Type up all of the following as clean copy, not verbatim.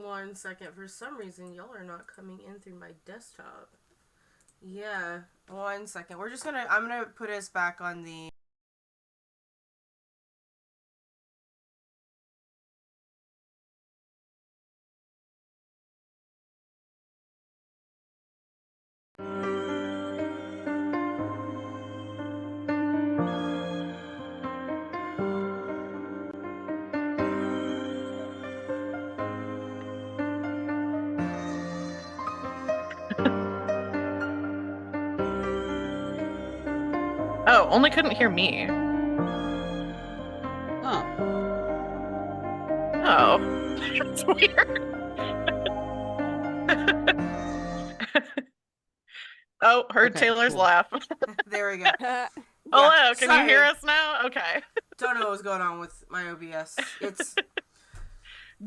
1 second. For some reason, y'all are not coming in through my desktop. Yeah, 1 second. I'm gonna put us back on the. Oh, only couldn't hear me. Huh. Oh, that's weird. Oh, heard Okay, Taylor's cool. laugh. There we go. Yeah, Hello, can you hear sorry. us now? Okay. Don't know what's going on with my OBS. It's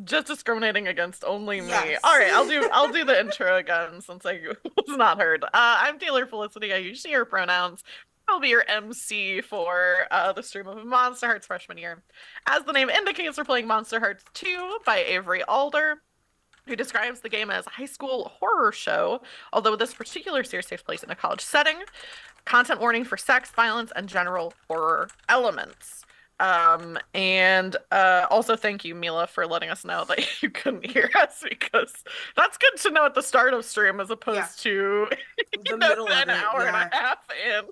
Just discriminating against only me. All yes. right, I'll do the intro again since I was not heard. I'm Taylor Felicity. I use she her pronouns. I'll be your MC for the stream of MonsterHearts freshman year. As the name indicates, we're playing MonsterHearts 2 by Avery Alder, who describes the game as a high school horror show, although this particular series takes place in a college setting. Content warning for sex, violence, and general horror elements. And also thank you, Mila, for letting us know that you couldn't hear us, because that's good to know at the start of stream as Yeah, opposed to the middle of an it. hour and a Yeah. half in.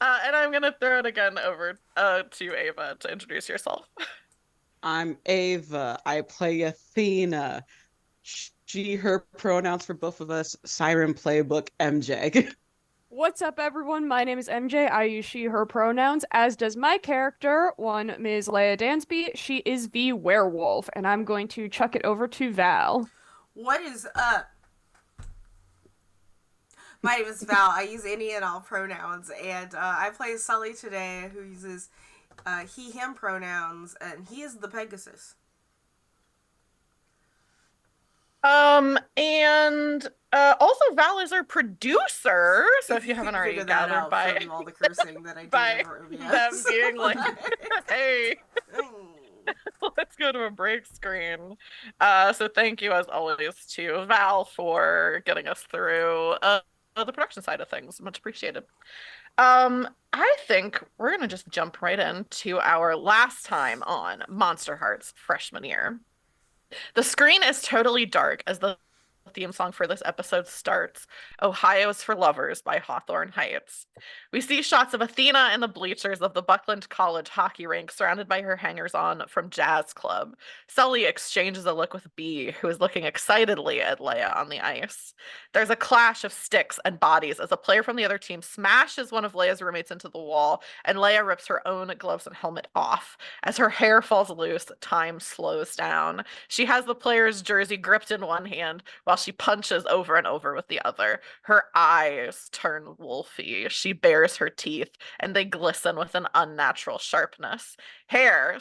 And I'm gonna throw it again over to Ava to introduce yourself. I'm Ava. I play Athena. She, her pronouns for both of us. Siren Playbook MJ. What's up, everyone? My name is MJ. I use she, her pronouns, as does my character, one Ms. Leia Dansby. She is the werewolf, and I'm going to chuck it over to Val. What is up? My name is Val. I use any and all pronouns, and I play Sully today, who uses he, him pronouns, and he is the Pegasus. And also Val is our producer, so if you haven't already Figure that gathered out by from all the cursing that I did by over them OBS. being like, hey, let's go to a break screen. So thank you as always to Val for getting us through the production side of things. Much appreciated. I think we're gonna just jump right into our last time on MonsterHearts freshman year. The screen is totally dark as the theme song for this episode starts, Ohio's for Lovers by Hawthorne Heights. We see shots of Athena in the bleachers of the Buckland College hockey rink, surrounded by her hangers-on from Jazz Club. Sully exchanges a look with Bee, who is looking excitedly at Leia on the ice. There's a clash of sticks and bodies as a player from the other team smashes one of Leia's roommates into the wall, and Leia rips her own gloves and helmet off. As her hair falls loose, time slows down. She has the player's jersey gripped in one hand while she punches over and over with the other. Her eyes turn wolfy. She bares her teeth, and they glisten with an unnatural sharpness. Hair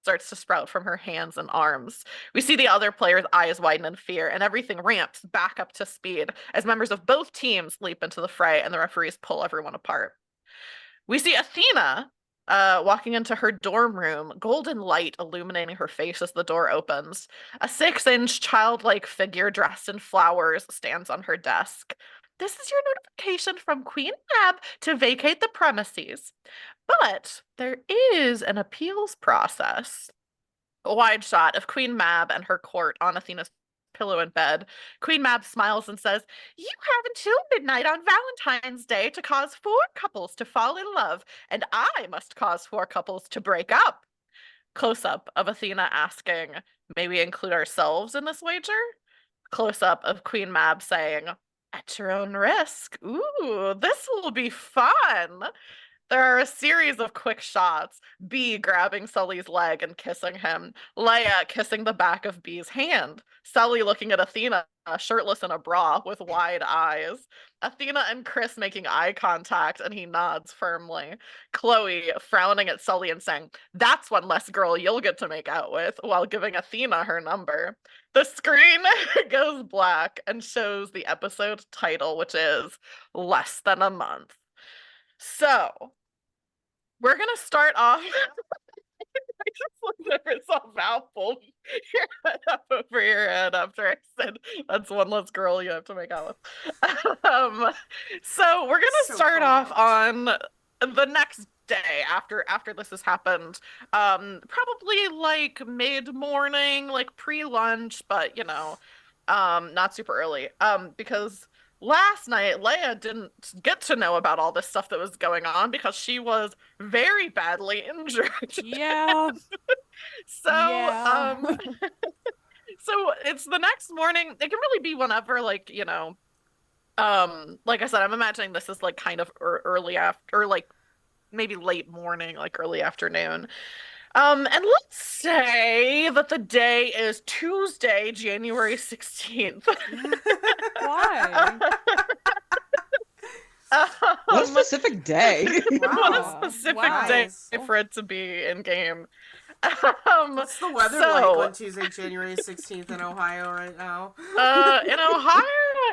starts to sprout from her hands and arms. We see the other player's eyes widen in fear, and everything ramps back up to speed as members of both teams leap into the fray and the referees pull everyone apart. We see Athena walking into her dorm room, golden light illuminating her face as the door opens. A 6-inch childlike figure dressed in flowers stands on her desk. This is your notification from Queen Mab to vacate the premises. But there is an appeals process. A wide shot of Queen Mab and her court on Athena's pillow in bed. Queen Mab smiles and says, "You have until midnight on Valentine's Day to cause 4 couples to fall in love, and I must cause 4 couples to break up." Close up of Athena asking, "May we include ourselves in this wager?" Close up of Queen Mab saying, "At your own risk. Ooh, this will be fun." There are a series of quick shots. Bee grabbing Sully's leg and kissing him. Leia kissing the back of Bee's hand. Sully looking at Athena, shirtless in a bra with wide eyes. Athena and Chris making eye contact, and he nods firmly. Chloe frowning at Sully and saying, "That's one less girl you'll get to make out with," while giving Athena her number. The screen goes black and shows the episode title, which is Less Than a Month. So, we're gonna start off never saw Val pull your head up over your head after I said that's one less girl you have to make out with. So we're gonna start off on the next day after this has happened. Probably like mid-morning, like pre-lunch, but not super early. Because last night Leia didn't get to know about all this stuff that was going on because she was very badly injured. Yeah. So, Yeah. so it's the next morning. It can really be whenever, like, like I said, I'm imagining this is like kind of early after, or like maybe late morning, like early afternoon. And let's say that the day is Tuesday, January 16th. Why? What a specific day. What a Wow. specific Wow. day for it to be in game. What's the weather like on Tuesday, January 16th in Ohio right now? In Ohio,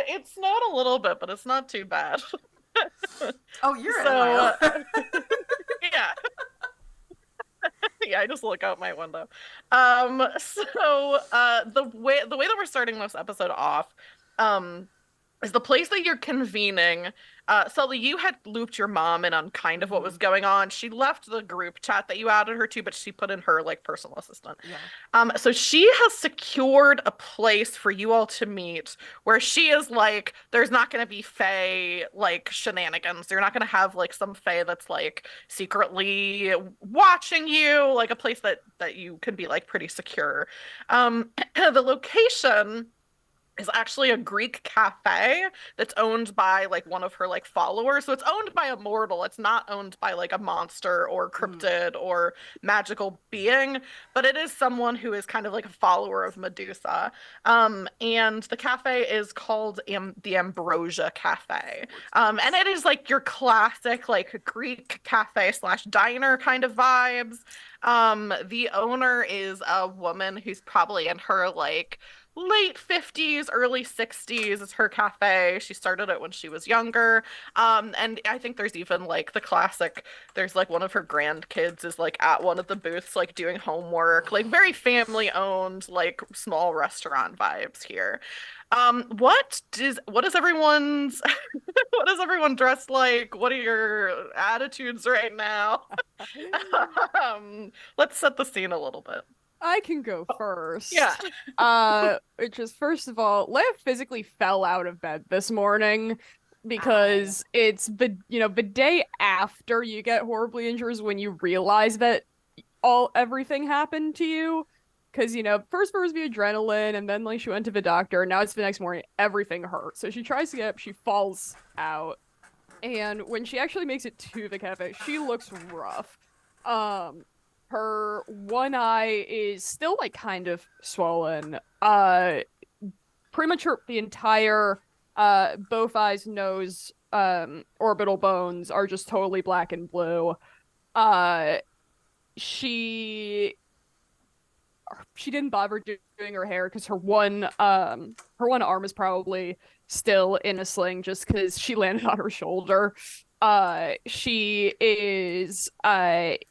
it's not a little bit, but it's not too bad. Oh, you're in Ohio. Yeah. Yeah, I just look out my window. The way that we're starting this episode off, is the place that you're convening. Sully, you had looped your mom in on kind of what was going on. She left the group chat that you added her to, but she put in her like personal assistant. Yeah. So she has secured a place for you all to meet where she is like, there's not going to be Fae like shenanigans. You're not going to have like some Fae that's like secretly watching you, like a place that you can be like pretty secure. The location is actually a Greek cafe that's owned by like one of her like followers. So it's owned by a mortal. It's not owned by like a monster or cryptid or magical being, but it is someone who is kind of like a follower of Medusa. And the cafe is called the Ambrosia Cafe. And it is like your classic like Greek cafe slash diner kind of vibes. The owner is a woman who's probably in her like late 50s, early 60s. It's her cafe. She started it when she was younger. And I think there's even like the classic, there's like one of her grandkids is like at one of the booths, like doing homework, like very family owned, like small restaurant vibes here. What is everyone's what is everyone dressed like? What are your attitudes right now? Let's set the scene a little bit. I can go first. Yeah. Which is first of all, Leia physically fell out of bed this morning because it's the day after you get horribly injured is when you realize that everything happened to you. Because, first was the adrenaline, and then like she went to the doctor, and now it's the next morning, everything hurts. So she tries to get up, she falls out. And when she actually makes it to the cafe, she looks rough. Her one eye is still like kind of swollen. Pretty much the entire both eyes, nose, orbital bones are just totally black and blue. She didn't bother doing her hair because her one arm is probably still in a sling just because she landed on her shoulder. She is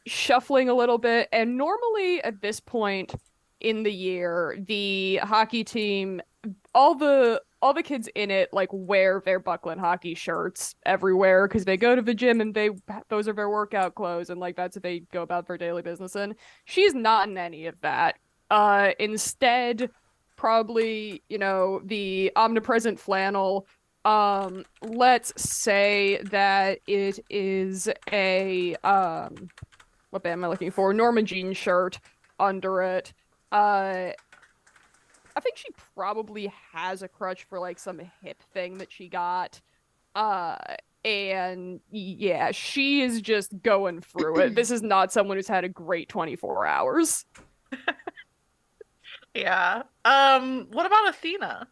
shuffling a little bit, and normally at this point in the year, the hockey team, all the kids in it like wear their Buckland hockey shirts everywhere because they go to the gym and those are their workout clothes, and like that's what they go about their daily business in. She's not in any of that. Instead, probably, the omnipresent flannel. Let's say that it is a what band am I looking for? Norma Jean shirt under it. I think she probably has a crutch for like some hip thing that she got. And yeah, she is just going through it. This is not someone who's had a great 24 hours. Yeah. What about Athena?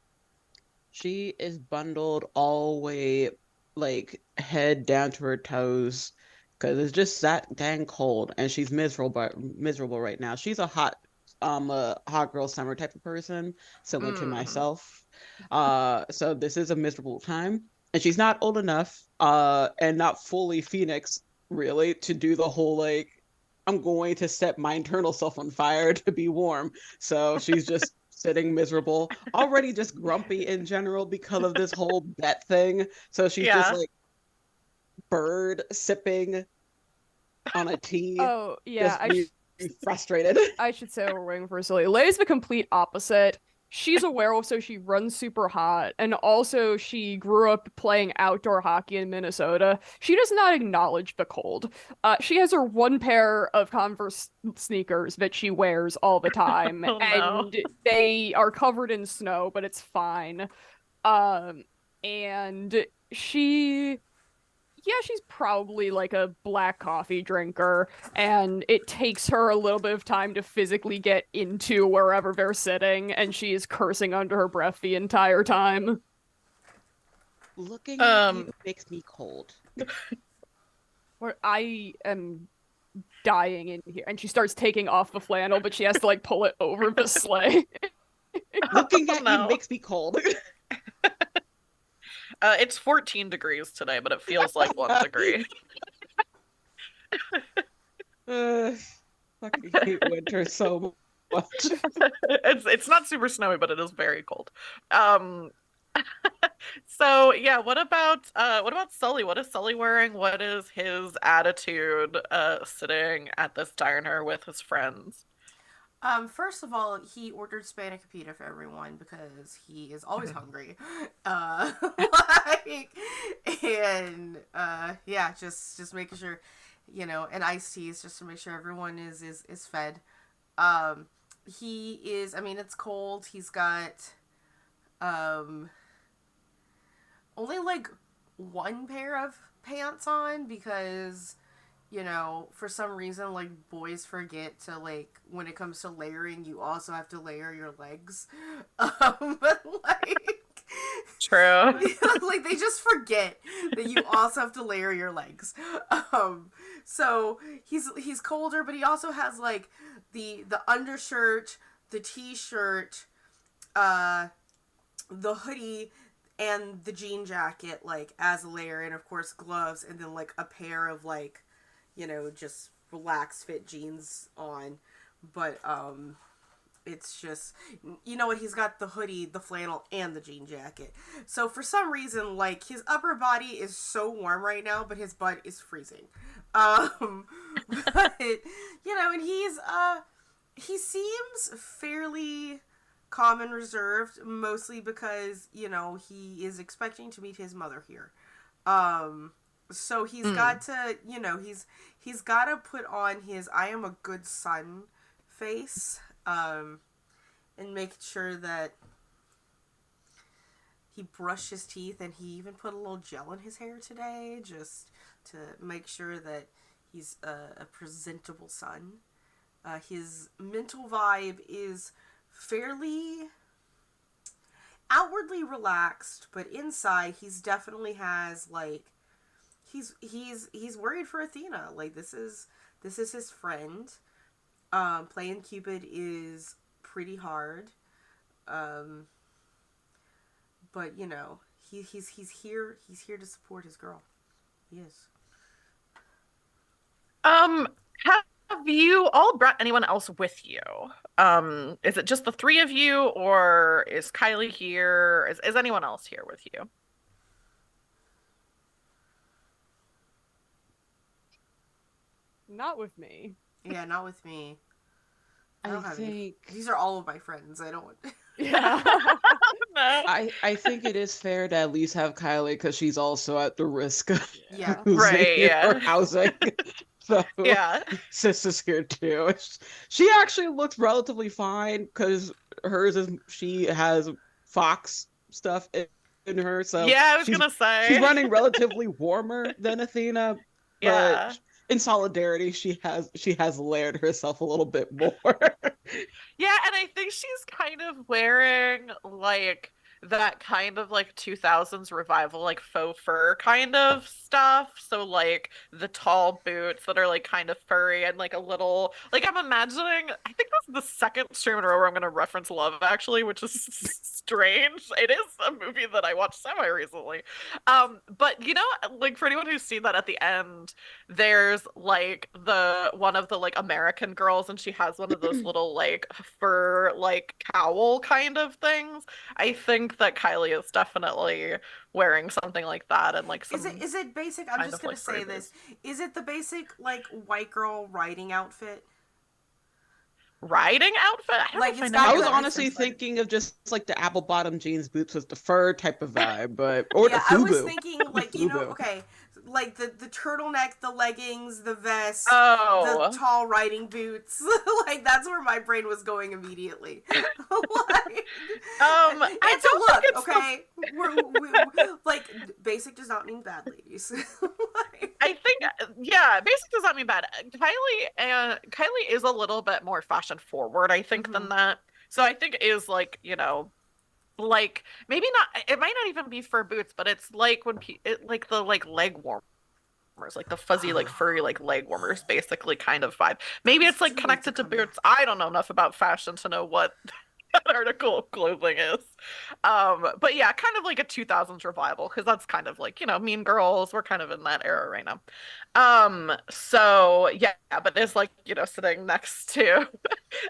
She is bundled all the way, like, head down to her toes, because it's just that dang cold, and she's miserable right now. She's a hot girl summer type of person, similar to myself. So this is a miserable time, and she's not old enough, and not fully Phoenix, really, to do the whole, like, I'm going to set my internal self on fire to be warm. So she's just sitting miserable, already just grumpy in general because of this whole bet thing. So she's just Yeah. like bird sipping on a tea, Oh, yeah, just being frustrated. I should say we're waiting for Silly. Lay's the complete opposite. She's a werewolf, so she runs super hot, and also she grew up playing outdoor hockey in Minnesota. She does not acknowledge the cold. She has her one pair of Converse sneakers that she wears all the time, Oh no. and they are covered in snow, but it's fine. Um, and she yeah, she's probably like a black coffee drinker, and it takes her a little bit of time to physically get into wherever they're sitting, and she is cursing under her breath the entire time. Looking at you makes me cold. Where I am dying in here, and she starts taking off the flannel, but she has to like pull it over the sleigh. Looking at no. you makes me cold. It's 14 degrees today, but it feels like 1 degree. Fucking hate winter so much. It's not super snowy, but it is very cold. So yeah, what about Sully? What is Sully wearing? What is his attitude sitting at this diner with his friends? First of all, he ordered spanakopita for everyone because he is always hungry. Like, and yeah, just making sure, and iced teas just to make sure everyone is fed. He is. I mean, it's cold. He's got only like one pair of pants on because for some reason, like, boys forget to, like, when it comes to layering, you also have to layer your legs. But, like... True. Like, they just forget that you also have to layer your legs. So, he's colder, but he also has, like, the undershirt, the t-shirt, the hoodie, and the jean jacket, like, as a layer, and, of course, gloves, and then, like, a pair of, like, just relaxed fit jeans on. But, it's just, what, he's got the hoodie, the flannel, and the jean jacket. So for some reason, like, his upper body is so warm right now, but his butt is freezing. But, and he seems fairly calm and reserved, mostly because, he is expecting to meet his mother here. So he's got to, he's got to put on his I am a good son face, and make sure that he brushed his teeth, and he even put a little gel in his hair today, just to make sure that he's a presentable son. His mental vibe is fairly outwardly relaxed, but inside he's definitely has, like, he's worried for Athena. Like, this is his friend. Playing Cupid is pretty hard. But he's here to support his girl. He is. Have you all brought anyone else with you? Is it just the three of you, or is Kylie here? Is anyone else here with you? Not with me. Yeah, not with me. I don't have any. These are all of my friends. I don't. Yeah. No. I think it is fair to at least have Kylie because she's also at the risk of Yeah. losing Right, yeah. her housing. So Yeah. Sis is here too. She actually looks relatively fine because she has fox stuff in her, so Yeah, I was gonna say. she's running relatively warmer than Athena, but Yeah. in solidarity, she has layered herself a little bit more. Yeah, and I think she's kind of wearing, like, that kind of like 2000s revival, like faux fur kind of stuff. So like the tall boots that are like kind of furry and like a little like I'm imagining. I think that's the second stream in a row where I'm going to reference Love Actually, which is strange. It is a movie that I watched semi recently. But you know, like for anyone who's seen that at the end, there's like the one of the like American girls, and she has one of those little like fur like cowl kind of things. I think that Kylie is definitely wearing something like that and like some Is it basic? I'm kind just of gonna like furry say this. boots. Is it the basic like white girl riding outfit? Riding outfit? I don't know Like if I it's know got I what was the that honestly is. thinking of just like the apple bottom jeans boots with the fur type of vibe, but or the yeah. I was FUBU. thinking The like you know FUBU. okay like the turtleneck, the leggings, the vest, the Oh. tall riding boots. Like that's where my brain was going immediately. Like, I it's a don't think look, it's the okay? Like basic does not mean bad, ladies. Like, I think yeah, basic does not mean bad. Kylie is a little bit more fashion forward, I think, mhm. than that. So I think is like, you know, like maybe not it might not even be fur boots, but it's like when like the like leg warmers, like the fuzzy like furry like leg warmers basically kind of vibe. Maybe It's it's like too late to connected to come back. boots. I don't know enough about fashion to know what that article of clothing is. But yeah, kind of like a 2000s revival because that's kind of like, you know, Mean Girls, we're kind of in that era right now. So yeah, but it's like, you know, sitting next to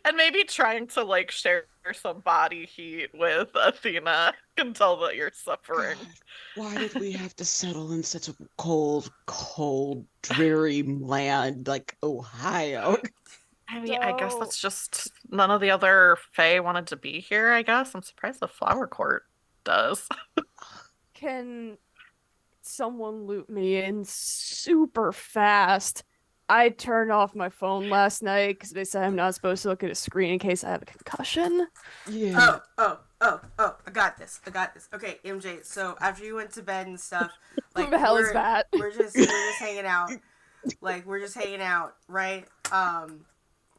and maybe trying to like share some body heat with Athena can tell that you're suffering. God, why did we have to settle in such a cold, cold, dreary land like Ohio? I mean, I guess So that's just none of the other Fae wanted to be here, I guess. I'm surprised the Flower Court does. can someone loop me in super fast? I turned off my phone last night because they said I'm not supposed to look at a screen in case I have a concussion. Yeah. Oh, I got this. I got this. Okay, MJ, so after you went to bed and stuff, Who like the hell is that? we're just hanging out. Like we're just hanging out, right?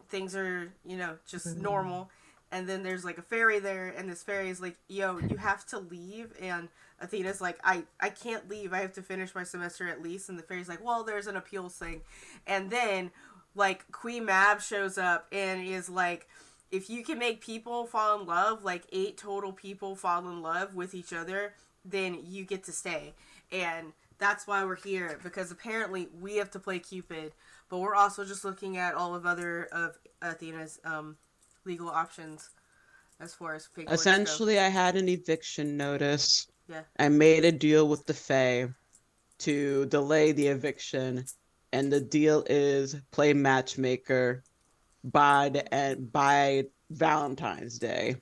Things are, you know, just normal. And then there's like a fairy there, and this fairy is like, yo, you have to leave. And Athena's like, I can't leave. I have to finish my semester at least. And the fairy's like, well, there's an appeals thing. And then, like, Queen Mab shows up and is like, if you can make people fall in love, like 8 total people fall in love with each other, then you get to stay. And that's why we're here, because apparently we have to play Cupid, but we're also just looking at all of other of Athena's legal options as far as fake works go. Essentially, I had an eviction notice. Yeah. I made a deal with the Fae to delay the eviction, and the deal is play matchmaker by Valentine's Day.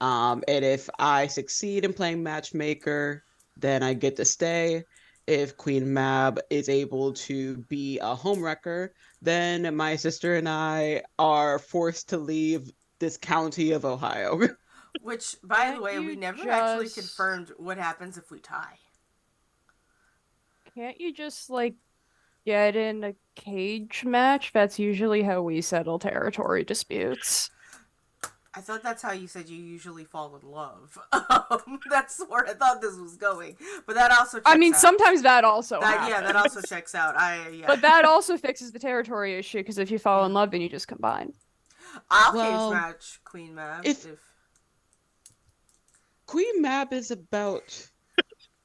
And if I succeed in playing matchmaker, then I get to stay. If Queen Mab is able to be a homewrecker, then my sister and I are forced to leave this county of Ohio. Which, by the Can't way, we you never actually just confirmed what happens if we tie. can't you just like get in a cage match? That's usually how we settle territory disputes. I thought that's how you said you usually fall in love. That's where I thought this was going. But that also checks I mean, out. sometimes that also Yeah, that happens. also checks out. Yeah. But that also fixes the territory issue because if you fall in love, then you just combine. I'll cage Well, match Queen Mab if if Queen Mab is about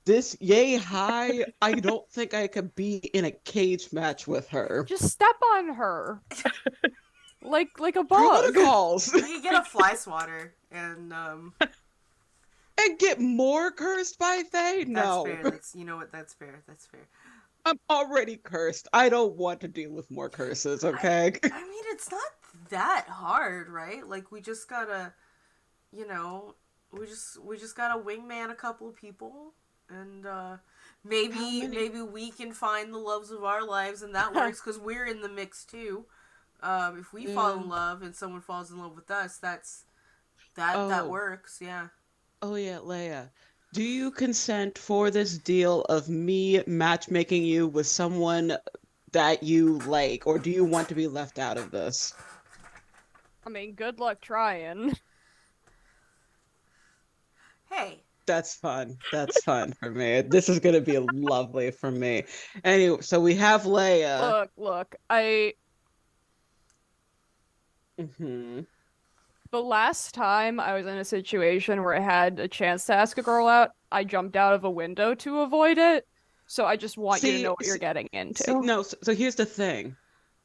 this yay high, I don't think I could be in a cage match with her. Just step on her. like a bug. Protocols we could get a fly swatter and and get more cursed by Faye? that's No. fair. That's you know what, that's fair. That's fair. I'm already cursed. I don't want to deal with more curses, okay? I mean, it's not that hard, right? Like we just gotta, you know, we just gotta wingman a couple of people, and maybe we can find the loves of our lives, and that works because we're in the mix too. If we fall in love and someone falls in love with us, that works. Yeah. Oh yeah, Leia. Do you consent for this deal of me matchmaking you with someone that you like, or do you want to be left out of this? I mean, good luck trying. Hey, That's fun. That's fun for me. This is gonna be lovely for me. Anyway, so we have Leia. Look, Mhm. the last time I was in a situation where I had a chance to ask a girl out, I jumped out of a window to avoid it. So I just want you to know See, what you're getting see, into. no, so here's the thing.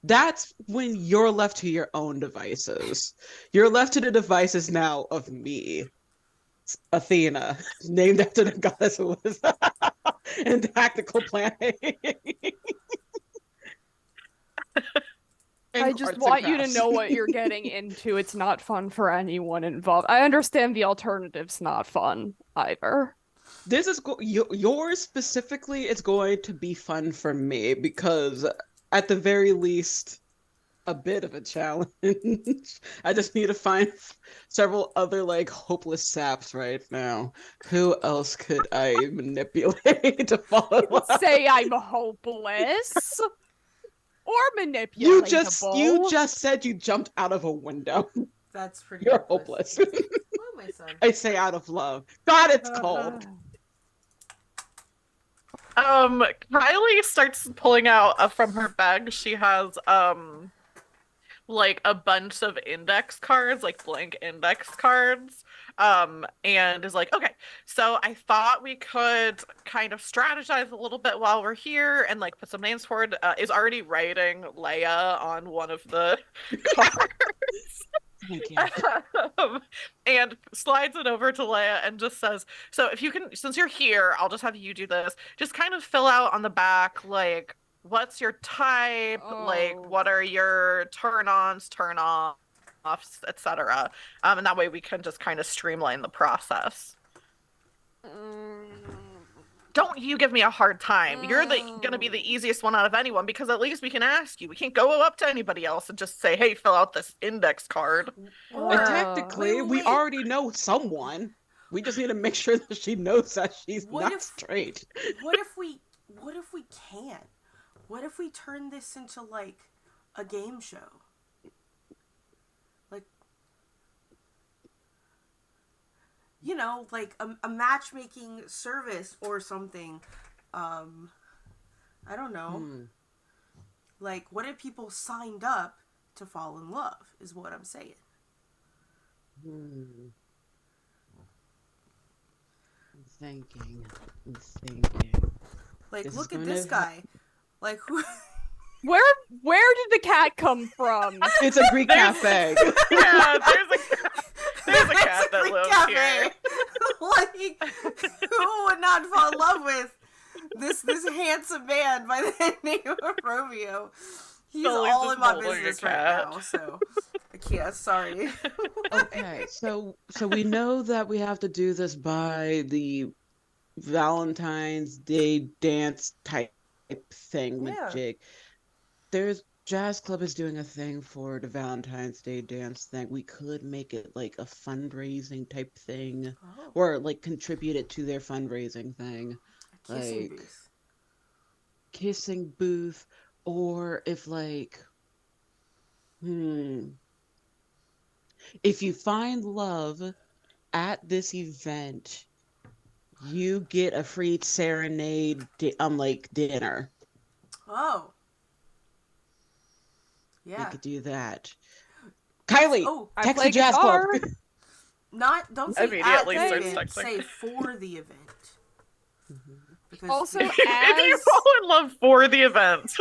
That's when you're left to your own devices. You're left to the devices now of me, Athena, named after the goddess who was in tactical planning and I just arts and want you to crafts. know what you're getting into. It's not fun for anyone involved. I understand the alternative's not fun either. This is yours specifically is going to be fun for me because at the very least a bit of a challenge. I just need to find several other like hopeless saps right now. Who else could I manipulate to fall in love? Say I'm hopeless or You manipulatable. just said you jumped out of a window. That's pretty You're hopeless. hopeless. Oh, my son. I say out of love. God, it's cold. Kylie starts pulling out from her bag. She has like a bunch of index cards, like blank index cards, and is like, okay, so I thought we could kind of strategize a little bit while we're here and like put some names forward. Is already writing Leia on one of the cards. Thank you. And slides it over to Leia and just says, so if you can, since you're here, I'll just have you do this. Just kind of fill out on the back, like, what's your type? Like, Oh. what are your turn-ons, turn-offs, etc. And that way we can just kind of streamline the process. Don't you give me a hard time. You're gonna be the easiest one out of anyone because at least we can ask you. We can't go up to anybody else and just say, hey, fill out this index card. Or And technically, wait, we wait. already know someone. We just need to make sure that she knows that she's What not if- straight. What if we can't? What if we turn this into like a game show? Like, you know, like a matchmaking service or something. I don't know. Like, what if people signed up to fall in love, is what I'm saying. I'm thinking. Like, This is look at gonna this guy. Like, who? Where did the cat come from? It's a Greek cafe. Yeah, there's a cat that Greek lives cafe. here. Like, who would not fall in love with this handsome man by the name of Romeo? He's Sully's all just in my holding a business right cat. now, so I can't. Sorry. Okay, so we know that we have to do this by the Valentine's Day dance type thing with Yeah. Jake. There's Jazz Club is doing a thing for the Valentine's Day dance thing. We could make it like a fundraising type thing, Oh, or like contribute it to their fundraising thing, a kissing like booth. kissing booth, or if like, if you find love at this event, you get a free serenade, like dinner. Oh. We Yeah. could do that. Kylie, Oh, I text play the Jazz guitar. Club. don't say Immediately at the starts event. texting. Say for the event. Because Also, If you as fall in love for the event.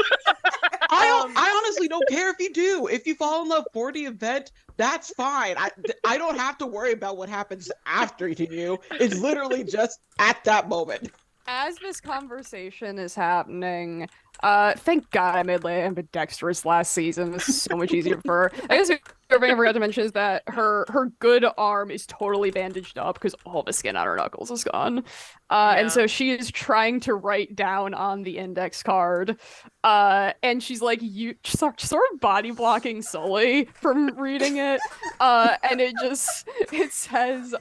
I honestly don't care if you do. If you fall in love for the event, that's fine. I don't have to worry about what happens after to you. It's literally just at that moment. as this conversation is happening, thank God I made Leia ambidextrous last season. This is so much easier for her. I guess the other thing I forgot to mention is that her good arm is totally bandaged up because all the skin on her knuckles is gone. And so she is trying to write down on the index card. And she's like, you sort of body blocking Sully from reading it. And it says,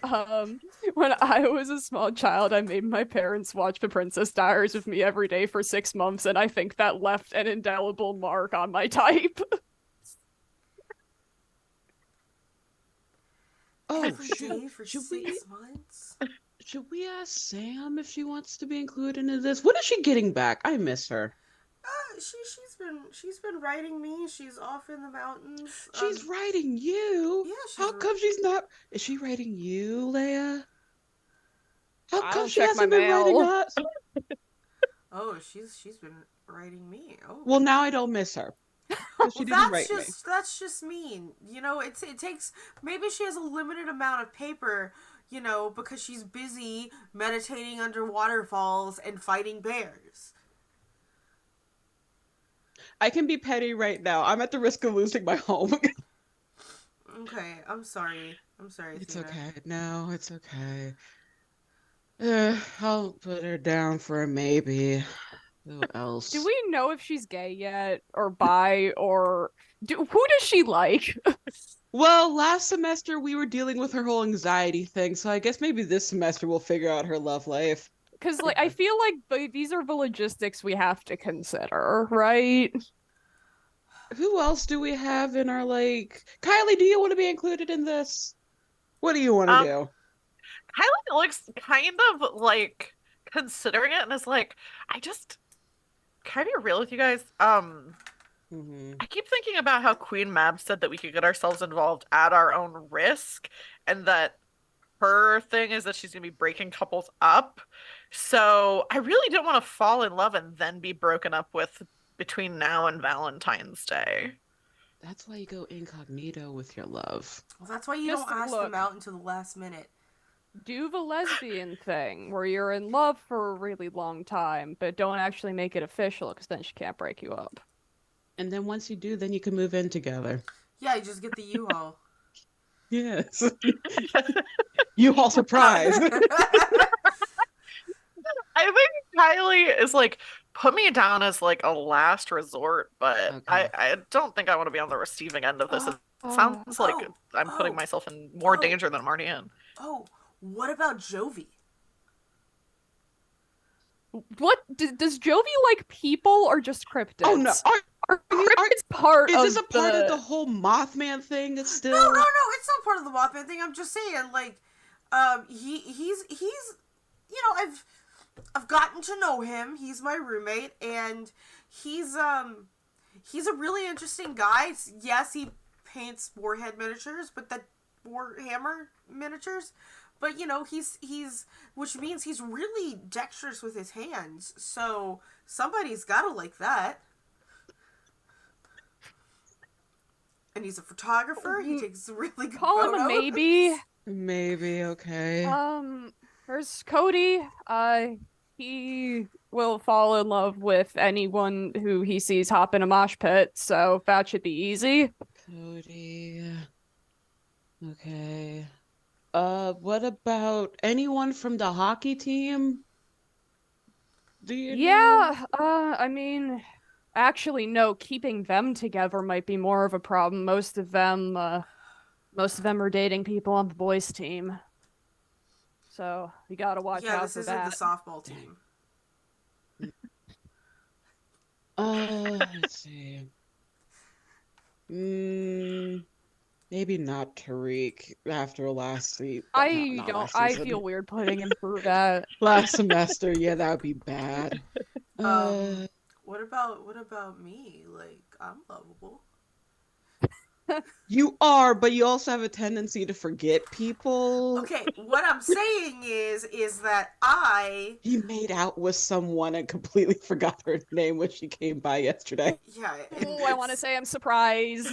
when I was a small child, I made my parents watch The Princess Diaries with me every day for 6 months, and I think that left an indelible mark on my type. Oh, every day for 6 months. Should we ask Sam if she wants to be included in this? When is she getting back? I miss her. She's been writing me. She's off in the mountains. She's writing you? Yeah, How come she's not? Is she writing you, Leia? How I come don't she check my hasn't been writing mail. us? Oh, she's been writing me. Oh. Well, now I don't miss her. Well, She didn't write me. that's just mean. You know, it takes, maybe she has a limited amount of paper, you know, because she's busy meditating under waterfalls and fighting bears. I can be petty right now. I'm at the risk of losing my home. Okay, I'm sorry. It's Athena. okay. No, it's okay. I'll put her down for a maybe. Who else? Do we know if she's gay yet, or bi, or who does she like? Well, last semester we were dealing with her whole anxiety thing, so I guess maybe this semester we'll figure out her love life. Because like I feel like these are the logistics we have to consider, right? Who else do we have in our Kylie, do you want to be included in this? What do you want to do? Kylie looks kind of like considering it and is like, can I be real with you guys? I keep thinking about how Queen Mab said that we could get ourselves involved at our own risk, and that her thing is that she's gonna be breaking couples up. So I really don't want to fall in love and then be broken up with between now and Valentine's Day. That's why you go incognito with your love. Well, that's why you Just don't ask look. them out until the last minute. Do the lesbian thing where you're in love for a really long time, but don't actually make it official because then she can't break you up. And then once you do, then you can move in together. Yeah, you just get the U-Haul. Yes. U-Haul surprise. I think Kylie is like, put me down as like a last resort, but Okay. I don't think I want to be on the receiving end of this. It sounds like I'm putting myself in more danger than I'm already in. Oh, what about Jovi? What does Jovi like people or just cryptids? Oh no. Are cryptids part Is of this a part of the whole Mothman thing? It's still No, it's not part of the Mothman thing. I'm just saying, like, he's you know, I've gotten to know him. He's my roommate, and he's a really interesting guy. Yes, he paints warhead miniatures, but that Warhammer miniatures. But, you know, he's which means he's really dexterous with his hands. So somebody's gotta like that. And he's a photographer. He takes really good Call him photos. a maybe. maybe okay. There's Cody. He will fall in love with anyone who he sees hop in a mosh pit, so that should be easy. Cody. Okay. What about anyone from the hockey team? Do you know? Yeah, I mean, actually, no, keeping them together might be more of a problem. Most of them are dating people on the boys' team. So you gotta watch Yeah, out this for isn't that. the softball team. Let's see. Maybe not Tariq after last season. I feel weird putting him through that. Last semester, yeah, that would be bad. What about me? Like, I'm lovable. You are, but you also have a tendency to forget people. Okay, what I'm saying is that I... You made out with someone and completely forgot her name when she came by yesterday. Yeah. Oh, I want to say I'm surprised.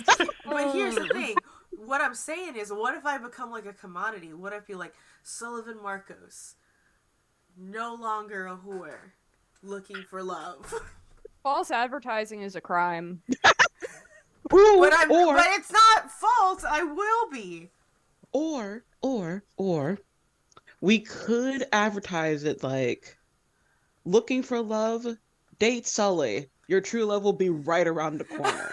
But here's the thing. What I'm saying is, what if I become like a commodity? What if you're like Sullivan Marcos, no longer a whore, looking for love? False advertising is a crime. But it's not false. I will be. Or we could advertise it like, looking for love, date Sully. Your true love will be right around the corner.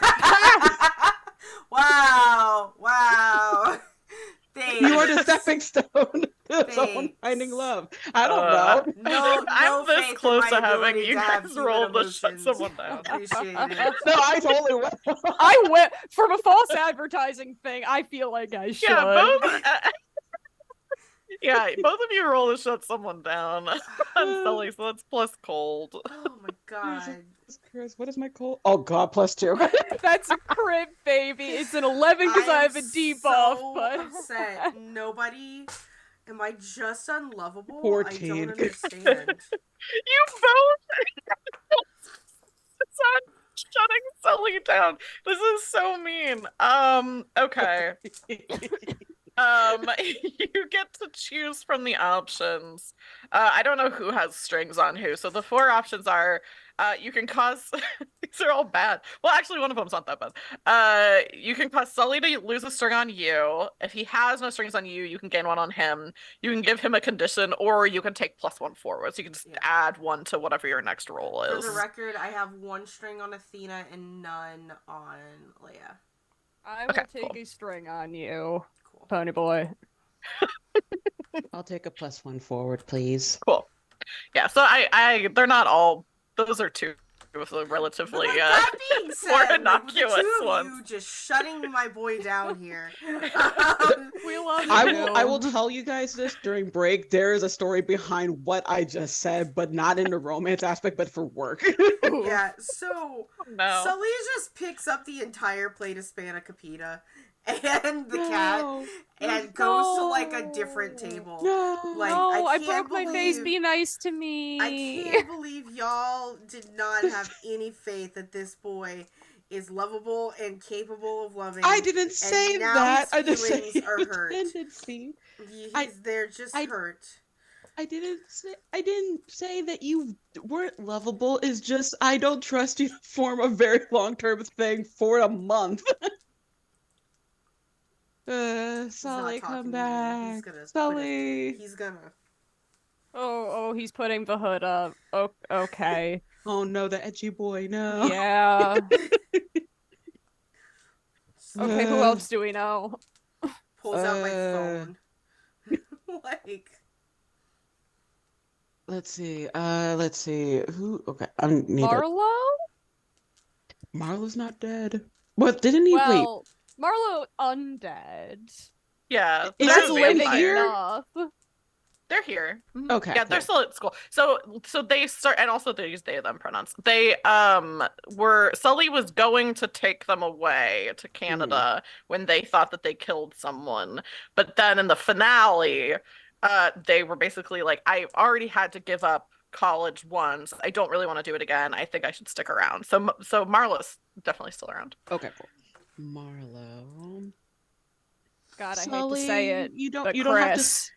Wow. Thanks. You are the stepping stone to someone finding love. I don't know. No, I'm this faith close in to my having ability you to have guys human roll to shut emotions. someone down. Appreciate it. No, I totally will. I went from a false advertising thing. I feel like I should. Yeah, both. Yeah, both of you roll to shut someone down on Sully, so that's plus cold. Oh my god. Chris, what is my cold? Oh god, +2. That's a crit, baby. It's an 11 because I have a debuff, so but upset. Nobody. Am I just unlovable? Poor I teen. don't understand. You both on shutting Sully down. This is so mean. Okay. You get to choose from the options. I don't know who has strings on who. So the 4 options are you can cause these are all bad. Well, actually one of them's not that bad. You can cause Sully to lose a string on you. If he has no strings on you, you can gain 1 on him. You can give him a condition, or you can take +1 forward. So you can just add 1 to whatever your next roll is. For the record, I have 1 string on Athena and none on Leia. I will take a string on you, Pony Boy. I'll take a +1 forward, please. Cool. Yeah, so they're not all, those are 2 with the relatively that being said, more innocuous like, the 2 of ones. you just shutting my boy down here. We love you. I will tell you guys this during break. There is a story behind what I just said, but not in the romance aspect, but for work. Yeah, so Sully just picks up the entire plate of Spanakopita and the cat and goes to like a different table. Like, I broke my face. Be nice to me. I can't believe y'all did not have any faith that this boy is lovable and capable of loving. I didn't say that. His feelings are hurt. Tendency. They're just hurt. I didn't say that you weren't lovable. It's just I don't trust you to form a very long-term thing for a month. Sully, come back. Sully. He's gonna. Oh, he's putting the hood up. Oh, okay. Oh no, the edgy boy, no. Yeah. Okay, who else do we know? Pulls out my phone. Like. Let's see. Who? Okay, I'm neither. Marlo? Marlo's not dead. What? Didn't he? Well, Wait. Marlo undead. Yeah, That's living here? enough. They're here. Okay. Yeah, cool. they're still at school. So they start, and also they use they them pronouns. They Sully was going to take them away to Canada when they thought that they killed someone, but then in the finale, they were basically like, I already had to give up college once. I don't really want to do it again. I think I should stick around. So Marlo's definitely still around. Okay, cool. Marlo. God, I Sully, hate to say it. You don't but have to. Chris.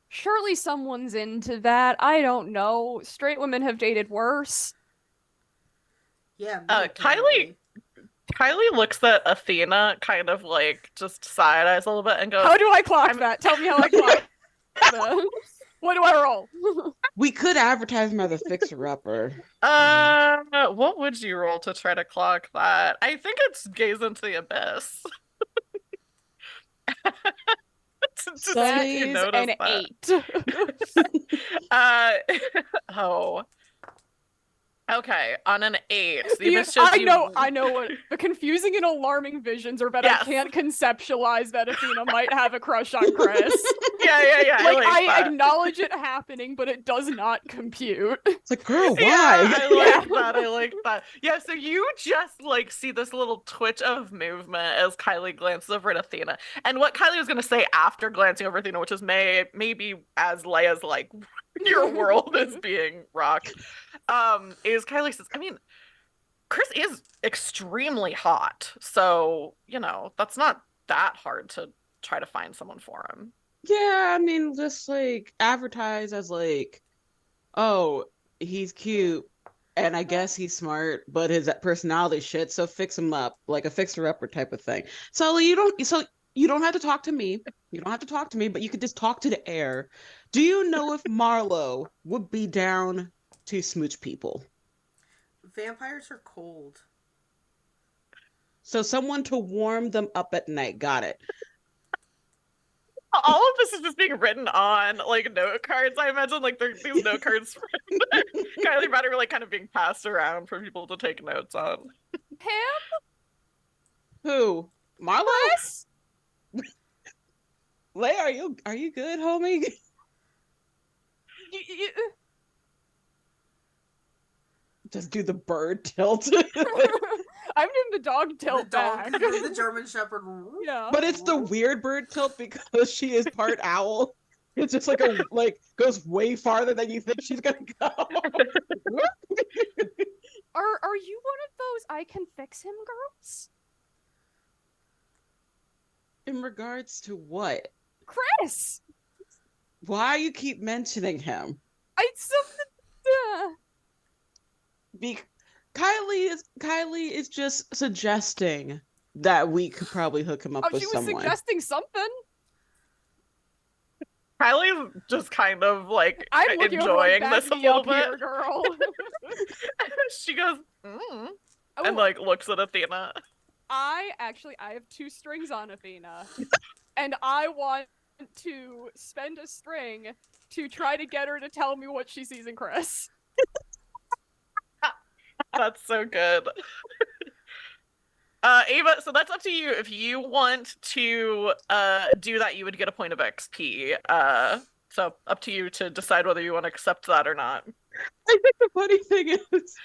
Surely someone's into that. I don't know. Straight women have dated worse. Yeah. Kylie looks at Athena kind of like just side eyes a little bit and goes, How do I clock that? Tell me how I clock that. What do I roll? We could advertise him as a fixer-upper. What would you roll to try to clock that? I think it's gaze into the abyss. That is an 8. Oh. Okay, on an 8. I know what the confusing and alarming visions are that I can't conceptualize that Athena might have a crush on Chris. Yeah. Like, I that. acknowledge it happening, but it does not compute. It's like, girl, why? Yeah, I like that. Yeah, so you just like see this little twitch of movement as Kylie glances over at Athena. And what Kylie was gonna say after glancing over Athena, which is maybe as Leia's like your world is being rocked, is Kylie says, I mean, Chris is extremely hot, so that's not that hard to try to find someone for him. Yeah, I mean, just like advertise as like, oh, he's cute, and I guess he's smart, but his personality shit, so fix him up, like a fixer-upper type of thing. So you don't have to talk to me. You don't have to talk to me, but you could just talk to the air. Do you know if Marlo would be down to smooch people? Vampires are cold. So someone to warm them up at night. Got it. All of this is just being written on like note cards. I imagine like these note cards from Kylie Brenner like kind of being passed around for people to take notes on. Him? Who? Marlo? Chris? Leia, are you good, homie? Just do the bird tilt. I'm doing the dog tilt back. The German Shepherd. Yeah. But it's the weird bird tilt because she is part owl. It's just like goes way farther than you think she's gonna go. Are you one of those I can fix him girls? In regards to what? Chris! Why you keep mentioning him? Kylie is just suggesting that we could probably hook him up with she was someone. suggesting something. Kylie's just kind of like I'm enjoying this a little bit. Here, girl. She goes, and like looks at Athena. I have 2 strings on Athena, and I want to spend a string to try to get her to tell me what she sees in Chris. That's so good. Ava, so that's up to you. If you want to do that, you would get a point of XP. So up to you to decide whether you want to accept that or not. I think the funny thing is,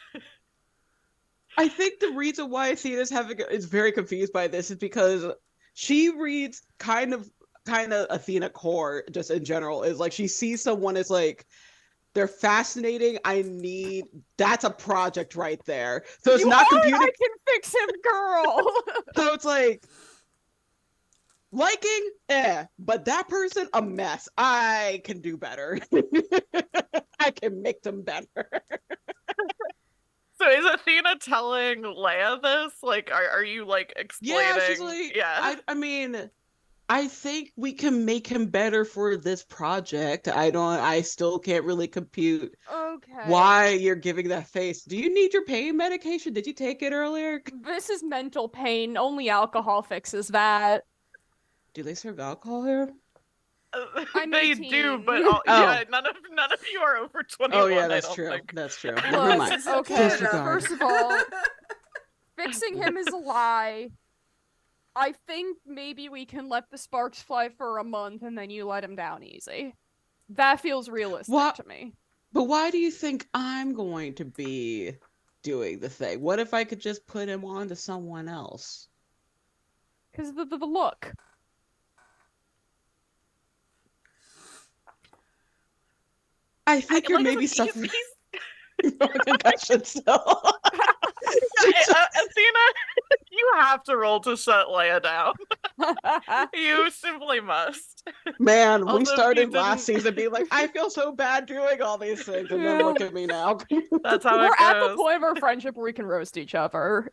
I think the reason why Athena's is very confused by this is because she reads kind of Athena core just in general, is like she sees someone as like they're fascinating. That's a project right there. So it's not computing. I can fix him, girl. So it's like liking, but that person a mess. I can do better. I can make them better. So is Athena telling Leia this? Like, are you like explaining? Yeah, she's like, I mean, I think we can make him better for this project. I still can't really compute why you're giving that face. Do you need your pain medication? Did you take it earlier? This is mental pain. Only alcohol fixes that. Do they serve alcohol here? They 18. do, but yeah, none of you are over 21. Oh yeah, that's true. Think. That's true. Look, Never mind. okay, first of all, fixing him is a lie. I think maybe we can let the sparks fly for a month and then you let him down easy. That feels realistic to me. But why do you think I'm going to be doing the thing? What if I could just put him on to someone else? Because the look. I think you're maybe suffering from a concussion still. Athena, you have to roll to shut Leia down. You simply must. Man, we started last season being like, I feel so bad doing all these things, and then look at me now. That's how We're it goes. at the point of our friendship where we can roast each other.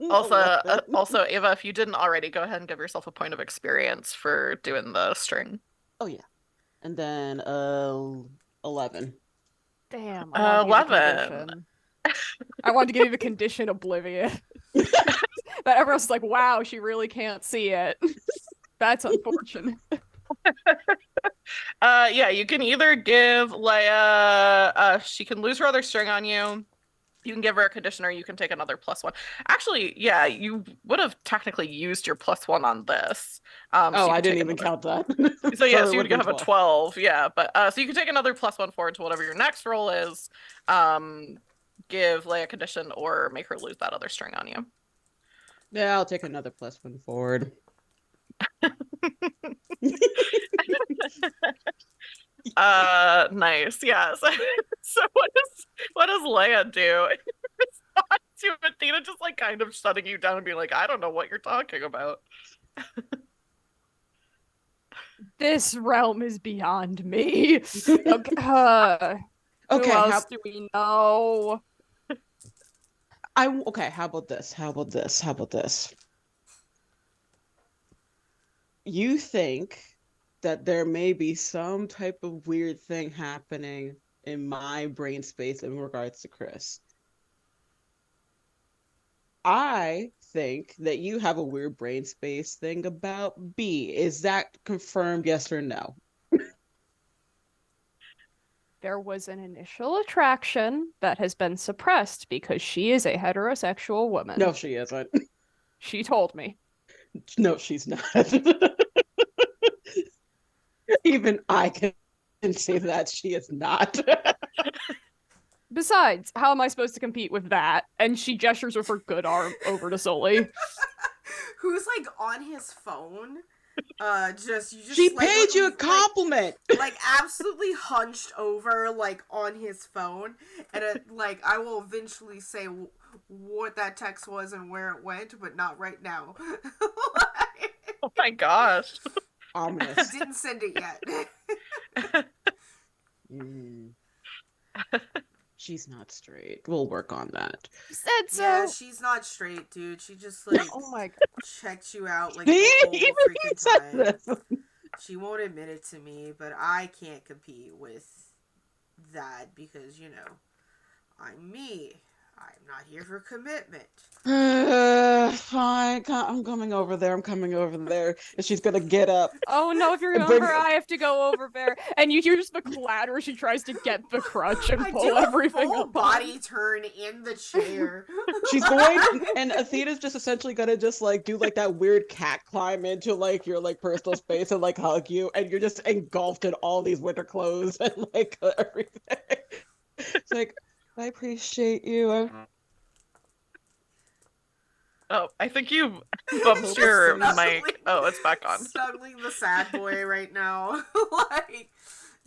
Also, Ava, if you didn't already, go ahead and give yourself a point of experience for doing the string. Oh yeah, and then 11. Damn. 11. I wanted to give you the condition oblivion. But everyone's like, wow, she really can't see it. That's unfortunate. Yeah, you can either give Leia, she can lose her other string on you. You can give her a condition, or you can take another +1. Actually, yeah, you would have technically used your +1 on this. So I didn't even count that. So yeah, so you'd have a 12. Yeah, but so you can take another +1 forward to whatever your next roll is. Give Leia a condition or make her lose that other string on you. Yeah, I'll take another +1 forward. Nice. Yeah. So what does Leia do? To Athena just like kind of shutting you down and being like, I don't know what you're talking about. This realm is beyond me. Okay. Okay. Who else do we know? Okay, how about this? You think that there may be some type of weird thing happening in my brain space in regards to Chris. I think that you have a weird brain space thing about B. Is that confirmed, yes or no? there was an initial attraction that has been suppressed because she is a heterosexual woman. No, she isn't. She told me. No, she's not. Even I can say that she is not. Besides, how am I supposed to compete with that? And she gestures with her good arm over to Sully. Who's like on his phone. She paid you a compliment. Like absolutely hunched over, like on his phone, and like I will eventually say what that text was and where it went, but not right now. Oh my gosh. Ominous. Didn't send it yet. She's not straight. We'll work on that. You said so. Yeah, she's not straight, dude. She just like Oh my god. checked you out like See? the whole Even he freaking said time. this. She won't admit it to me, but I can't compete with that because, you know, I'm me. I'm not here for commitment. Fine. I'm coming over there. And she's gonna get up. Oh no, if you And remember, bring- I have to go over there. And you hear just the clatter as she tries to get the crutch and I pull do a everything full up. body turn in the chair. She's going, and Athena's just essentially gonna just like do like that weird cat climb into like your like personal space and like hug you, and you're just engulfed in all these winter clothes and like everything. It's like, I appreciate you. Oh, I think you bumped your Snuggling- mic. Oh, it's back on. Snuggling the sad boy right now. Like,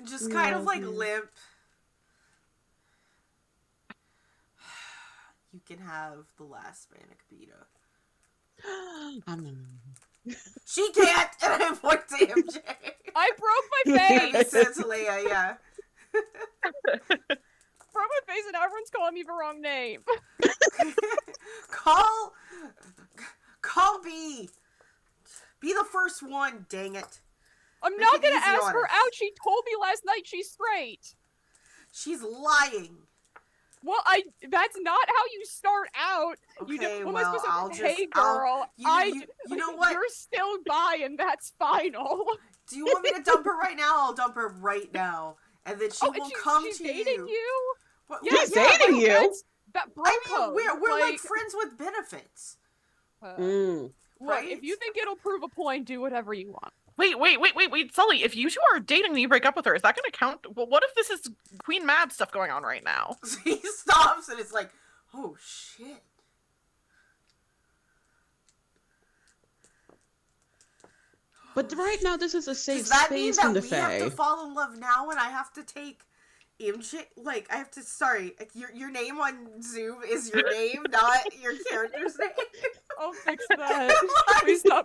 just kind of like limp. You can have the last Manic Pita. She can't! And I point to MJ. I broke my And he face! said to Leia, yeah. Broke my face and everyone's calling me the wrong name. Call B. Be the first one, dang it. I'm Make not it gonna easy ask on her us. out. She told me last night she's straight. She's lying. Well, that's not how you start out. Okay, what am I well, supposed to I'll hey just... girl, You know what? You're still bi and that's final. Do you want me to dump her right now? I'll dump her right now. And then she will come she's to dating you? What, Yeah, She's dating you? That's that bro I mean, code. we're like friends with benefits. Look, right? if you think it'll prove a point, do whatever you want. Wait, Sully, if you two are dating and you break up with her, is that gonna count? Well, what if this is Queen Mab stuff going on right now? So he stops and it's like, oh shit. But right now, this is a safe Does that mean space that in the we have to Fae. fall in love now and I have to take MJ? Like, I have to, sorry, your name on Zoom is your name, not your character's name? I'll fix that. Please stop.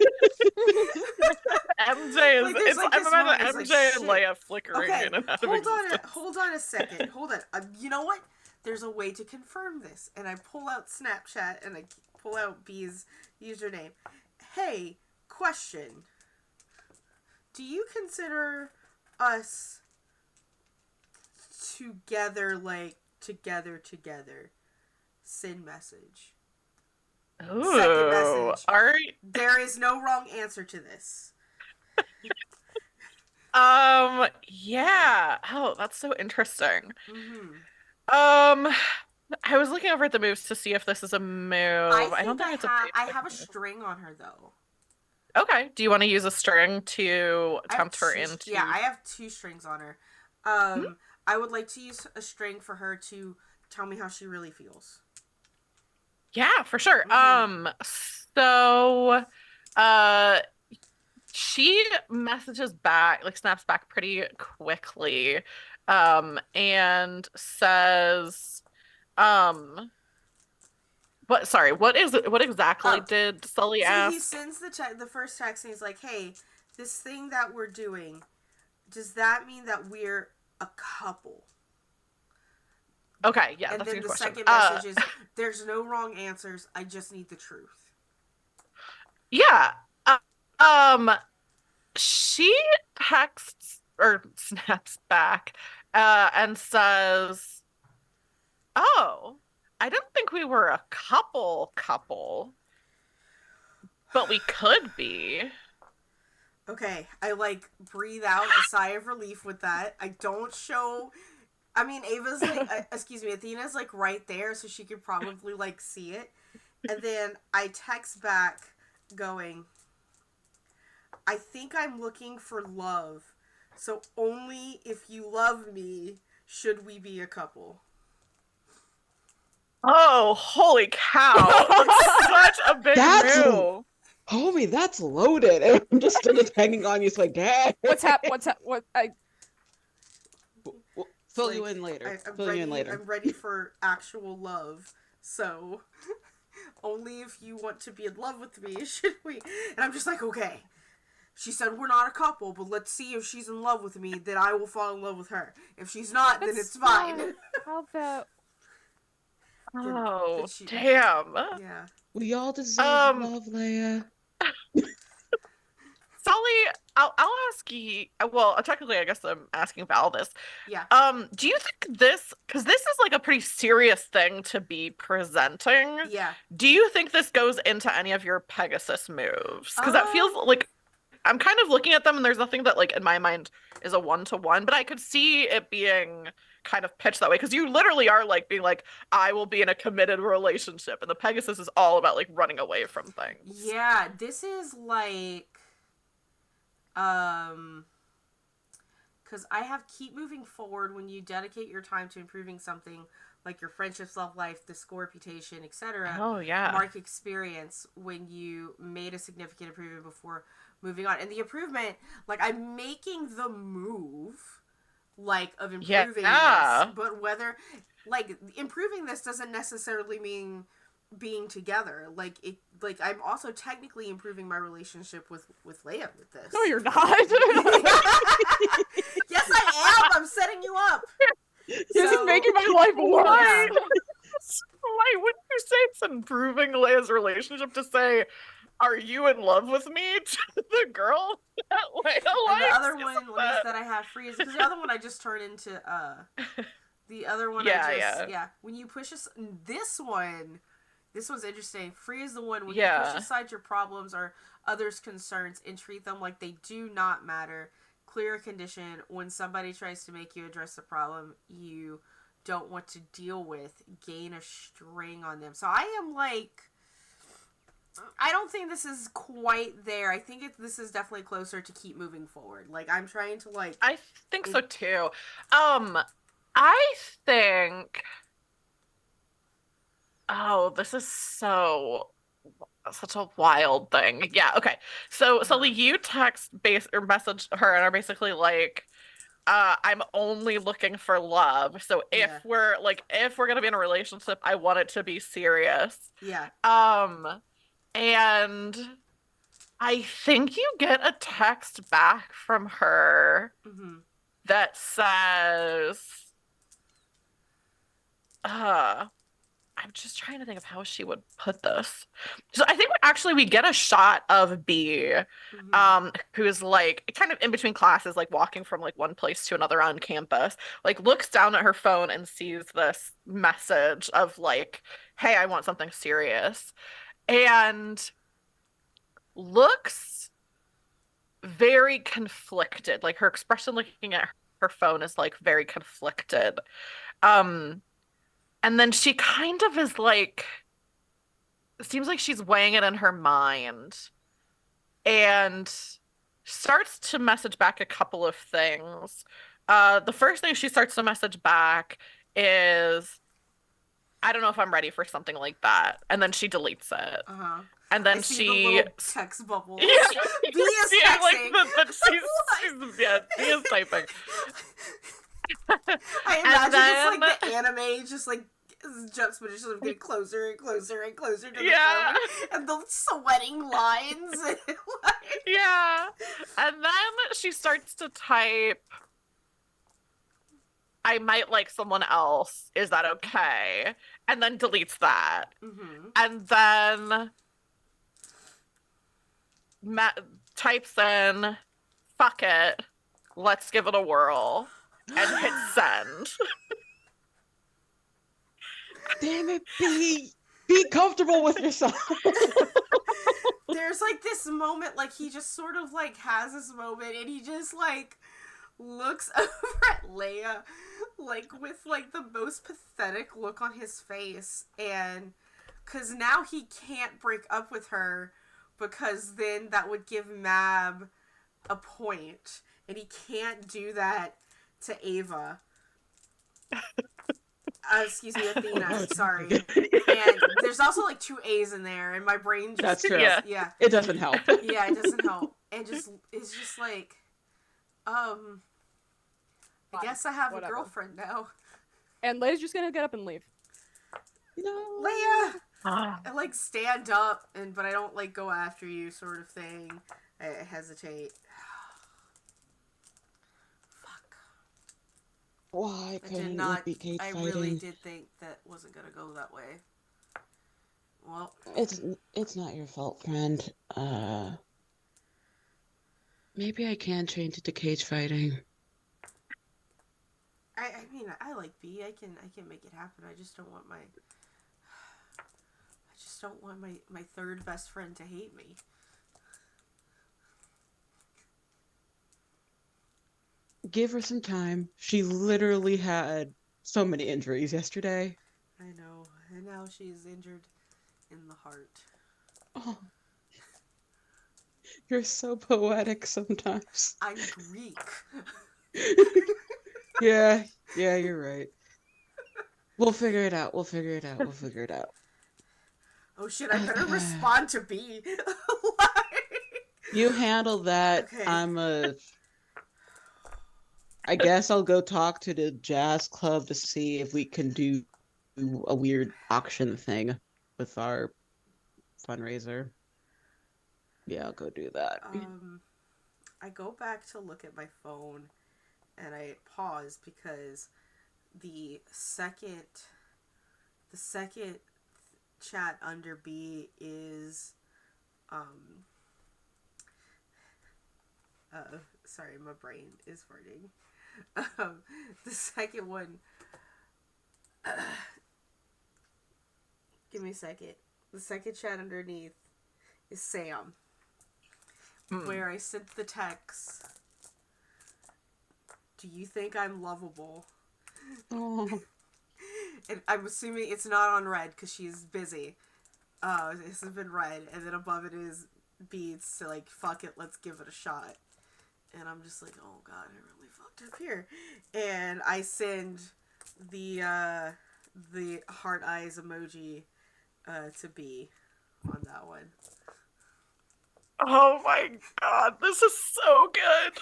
MJ is. Like, there's, like, I'm this imagining moment, it's MJ like, and shit. Leia flickering Okay, in and out of existence. hold on a second. Hold on. You know what? There's a way to confirm this. And I pull out Snapchat and I pull out B's username. Hey, question. Do you consider us together, like, together? Send message. Ooh, Second message. alright. There is no wrong answer to this. Yeah. Oh, that's so interesting. Mm-hmm. I was looking over at the moves to see if this is a move. I don't think it's a I have a basic move. string on her, though. Okay. Do you want to use a string to I have tempt her two- into? Yeah, I have 2 strings on her. I would like to use a string for her to tell me how she really feels. Yeah, for sure. Mhm. So, she messages back, like snaps back pretty quickly, and says, what exactly Oh, did Sully So ask? he sends the first text and he's like, hey, this thing that we're doing, does that mean that we're a couple? Okay, yeah, And that's a then good the question. second message is, there's no wrong answers, I just need the truth. Yeah. She texts or snaps back, and says, "Oh, I didn't think we were a couple, but we could be." Okay, I like breathe out a sigh of relief with that. I don't show I mean, Ava's like, excuse me, Athena's like right there, so she could probably like see it. And then I text back going, I think I'm looking for love, so only if you love me should we be a couple. Oh, holy cow. That's such a big move. Homie, that's loaded. And I'm just still just hanging on you. It's like, dang. What's what We'll fill you in later. I'm ready for actual love, so only if you want to be in love with me should we. And I'm just like, okay. She said we're not a couple, but let's see if she's in love with me, then I will fall in love with her. If she's not, then it's fine. How about... Oh, damn. Yeah. We all deserve love, Leia. Sully, I'll ask you. Well, technically, I guess I'm asking Val this. Yeah. Do you think this, because this is like a pretty serious thing to be presenting? Yeah. Do you think this goes into any of your Pegasus moves? Because that feels like I'm kind of looking at them, and there's nothing that like in my mind is a 1-to-1, but I could see it being kind of pitched that way because you literally are like being like, I will be in a committed relationship, and the Pegasus is all about like running away from things. Yeah, this is like because I have keep moving forward when you dedicate your time to improving something like your friendships, love life, the score, reputation, etc. Oh yeah. Mark experience when you made a significant improvement before moving on. And the improvement, like I'm making the move like of improving this, but whether like improving this doesn't necessarily mean being together. Like it, like I'm also technically improving my relationship with Leia with this. No, you're not. Yes, I am. I'm setting you up. This is making my life worse. Why wouldn't you say it's improving Leia's relationship to say, are you in love with me, to the girl that Leia likes? And the other one that I have free is because the other one I just turned into the other one when you push this one's interesting. Free is the one when you push aside your problems or others' concerns and treat them like they do not matter. Clear condition: when somebody tries to make you address the problem you don't want to deal with, gain a string on them. So I am like, I don't think this is quite there. I think this is definitely closer to keep moving forward. Like I'm trying to like. I think so too. I think. Oh, this is such a wild thing. Yeah, okay. So Sully, you message her and are basically like, I'm only looking for love. So if we're gonna be in a relationship, I want it to be serious. Yeah. And I think you get a text back from her that says, I'm just trying to think of how she would put this. So I think we get a shot of B, who's like kind of in between classes, like walking from like one place to another on campus, like looks down at her phone and sees this message of like, hey, I want something serious. And looks very conflicted. Like her expression looking at her phone is like very conflicted. And then she kind of is like, it seems like she's weighing it in her mind and starts to message back a couple of things. The first thing she starts to message back is, I don't know if I'm ready for something like that. And then she deletes it. And then she the text bubble. Yeah, B is texting. B is typing. I imagine it's like the anime, just like juxtaposition of getting closer and closer and closer to the phone, and the sweating lines. And then she starts to type, I might like someone else. Is that okay? And then deletes that. And then types in, fuck it, let's give it a whirl, and hit send. Damn it, be comfortable with yourself. There's like this moment, like he just sort of like has this moment, and he just like looks over at Leia, like, with, like, the most pathetic look on his face, and, because now he can't break up with her, because then that would give Mab a point, and he can't do that to Ava. Excuse me, Athena, sorry. And there's also, like, 2 A's in there, and my brain just... That's true. Yeah. It doesn't help. Yeah, it doesn't help. And it's just like, I guess I have Whatever. a girlfriend now. And Leia's just gonna get up and leave. No. Leia! I, like, stand up, but I don't, like, go after you, sort of thing. I hesitate. Fuck. Why I couldn't did it not... be cage I fighting? really did think that wasn't gonna go that way. Well... It's not your fault, friend. Maybe I can change it to cage fighting. I mean, I like B. I can make it happen. I just don't want my third best friend to hate me. Give her some time. She literally had so many injuries yesterday. I know. And now she's injured in the heart. Oh. You're so poetic sometimes. I'm Greek. Yeah, you're right. We'll figure it out. Oh shit, I better respond to B. You handle that. Okay. I guess I'll go talk to the jazz club to see if we can do a weird auction thing with our fundraiser. Yeah, I'll go do that. I go back to look at my phone and I pause because the second chat under B is sorry, my brain is farting. The second one give me a second. The second chat underneath is Sam. Where I sent the text, do you think I'm lovable? Oh. And I'm assuming it's not on red because she's busy. This has been red, and then above it is beads, so like, fuck it, let's give it a shot. And I'm just like, oh god, I really fucked up here. And I send the heart eyes emoji to B on that one. Oh my god, this is so good.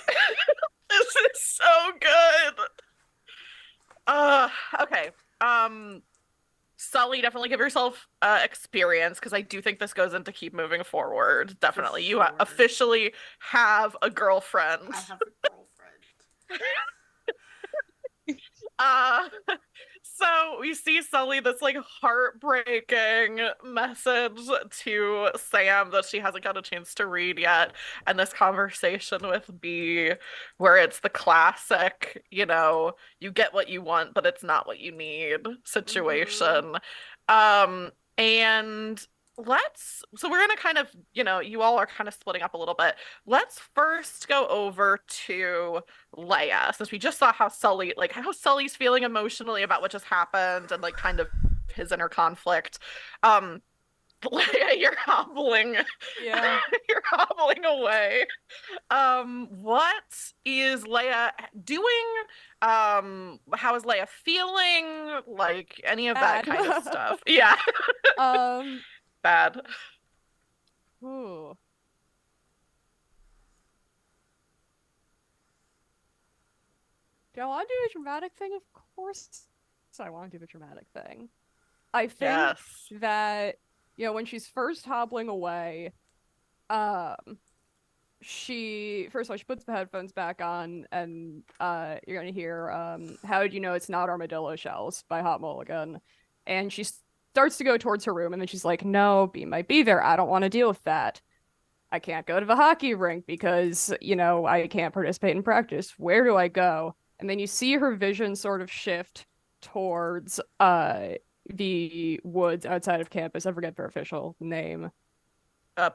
This is so good. Okay. Sully, definitely give yourself experience, because I do think this goes into keep moving forward. Definitely. For You sure. officially have a girlfriend. I have a girlfriend. So we see Sully this like heartbreaking message to Sam that she hasn't got a chance to read yet, and this conversation with B where it's the classic, you get what you want but it's not what you need situation. And so we're gonna kind of, you all are kind of splitting up a little bit. Let's first go over to Leia, since we just saw how Sully's feeling emotionally about what just happened and like kind of his inner conflict. Leia, you're hobbling. Yeah. You're hobbling away. What is Leia doing? How is Leia feeling? Like any of that Bad. kind of stuff. Yeah. Bad. Ooh. Do I want to do a dramatic thing? Of course I want to do the dramatic thing. I think that, when she's first hobbling away, she puts the headphones back on, and you're gonna hear How Did You Know It's Not Armadillo Shells by Hot Mulligan. And she starts to go towards her room, and then she's like, no, B might be there. I don't want to deal with that. I can't go to the hockey rink because, I can't participate in practice. Where do I go? And then you see her vision sort of shift towards the woods outside of campus. I forget their official name.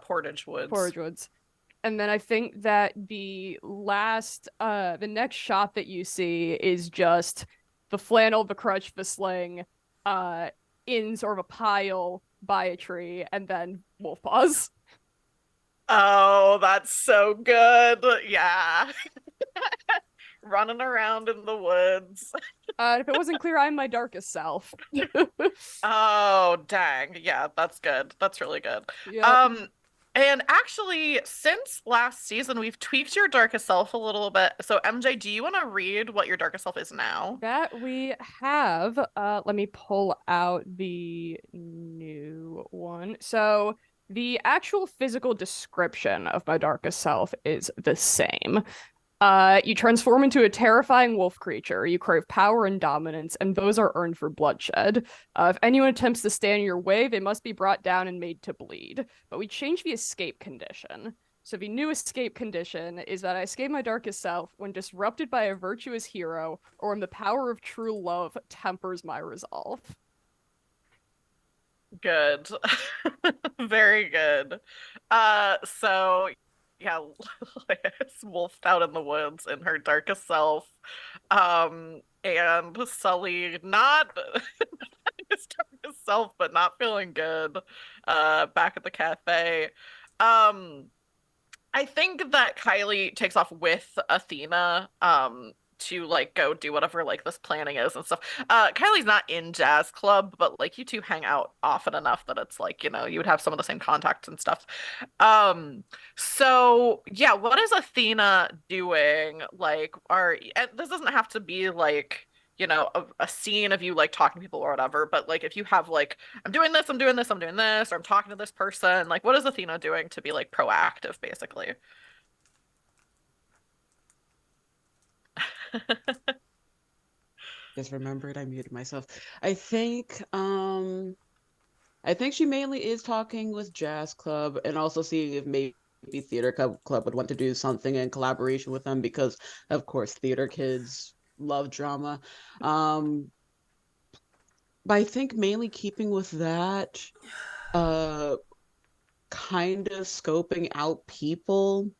Portage Woods. Portage Woods. And then I think that the next shot that you see is just the flannel, the crutch, the sling, uh, in sort of a pile by a tree, and then wolf paws. Oh, that's so good. Yeah. Running around in the woods. If it wasn't clear, I'm my darkest self. Oh, dang. Yeah, that's good. That's really good. Yep. Um, and actually, since last season, we've tweaked your darkest self a little bit. So, MJ, do you want to read what your darkest self is now? That we have. Let me pull out the new one. So the actual physical description of my darkest self is the same. You transform into a terrifying wolf creature. You crave power and dominance, and those are earned for bloodshed. If anyone attempts to stand in your way, they must be brought down and made to bleed. But we change the escape condition. So the new escape condition is that I escape my darkest self when disrupted by a virtuous hero, or when the power of true love tempers my resolve. Good. Very good. So yeah, Leia's wolfed out in the woods in her darkest self. And Sully not his darkest self, but not feeling good, back at the cafe. Um, I think that Kylie takes off with Athena, to like go do whatever like this planning is and stuff. Kylie's not in jazz club, but like you two hang out often enough that it's like, you would have some of the same contacts and stuff. So yeah, what is Athena doing? Like, and this doesn't have to be like, a scene of you like talking to people or whatever, but like if you have like, I'm doing this, I'm doing this, I'm doing this, or I'm talking to this person, like what is Athena doing to be like proactive, basically? Just remembered I muted myself. I think I think she mainly is talking with Jazz Club and also seeing if maybe Theater Club would want to do something in collaboration with them because of course theater kids love drama. Um but I think mainly keeping with that, uh kind of scoping out people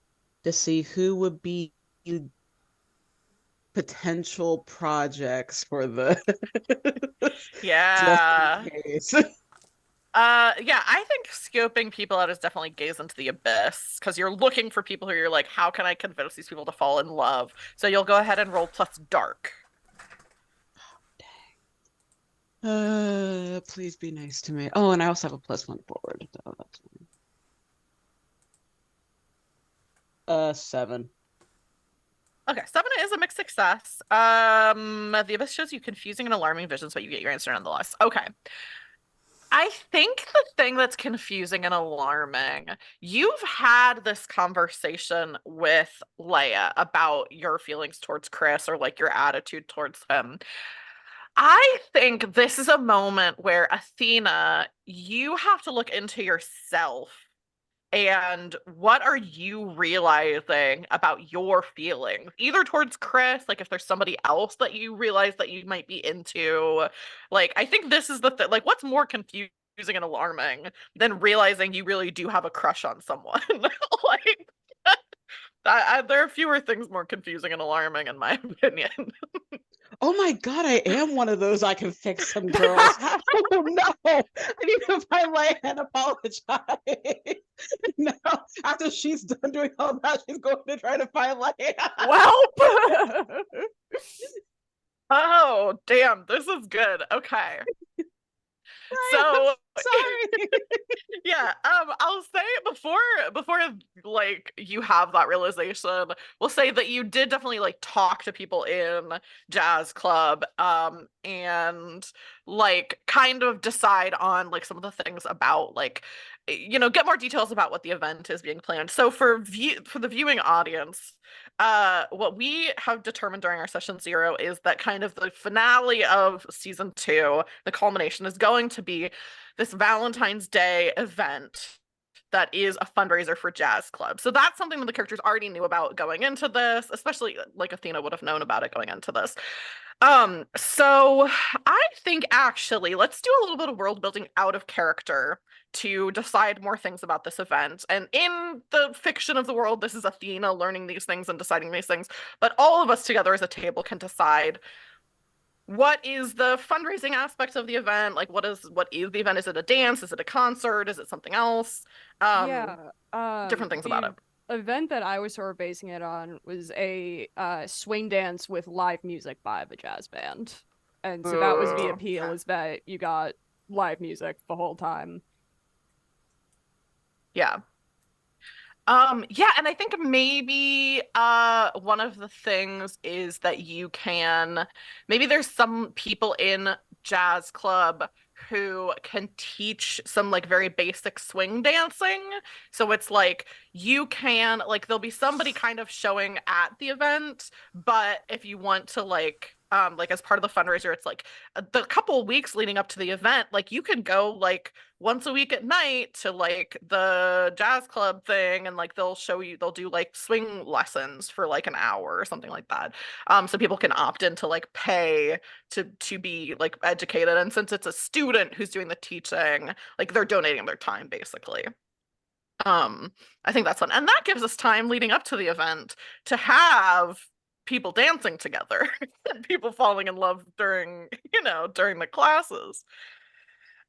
to see who would be potential projects for the just Yeah. in case. Yeah, I think scoping people out is definitely gaze into the abyss because you're looking for people who you're like, how can I convince these people to fall in love? So you'll go ahead and roll plus dark. Please be nice to me. Oh, and I also have a +1 forward. So that's fine. 7. Okay, 7 is a mixed success. The abyss shows you confusing and alarming visions, but you get your answer nonetheless. Okay. I think the thing that's confusing and alarming, you've had this conversation with Leia about your feelings towards Chris or like your attitude towards him. I think this is a moment where Athena, you have to look into yourself and what are you realizing about your feelings, either towards Chris, like if there's somebody else that you realize that you might be into. Like, I think this is the thing. Like, what's more confusing and alarming than realizing you really do have a crush on someone? Like, there are fewer things more confusing and alarming, in my opinion. Oh my God, I am one of those I can fix some girls. Oh no, I need to find Leia and apologize. No, after she's done doing all that, she's going to try to find Leia. Welp. Oh, damn, this is good. Okay. So sorry. yeah, I'll say before like you have that realization, we'll say that you did definitely like talk to people in jazz club, and like kind of decide on like some of the things about like get more details about what the event is being planned. So for the viewing audience, what we have determined during our session 0 is that kind of the finale of season 2, the culmination is going to be this Valentine's Day event that is a fundraiser for jazz club. So that's something that the characters already knew about going into this, especially like Athena would have known about it going into this. So I think actually let's do a little bit of world building out of character to decide more things about this event. And in the fiction of the world, this is Athena learning these things and deciding these things, but all of us together as a table can decide what is the fundraising aspect of the event? Like what is the event? Is it a dance? Is it a concert? Is it something else? Yeah. Different things about it. The event that I was sort of basing it on was a swing dance with live music by the jazz band. And so that was the appeal, is that you got live music the whole time. Yeah. Yeah, and I think maybe one of the things is that you can maybe there's some people in jazz club who can teach some like very basic swing dancing. So it's like you can like there'll be somebody kind of showing at the event, but if you want to like as part of the fundraiser, it's like the couple weeks leading up to the event, like you can go like once a week at night to like the jazz club thing and like they'll do like swing lessons for like an hour or something like that. So people can opt in to like pay to be like educated, and since it's a student who's doing the teaching, like they're donating their time basically. I think that's fun, and that gives us time leading up to the event to have people dancing together and people falling in love during the classes.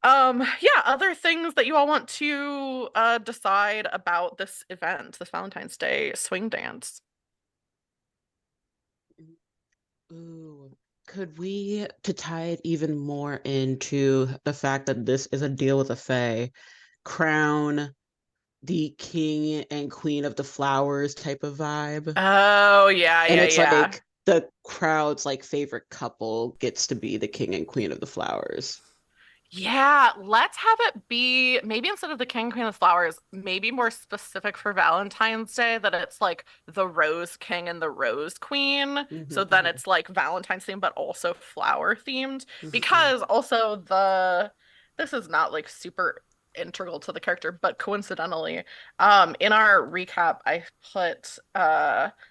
Yeah, other things that you all want to decide about this event, this Valentine's Day swing dance. Ooh, could we, to tie it even more into the fact that this is a deal with a fae, crown the king and queen of the flowers type of vibe? Oh, yeah, And yeah, it's yeah. like the crowd's like favorite couple gets to be the king and queen of the flowers. Yeah, let's have it be maybe instead of the King and Queen of Flowers, maybe more specific for Valentine's Day that it's like the Rose King and the Rose Queen. So then it's like Valentine's themed, but also flower themed. Because also this is not like super integral to the character, but coincidentally, in our recap, I put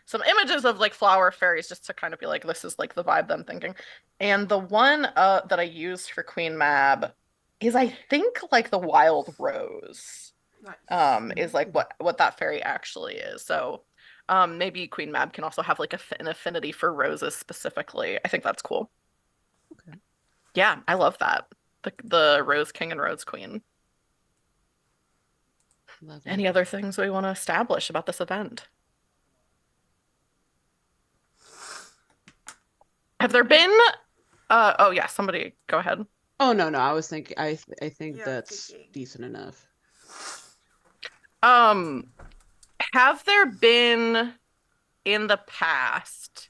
some images of like flower fairies just to kind of be like, this is like the vibe that I'm thinking. And the one that I used for Queen Mab is I think like the wild rose. Nice. Is like what that fairy actually is. So maybe Queen Mab can also have like an affinity for roses specifically. I think that's cool. Okay. Yeah, I love that. The Rose King and Rose Queen. Love Any it. other things we want to establish about this event? Have there been oh yeah, somebody go ahead. Oh no, I was thinking I think Yeah, that's thinking. decent enough. Have there been in the past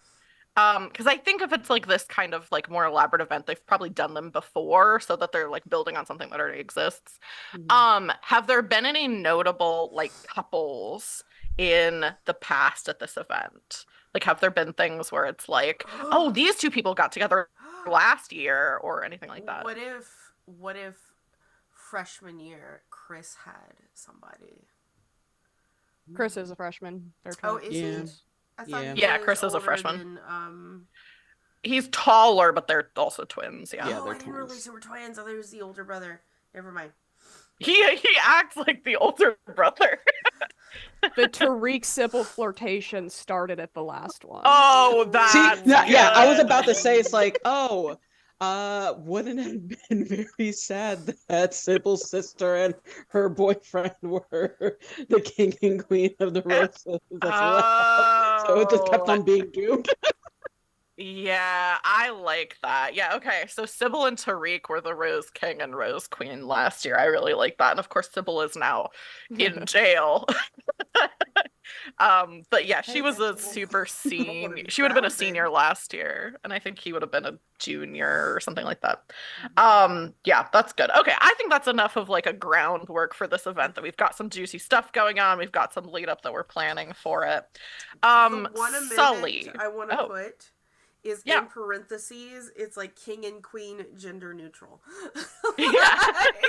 because I think if it's like this kind of like more elaborate event, they've probably done them before so that they're like building on something that already exists. Have there been any notable like couples in the past at this event? Like have there been things where it's like, oh, these two people got together last year or anything like that? What if freshman year Chris had somebody? Chris is a freshman. They're Oh, twins. is Yeah. he? I thought Yeah. he Yeah, was Chris is a older freshman. than, He's taller, but they're also twins. Yeah. Yeah, oh, they're I didn't realize twins. they were twins. I thought he was the older brother. Never mind. He acts like the older brother. The Tariq Sybil flirtation started at the last one. Oh, See, that's yeah, I was good. about to say it's like, oh, wouldn't it have been very sad that Sybil's sister and her boyfriend were the king and queen of the roses as well? So it just kept Oh, on being doomed. yeah, I like that. Yeah, okay. So Sybil and Tariq were the Rose King and Rose Queen last year. I really like that. And of course, Sybil is now in jail. But yeah, she Hey, was a that's cool. super I don't wanna senior. be She would have been a grounded. senior last year, and I think he would have been a junior or something like that. Yeah, that's good. Okay, I think that's enough of like a groundwork for this event that we've got some juicy stuff going on. We've got some lead up that we're planning for it. The one amendment Sully. I want to Oh, put is yeah. in parentheses. It's like king and queen gender neutral. Yeah.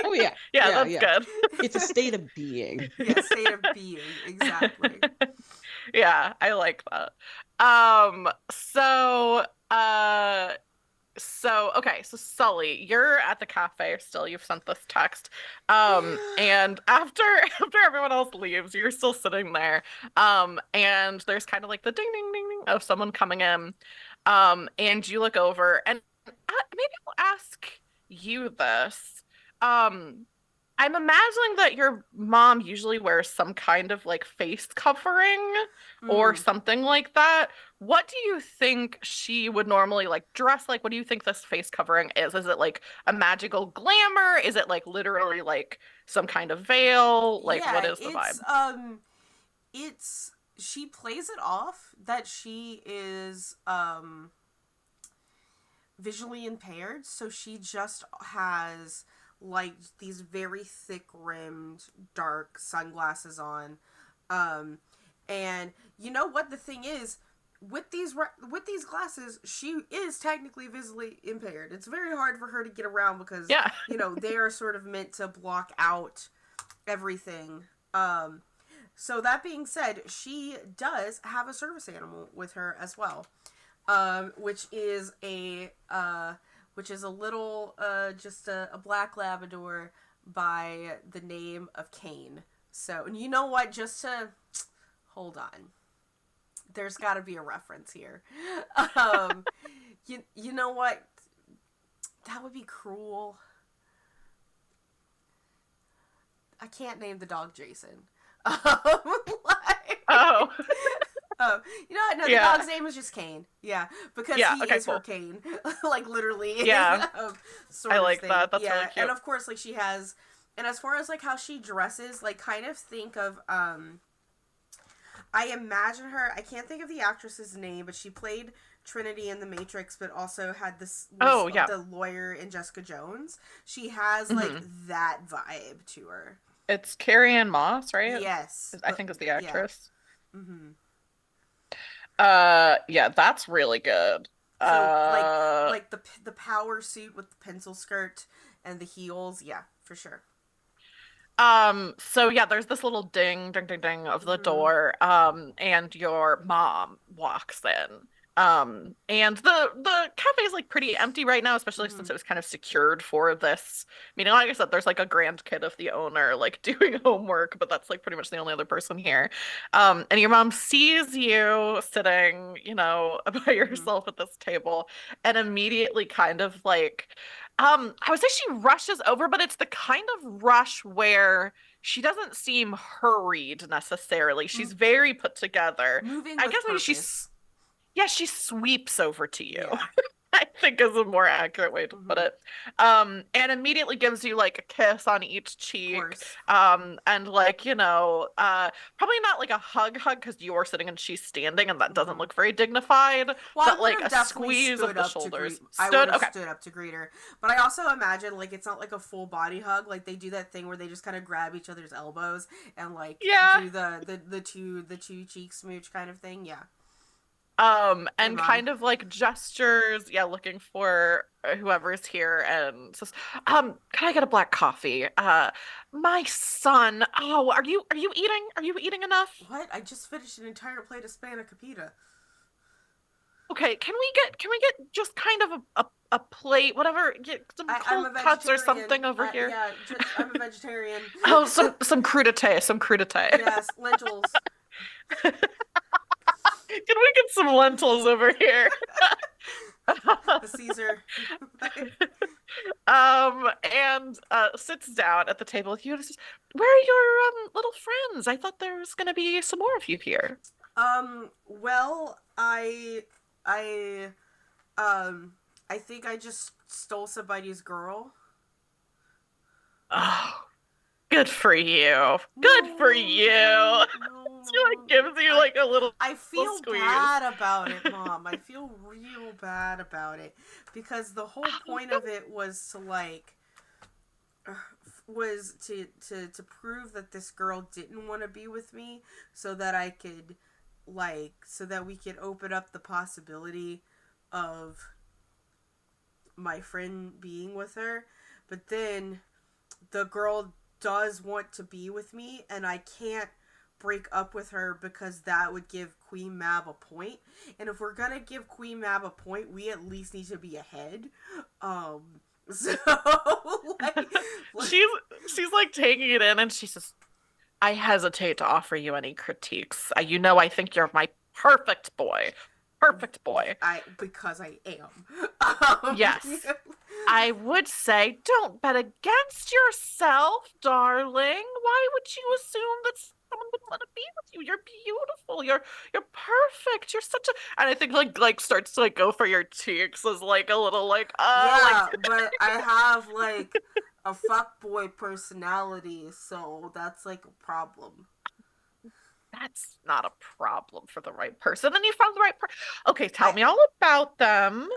Oh yeah. Yeah, Yeah, that's yeah. good. It's a state of being. Yeah, state of being, exactly. Yeah, I like that. Um, so uh okay, so Sully, you're at the cafe still. You've sent this text. And after after everyone else leaves, you're still sitting there. And there's kind of like the ding ding ding ding of someone coming in. And you look over and maybe I'll ask you this. Um, I'm imagining that your mom usually wears some kind of like face covering or Mm. something like that. What do you think she would normally like dress like? What do you think this face covering is? Is it like a magical glamour? Is it like literally like some kind of veil? Like what Yeah, is the vibe? it's she plays it off that she is visually impaired, so she just has like these very thick rimmed dark sunglasses on. Um and you know what the thing is, with these glasses, she is technically visually impaired. It's very hard for her to get around because Yeah. they are sort of meant to block out everything. So that being said, she does have a service animal with her as well, which is a little just a black Labrador by the name of Kane. So, and you know what? Just to hold on, there's got to be a reference here. You know what? That would be cruel. I can't name the dog Jason. Like, Oh. you know what? No, the Yeah. dog's name is just Kane. Yeah, because Yeah, he okay, is her cool. Kane, like literally. Yeah. Sort I of like thing. that. That's yeah, really cute. and of course, like she has, and as far as like how she dresses, like kind of think of I imagine her. I can't think of the actress's name, but she played Trinity in The Matrix, but also had this was Oh, yeah. the lawyer in Jessica Jones. She has Mhm. like that vibe to her. It's Carrie-Anne Moss, right? Yes, I think is the actress. Yeah. Mm-hmm. Yeah, that's really good. So Uh, like the power suit with the pencil skirt and the heels, yeah, for sure. so yeah, there's this little ding, ding, ding, ding of the Mm-hmm. door, and your mom walks in. And the cafe is like pretty empty right now, especially Mm-hmm. since it was kind of secured for this meeting. Like I said, there's like a grandkid of the owner like doing homework, but that's like pretty much the only other person here. And your mom sees you sitting, by Mm-hmm. yourself at this table, and immediately kind of like I would say she rushes over, but it's the kind of rush where she doesn't seem hurried necessarily. She's very put together. Moving I with guess maybe purpose. yeah, she sweeps over to you. Yeah. I think is a more accurate way to put Mm-hmm. it. And immediately gives you like a kiss on each Of cheek. course. And like, probably not like a hug because you're sitting and she's standing and that doesn't Mm-hmm. look very dignified, Well, I but would like have a definitely squeeze of stood the up to greet. shoulders. I would have Okay. stood up to greet her, but I also imagine like it's not like a full body hug. Like they do that thing where they just kind of grab each other's elbows and like Yeah. do the two cheek smooch kind of thing. Yeah. Hey, And mom. kind of like gestures, yeah, looking for whoever's here and says, can I get a black coffee? My son, oh, are you eating? Are you eating enough? What? I just finished an entire plate of spanakopita. Okay, can we get just kind of a plate, whatever, get some I'm a cold cuts or vegetarian. something over here. Yeah, I'm a vegetarian. Oh, some crudité, some crudité. Yes, lentils. Can we get some lentils over here? The Caesar. And sits down at the table with you and says, "Where are your little friends? I thought there was gonna be some more of you here." Well, I, I think I just stole somebody's girl. Oh, good for you. Good for you. She like gives you like a little I feel squeeze. bad about it, Mom. I feel real bad about it because the whole point of it was to like was to prove that this girl didn't want to be with me so that I could so that we could open up the possibility of my friend being with her. but then the girl does want to be with me, and I can't break up with her because that would give Queen Mab a point. And if we're gonna give Queen Mab a point, we at least need to be ahead. So like she's like taking it in, and she says, I hesitate to offer you any critiques. You know, I think you're my perfect boy. Perfect boy. Because I am. Yes. I would say, don't bet against yourself, darling. Why would you assume that someone would want to be with you? You're beautiful. You're perfect. You're such a, and I think like starts to like go for your cheeks as like a little like yeah, like but I have like a fuckboy personality, so that's like a problem. that's not a problem for the right person. Then you found the right person. Okay, tell me all about them.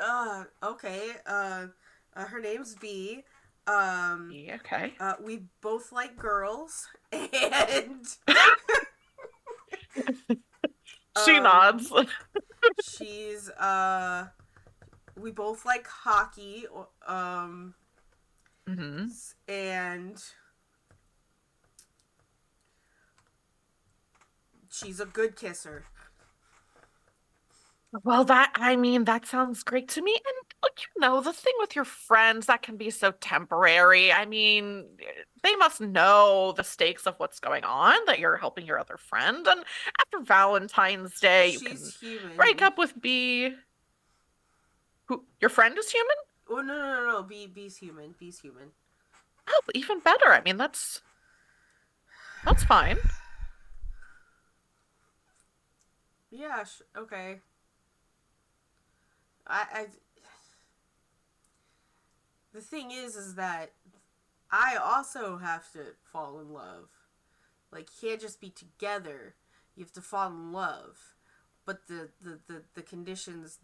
Okay. Her name's B. Yeah, okay. We both like girls, and She nods. she's we both like hockey. Mm-hmm. And she's a good kisser. Well, that sounds great to me. And you know, the thing with your friends that can be so temporary. I mean, they must know the stakes of what's going on, that you're helping your other friend. And after Valentine's Day, you can She's human. break up with B. Who, your friend is human? Oh no. B's human. B's human. Oh, even better. I mean, that's fine. Yeah. Okay. I. The thing is that I also have to fall in love. Like, you can't just be together. You have to fall in love. But the conditions,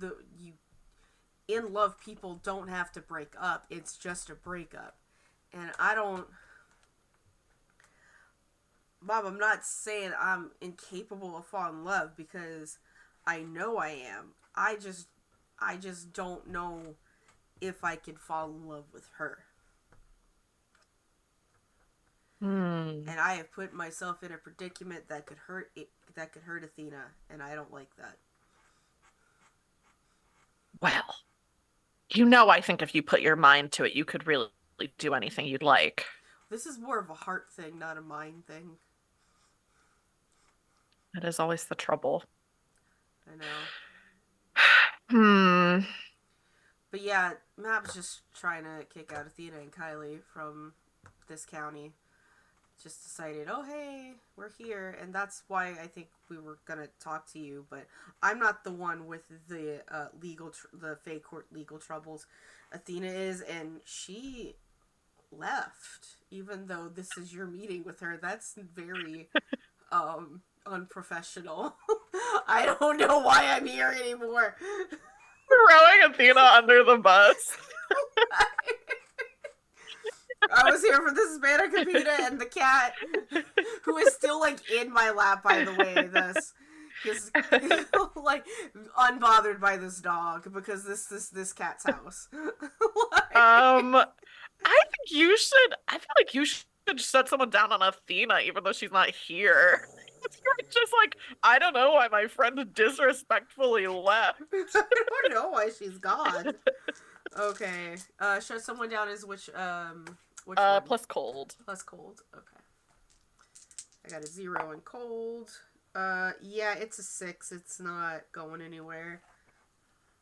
in love people don't have to break up. It's just a breakup. And I don't... Bob, I'm not saying I'm incapable of falling in love, because I know I am. I just don't know if I could fall in love with her. And I have put myself in a predicament that could hurt Athena, and I don't like that. Well, you know, I think if you put your mind to it, you could really do anything you'd like. This is more of a heart thing, not a mind thing. That is always the trouble. I know. Hmm. But yeah, Mab's just trying to kick out Athena and Kylie from this county. Just decided, oh hey, we're here, and that's why I think we were gonna talk to you. But I'm not the one with the the fake court legal troubles. Athena is, and she left, even though this is your meeting with her. That's very unprofessional. I don't know why I'm here anymore. Throwing Athena under the bus. I was here for the Hispanic Capita and the cat, who is still like in my lap, by the way. He's like unbothered by this dog, because this cat's house. I feel like you should shut someone down on Athena, even though she's not here. You're just like, I don't know why my friend disrespectfully left. I don't know why she's gone. Okay. Shut someone down is which one? Plus cold. Plus cold. Okay. I got a 0 in cold. Yeah, it's a 6. It's not going anywhere.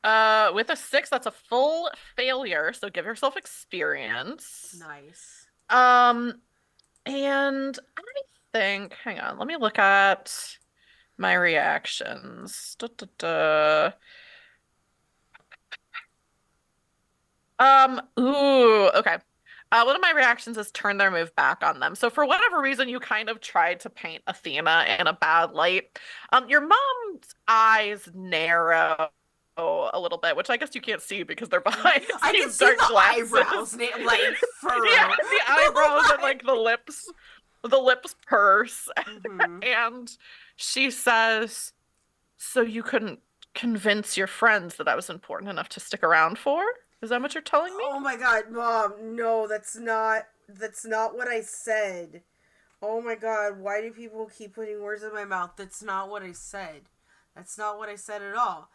With a 6, that's a full failure, so give yourself experience. Nice. And I think, hang on, let me look at my reactions. Okay. One of my reactions is turn their move back on them. So for whatever reason, you kind of tried to paint Athena in a bad light. Your mom's eyes narrow a little bit, which I guess you can't see because they're behind I these can see dark the glasses. eyebrows, like furrow. Yeah, the eyebrows and like the lips purse. Mm-hmm. And she says, so you couldn't convince your friends that I was important enough to stick around for? Is that what you're telling me? Oh my god, Mom, no, that's not what I said. Oh my god, why do people keep putting words in my mouth? That's not what I said. That's not what I said at all.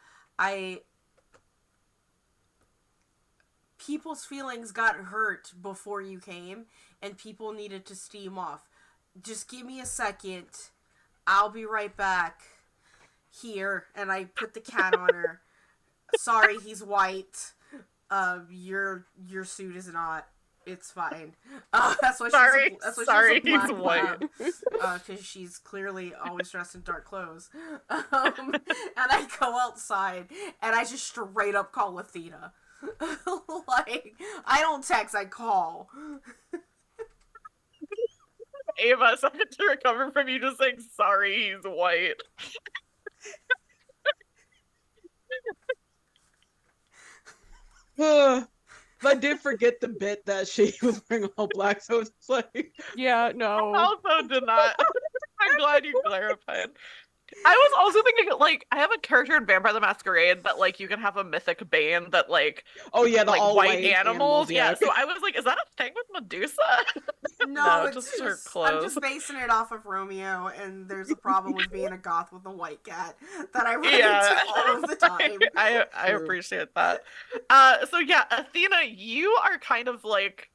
People's feelings got hurt before you came, and people needed to steam off. Just give me a second. I'll be right back. Here, and I put the cat on her. Sorry, he's white. Your suit is not. It's fine. That's why Sorry, she's a he's black white. because she's clearly always dressed in dark clothes. And I go outside, and I just straight up call Athena. Like, I don't text, I call. Ava, so I had to recover from you just saying, sorry, he's white. I did forget the bit that she was wearing all black, so it's like... Yeah, no. I also did not. I'm glad you clarified. I was also thinking, like, I have a character in Vampire the Masquerade that, like, you can have a mythic bane that, like, Oh yeah, the like all white animals. yeah. Yeah, so I was like, is that a thing with Medusa? No, just it's her just clothes. I'm just basing it off of Romeo, and there's a problem with being a goth with a white cat that I run into all of the time. I appreciate that. So yeah, Athena, you are kind of like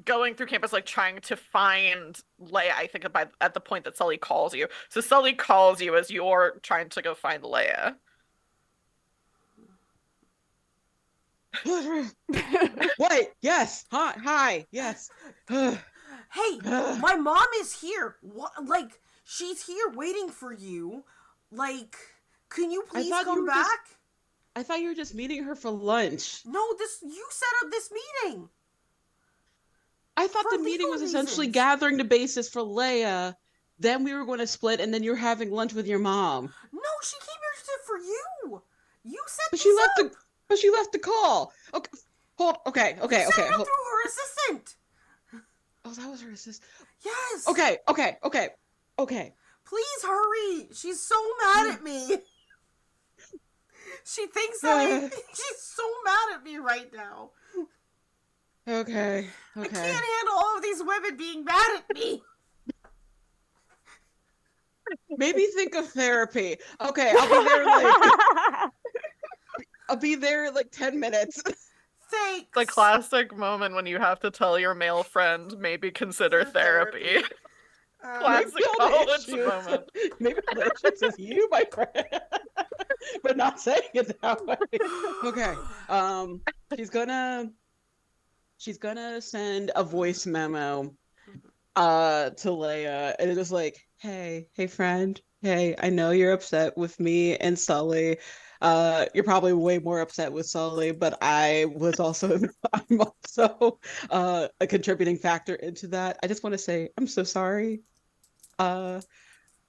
going through campus, like trying to find Leia. I think at the point that Sully calls you. So Sully calls you as you're trying to go find Leia. What? Yes. Hi. Yes. Hey, my mom is here. What? Like, she's here waiting for you. Like, can you please come back? I thought you were just meeting her for lunch. No, you set up this meeting. I thought For the meeting was legal essentially reasons. gathering the basis for Leia. Then we were going to split, and then you're having lunch with your mom. No, she came here for you. You set But this she left up. But she left the call. Okay. Hold. Okay. You set it up through her assistant. Oh, that was her assistant. Yes. Okay. Please hurry. She's so mad at me. She thinks that she's so mad at me right now. Okay. I can't handle all of these women being mad at me. Maybe think of therapy. Okay, I'll be there in like 10 minutes. Thanks. The classic moment when you have to tell your male friend, maybe consider therapy. Classic college moment. Maybe all the issues is you, my friend. But not saying it that way. Okay. She's gonna send a voice memo to Leia, and it is like, hey friend, hey, I know you're upset with me and Sully. You're probably way more upset with Sully, but I'm also a contributing factor into that. I just want to say I'm so sorry. I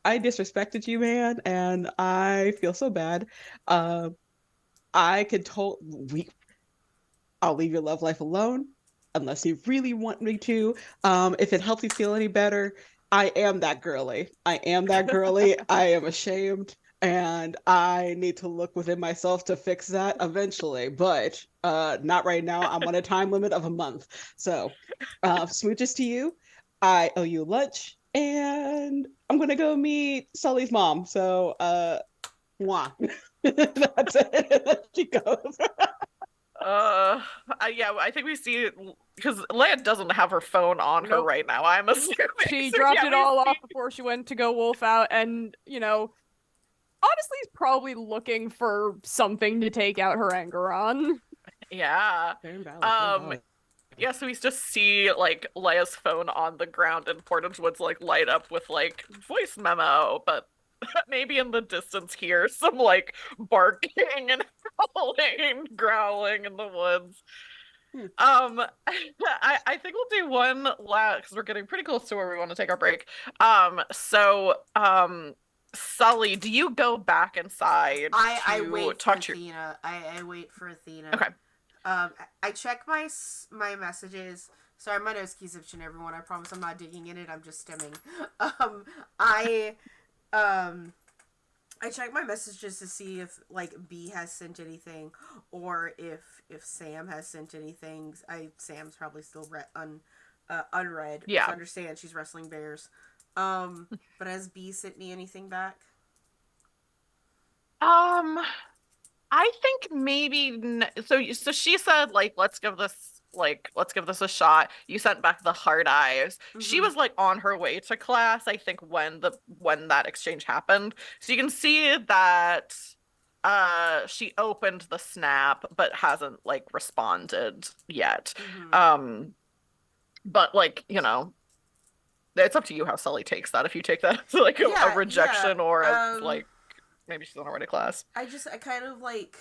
disrespected you, man, and I feel so bad. I could I'll leave your love life alone unless you really want me to. If it helps you feel any better, I am that girly. I am ashamed, and I need to look within myself to fix that eventually. But not right now. I'm on a time limit of a month. So, smooches to you. I owe you lunch, and I'm gonna go meet Sully's mom. So, mwah. That's it. She goes. Yeah, I think we see because Leia doesn't have her phone on her right now. I'm assuming She So, dropped yeah, it all off before she went to go wolf out, and honestly, is probably looking for something to take out her anger on. Yeah. Very valid. Yeah, so we just see like Leia's phone on the ground and Portage Woods like light up with like voice memo, but maybe in the distance here some like barking and howling and growling in the woods. I think we'll do one last because we're getting pretty close to where we want to take our break. Sully, do you go back inside I to wait talk for to Athena. I wait for Athena. Okay. I check my messages. Sorry, my nose keys have chin, everyone. I promise I'm not digging in it. I'm just stimming. I I check my messages to see if like B has sent anything, or if Sam has sent anything. Sam's probably still unread. Which I Yeah. understand she's wrestling bears. But has B sent me anything back? Um, I think maybe so she said like let's give this a shot. You sent back the hard eyes. She Mm-hmm. was like on her way to class, I think when that exchange happened. So you can see that she opened the snap but hasn't like responded yet. Mm-hmm. Um but like, it's up to you how Sully takes that. If you take that as like a Yeah, yeah. rejection or as like maybe she's on her way to class. I kind of like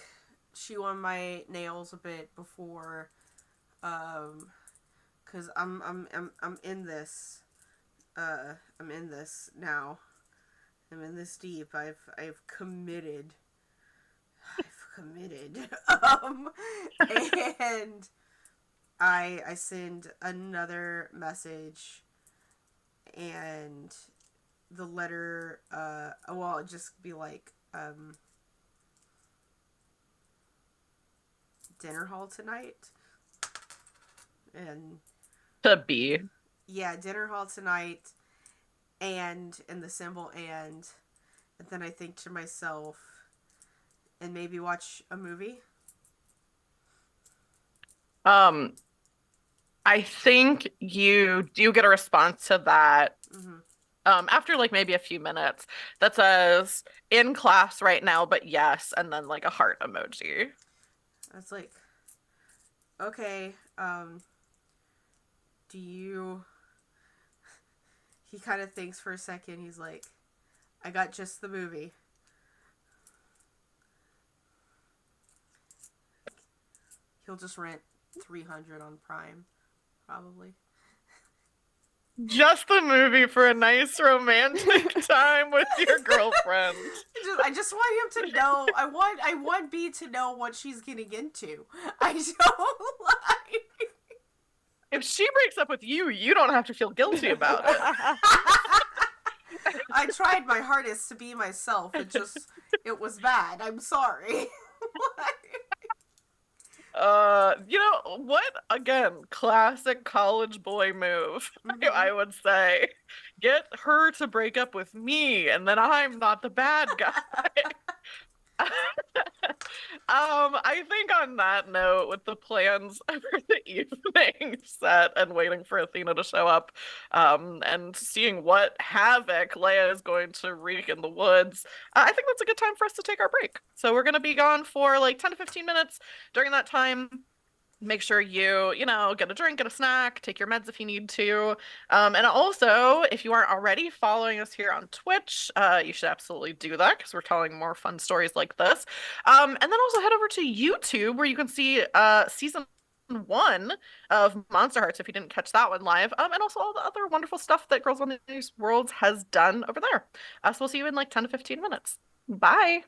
chew on my nails a bit before, cause I'm in this. I'm in this now. I'm in this deep. I've committed. I've committed. And I send another message, and the letter well, it'd just be like dinner hall tonight, and To be. yeah, dinner hall tonight, and the symbol and then I think to myself, and maybe watch a movie. Um, I think you do get a response to that Mm-hmm. after like maybe a few minutes that says in class right now, but yes, and then like a heart emoji. It's like, okay, do you? He kind of thinks for a second. He's like, I got just the movie. He'll just rent 300 on Prime, probably. Just the movie for a nice romantic time with your girlfriend. I just want him to know. I want B to know what she's getting into. I don't like. If she breaks up with you, you don't have to feel guilty about it. I tried my hardest to be myself. It was bad. I'm sorry. You know what? Again, classic college boy move, Mm-hmm. I would say. Get her to break up with me, and then I'm not the bad guy. I think on that note, with the plans for the evening set and waiting for Athena to show up, and seeing what havoc Leia is going to wreak in the woods, I think that's a good time for us to take our break. So we're gonna be gone for like 10 to 15 minutes. During that time, make sure you get a drink, get a snack, take your meds if you need to. And also, if you aren't already following us here on Twitch, you should absolutely do that because we're telling more fun stories like this. And then also head over to YouTube where you can see season 1 of MonsterHearts if you didn't catch that one live. And also all the other wonderful stuff that Girls on These Worlds has done over there. So we'll see you in like 10 to 15 minutes. Bye.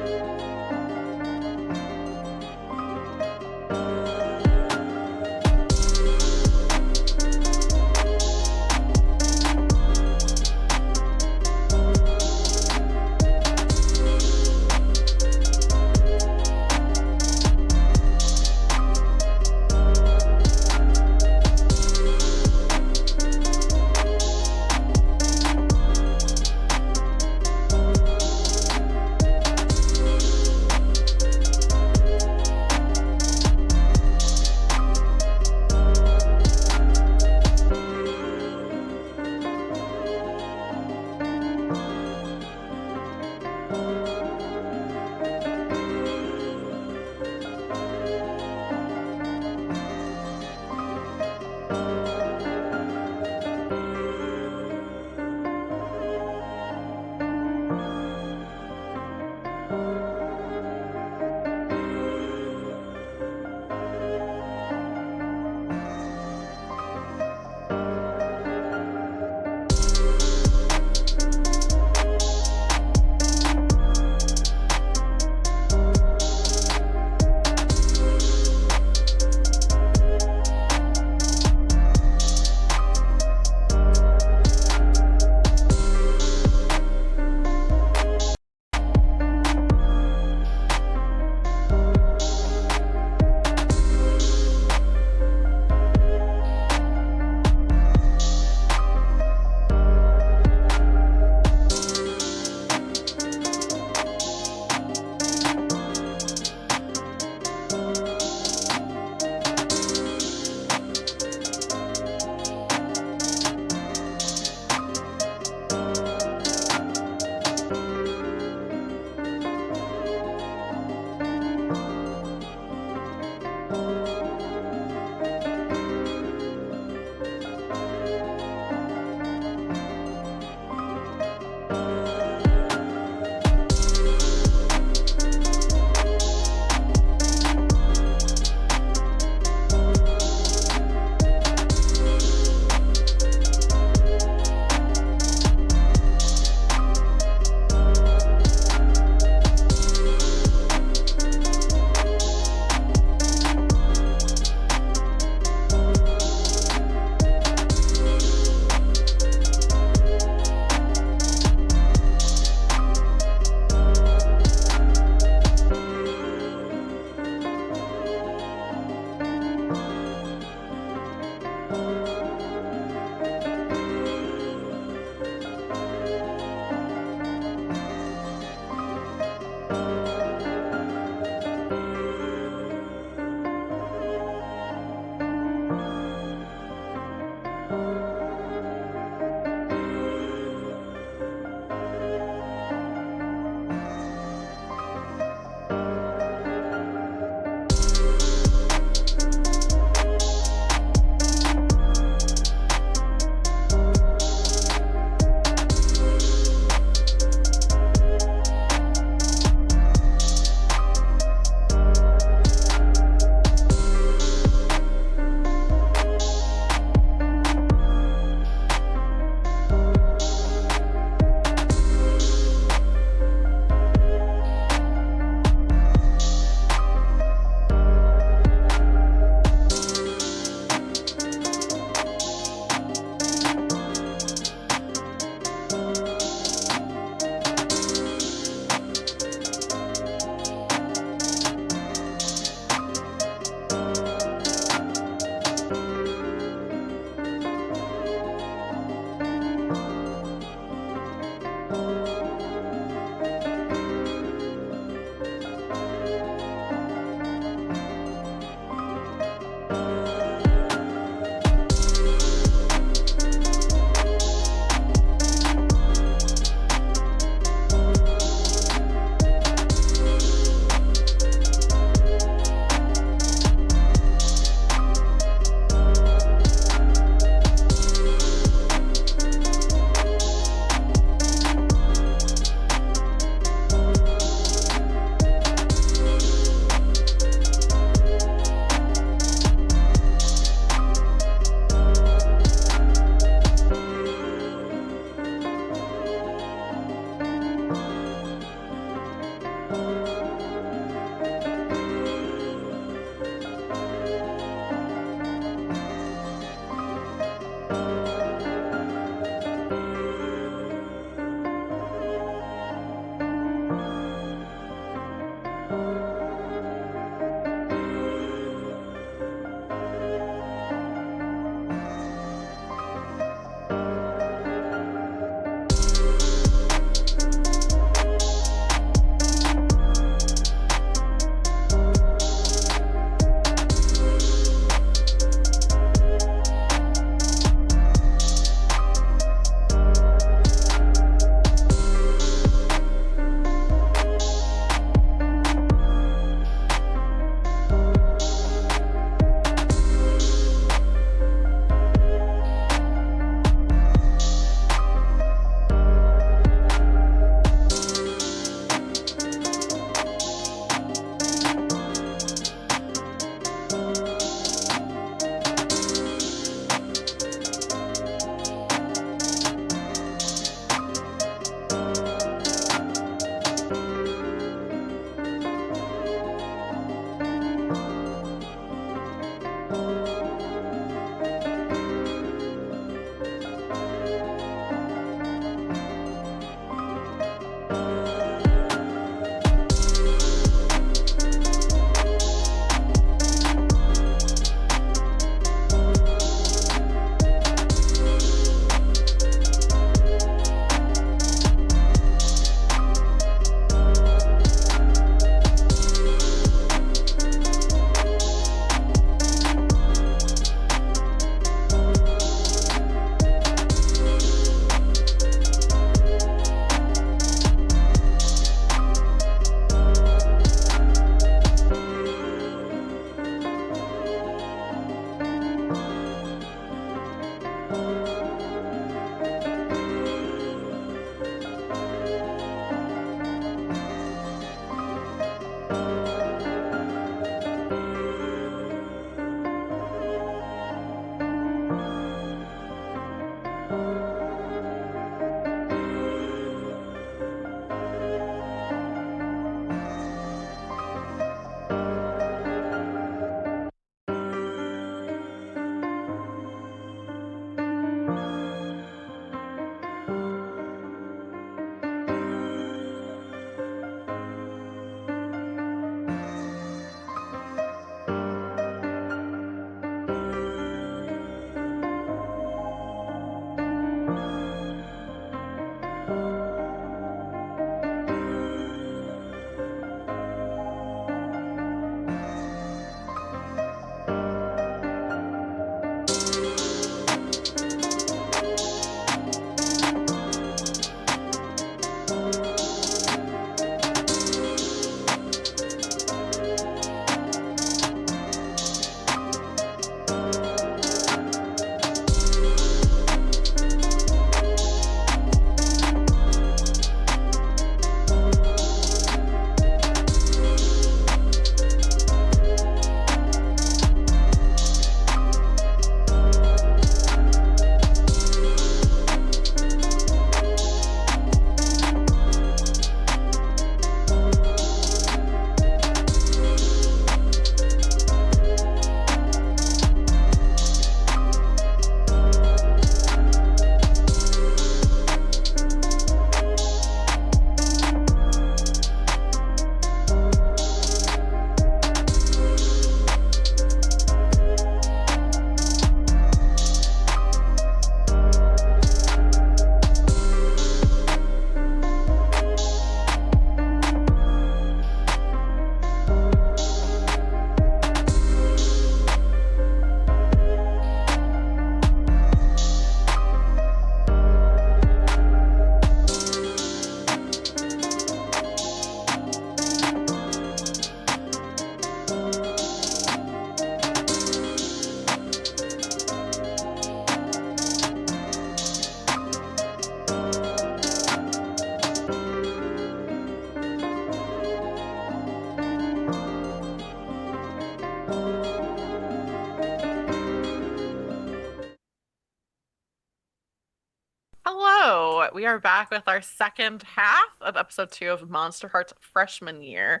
So we are back with our second half of episode 2 of MonsterHearts freshman year.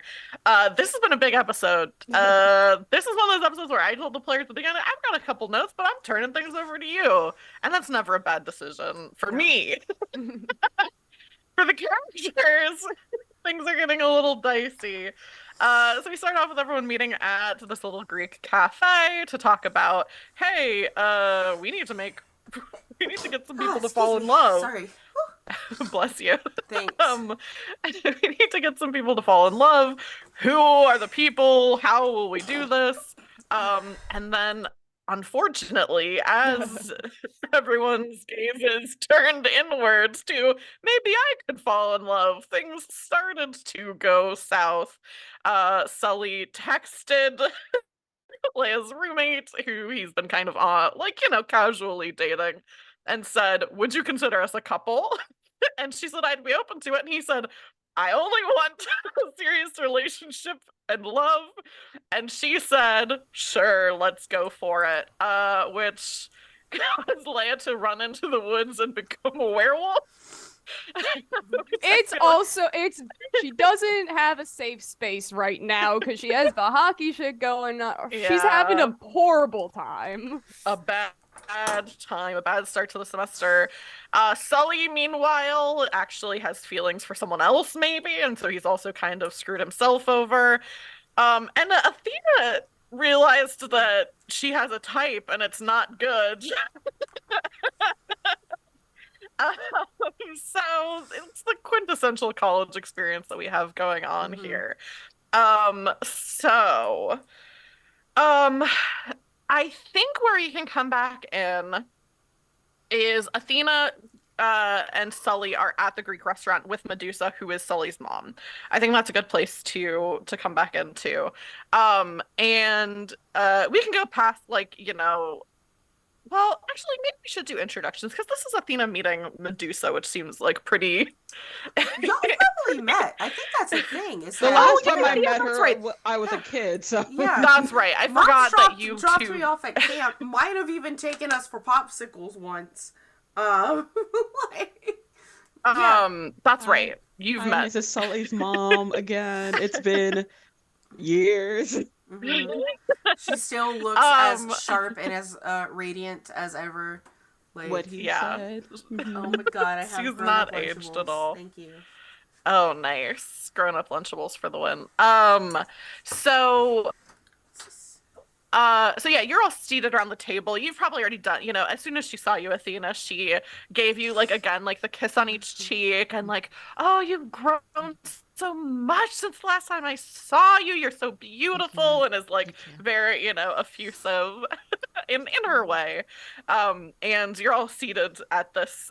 This has been a big episode. This is one of those episodes where I told the players at the beginning, I've got a couple notes, but I'm turning things over to you. And that's never a bad decision for me. For the characters, things are getting a little dicey. So we start off with everyone meeting at this little Greek cafe to talk about, hey, we need to get some people to fall in love. Sorry. Bless you. Thanks. We need to get some people to fall in love. Who are the people? How will we do this? And then, unfortunately, as everyone's gaze is turned inwards to maybe I could fall in love, things started to go south. Sully texted Leia's roommate, who he's been kind of casually dating, and said, "Would you consider us a couple?" And she said, "I'd be open to it." And he said, "I only want a serious relationship and love." And she said, "Sure, let's go for it." Which caused Leia to run into the woods and become a werewolf. She doesn't have a safe space right now because she has the hockey shit going on. Yeah. She's having a horrible time. A bad time, a bad start to the semester. Sully, meanwhile, actually has feelings for someone else, maybe, and so he's also kind of screwed himself over. And Athena realized that she has a type, and it's not good. So it's the quintessential college experience that we have going on here. I think where you can come back in is Athena and Sully are at the Greek restaurant with Medusa, who is Sully's mom. I think that's a good place to come back into. And we can go past, well, actually, maybe we should do introductions, because this is Athena meeting Medusa, which seems like pretty... Y'all probably met. I think that's a thing. The last time I met her, right. I was a kid, so... Yeah. That's right. I forgot that you dropped two... me off at camp. Might have even taken us for popsicles once. That's right. You've met. Mrs. Sully's mom again. It's been years. Mm-hmm. She still looks as sharp and as radiant as ever. What he said. Oh my god, I have She's not aged at all. Thank you. Oh, nice. Grown-up Lunchables for the win. So yeah, you're all seated around the table. You've probably already done, as soon as she saw you, Athena, she gave you, the kiss on each cheek and oh, you've grown so much since the last time I saw you. You're so beautiful, and is very, effusive in her way. And you're all seated at this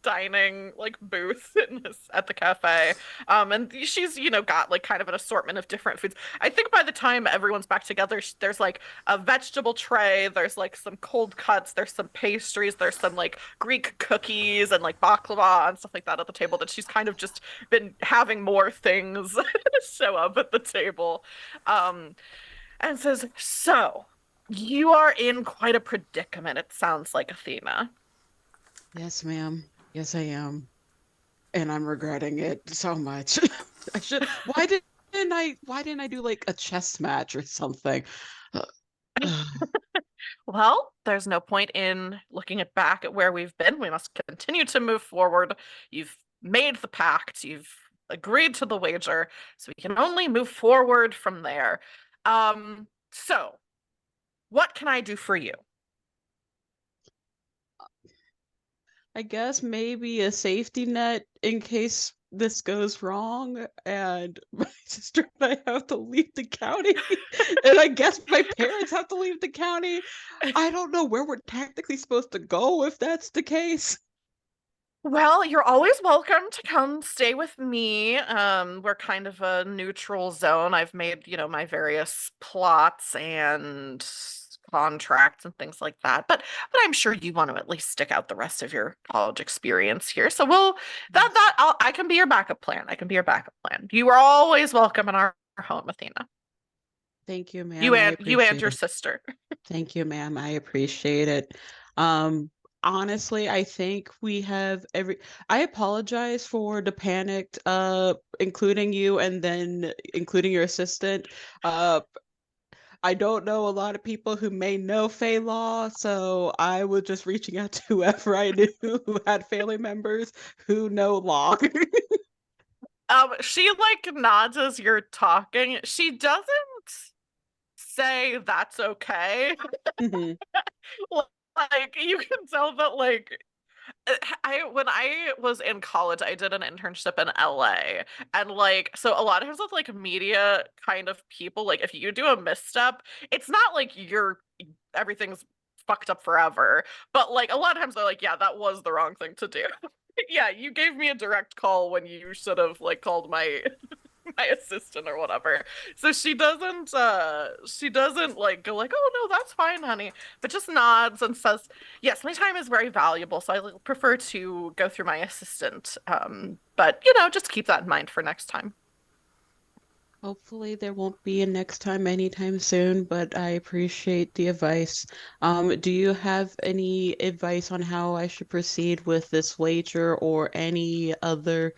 dining booth at the cafe, and she's got kind of an assortment of different foods. I think by the time everyone's back together, there's a vegetable tray, there's some cold cuts, there's some pastries, there's some Greek cookies and baklava and stuff like that at the table, that she's kind of just been having more things show up at the table, and says, "So you are in quite a predicament, it sounds like, Athena." "Yes, ma'am. Yes, I am. And I'm regretting it so much." Why didn't I do a chess match or something? Well, there's no point in looking back at where we've been. We must continue to move forward. You've made the pact. You've agreed to the wager. So we can only move forward from there. So what can I do for you? I guess maybe a safety net in case this goes wrong and my sister and I have to leave the county. And I guess my parents have to leave the county. I don't know where we're technically supposed to go if that's the case. Well, you're always welcome to come stay with me. We're kind of a neutral zone. I've made, my various plots and contracts and things like that, but I'm sure you want to at least stick out the rest of your college experience here. So I can be your backup plan. You are always welcome in our home, Athena. Thank you, ma'am. You and your sister. Thank you, ma'am. I appreciate it. honestly, I think we have every. I apologize for the panicked, including you and then including your assistant. Uh, I don't know a lot of people who may know Fey Law, so I was just reaching out to whoever I knew who had family members who know law. She like nods as you're talking. She doesn't say that's okay. Mhm. Like you can tell that like I when I was in college, I did an internship in LA. And like so a lot of times with like media kind of people, like if you do a misstep, it's not like you're everything's fucked up forever. But like a lot of times they're like, yeah, that was the wrong thing to do. Yeah, you gave me a direct call when you should have like called my my assistant or whatever. So she doesn't like go like, "Oh no, that's fine, honey," but just nods and says, "Yes, my time is very valuable, so I prefer to go through my assistant." But just keep that in mind for next time. Hopefully there won't be a next time anytime soon, but I appreciate the advice. Do you have any advice on how I should proceed with this wager or any other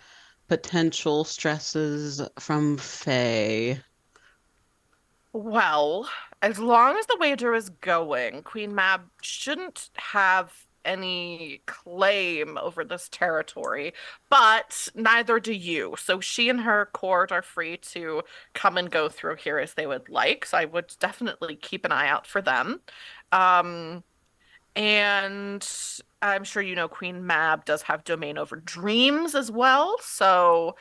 potential stresses from Faye? Well, as long as the wager is going, Queen Mab shouldn't have any claim over this territory, but neither do you. So she and her court are free to come and go through here as they would like. So I would definitely keep an eye out for them. Um, and I'm sure you know Queen Mab does have domain over dreams as well. So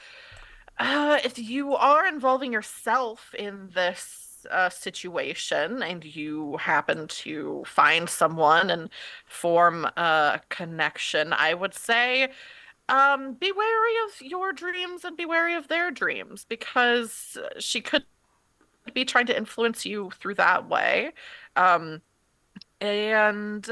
if you are involving yourself in this situation and you happen to find someone and form a connection, I would say be wary of your dreams and be wary of their dreams because she could be trying to influence you through that way. Um, and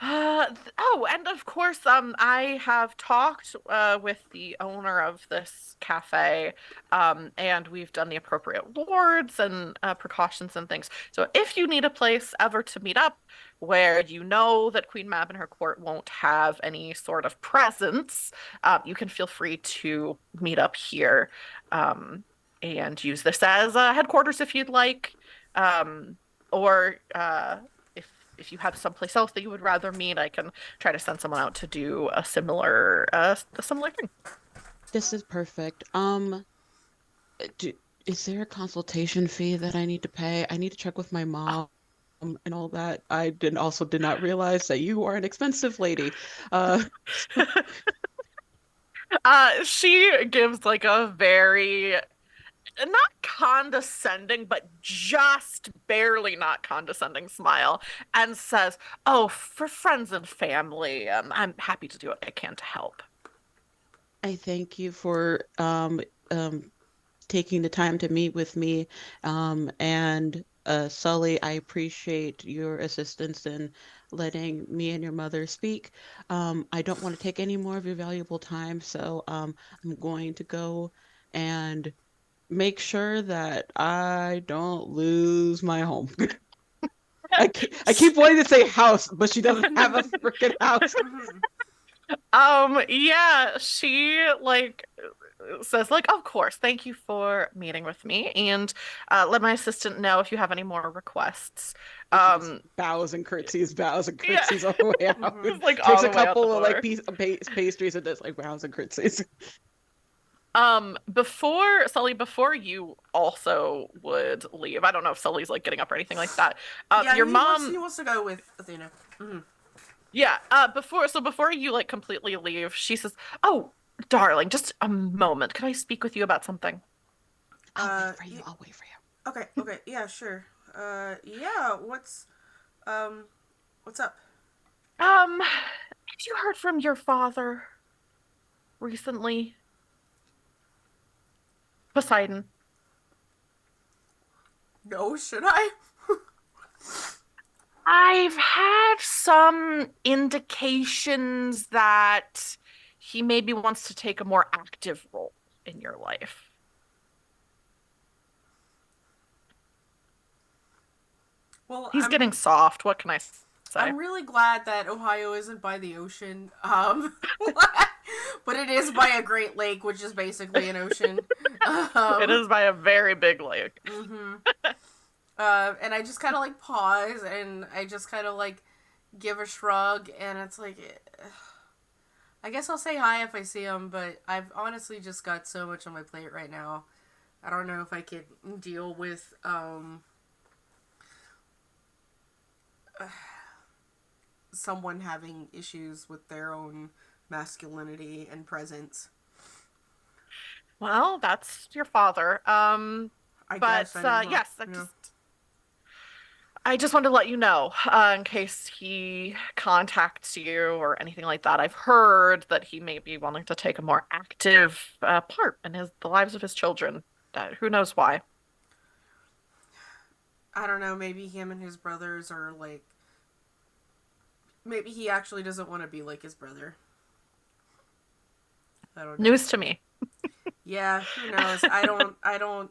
oh, and of course, I have talked with the owner of this cafe, and we've done the appropriate wards and precautions and things. So if you need a place ever to meet up where you know that Queen Mab and her court won't have any sort of presence, you can feel free to meet up here, and use this as headquarters if you'd like. Um, or if if you have someplace else that you would rather meet, I can try to send someone out to do a similar thing. This is perfect. Do, is there a consultation fee that I need to pay? I need to check with my mom and all that. I did not realize that you are an expensive lady. Uh, She gives like a very not condescending, but just barely not condescending smile and says, "Oh, for friends and family, I'm happy to do what I can to help." I thank you for taking the time to meet with me. And Sully, I appreciate your assistance in letting me and your mother speak. I don't want to take any more of your valuable time, so I'm going to go and make sure that I don't lose my home. I keep wanting to say house, but she doesn't have a freaking house. Yeah, she like says like, "Of course, thank you for meeting with me, and let my assistant know if you have any more requests." And she just Um, bows and yeah, curtsies all the way out. Mhm. it's like Takes all a the way out the couple of like door. pastries and does like bows and curtsies. Before Sully, before you also would leave, I don't know if Sully's like getting up or anything like that. Yeah, Your he mom, wants to go with Athena. Mhm. yeah, before you like completely leave, she says, "Oh, darling, just a moment. Can I speak with you about something?" I'll wait for you. Yeah, I'll wait for you. okay, yeah, sure. Yeah, um, what's up? Have you heard from your father recently? Poseidon. No, should I? I've had some indications that he maybe wants to take a more active role in your life. Well, He's getting soft. What can I say? say. I'm really glad that Ohio isn't by the ocean. But it is by a Great Lake, which is basically an ocean. It is by a very big lake. Mm-hmm. And I just kind of like pause and I just kind of like give a shrug, and it's like, I guess I'll say hi if I see him, but I've honestly just got so much on my plate right now. I don't know if I could deal with someone having issues with their own masculinity and presence. Well, that's your father. I guess I know. Yes, I just wanted to let you know, in case he contacts you or anything like that. I've heard that he may be wanting to take a more active part in the lives of his children. Who knows why? I don't know. Maybe him and his brothers are like. Maybe he actually doesn't want to be like his brother. I don't know. News to me. Yeah, who knows? I don't.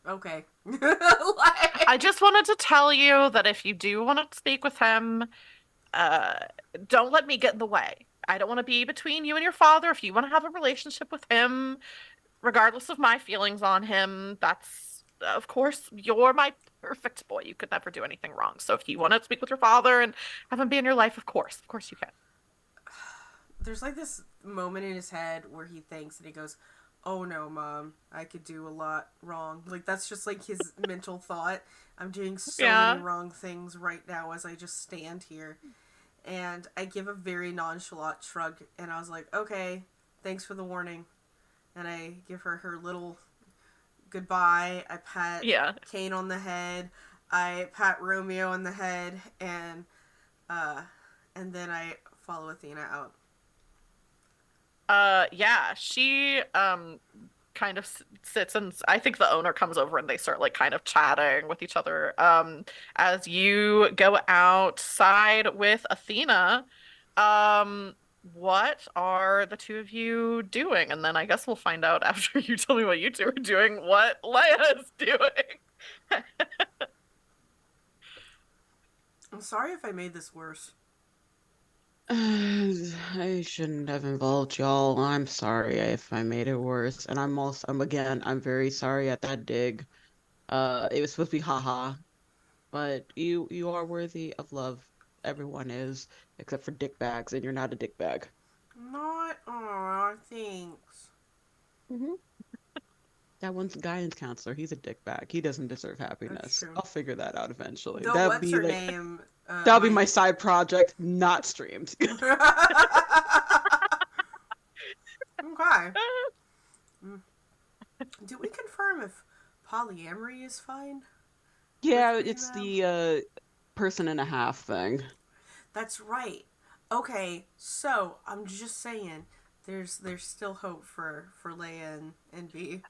Okay. I just wanted to tell you that if you do want to speak with him, uh, don't let me get in the way. I don't want to be between you and your father. If you want to have a relationship with him, regardless of my feelings on him, that's, of course, you're my perfect boy. You could never do anything wrong. So if you want to speak with your father and have him be in your life, of course you can. There's like this moment in his head where he thinks and he goes, "Oh no, Mom, I could do a lot wrong." Like, that's just like his mental thought. I'm doing so many wrong things right now as I just stand here. And I give a very nonchalant shrug, and I was like, "Okay, thanks for the warning." And I give her little goodbye. I pat Kane on the head. I pat Romeo on the head, and then I follow Athena out. She kind of sits, and I think the owner comes over and they start like kind of chatting with each other. As you go outside with Athena, what are the two of you doing? And then I guess we'll find out after you tell me what you two are doing, what Leia is doing. I'm sorry if I made this worse. I shouldn't have involved y'all. I'm sorry if I made it worse. And I'm very sorry at that dig. It was supposed to be haha, but you are worthy of love. Everyone is, except for dickbags, and you're not a dickbag. Not, aw, thanks. Mm-hmm. That one's a guidance counselor. He's a dickbag. He doesn't deserve That's happiness. true. I'll figure that out eventually. Though, That'd what's be her like name? that'll be my side project, not streamed. Okay. Do we confirm if polyamory is fine? Yeah, it's the person and a half thing. That's right. Okay, so I'm just saying, there's still hope for Leia and B.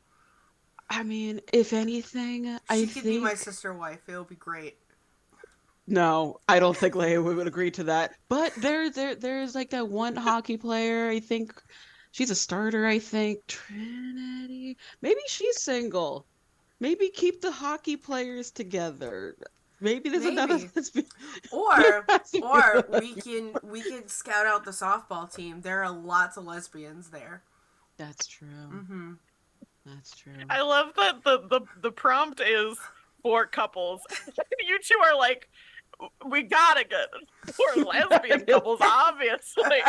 I mean, if anything, She could be my sister wife. It'll be great. No, I don't think Leia would agree to that. But there's like that one hockey player, I think she's a starter, I think. Trinity. Maybe she's single. Maybe keep the hockey players together. Maybe there's another Maybe. lesbian. Or we can scout out the softball team. There are lots of lesbians there. That's true. Mm-hmm. That's true. I love that the prompt is for couples. You two are like, we gotta get for lesbian couples, obviously.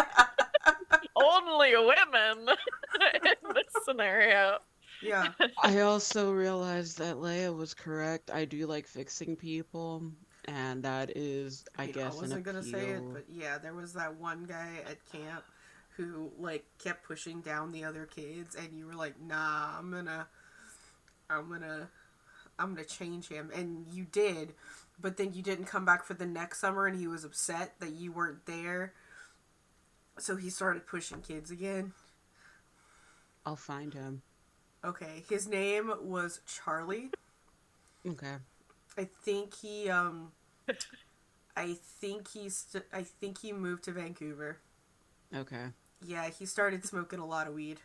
Only women in this scenario. Yeah. I also realized that Leia was correct. I do like fixing people, and that is, I guess, I wasn't an gonna say it, appeal. but yeah, there was that one guy at camp who like kept pushing down the other kids, and you were like, "Nah, I'm gonna change him," and you did, but then you didn't come back for the next summer, and he was upset that you weren't there, so he started pushing kids again. I'll find him. Okay, his name was Charlie. Okay. I think he I think he moved to Vancouver. Okay. Yeah, he started smoking a lot of weed.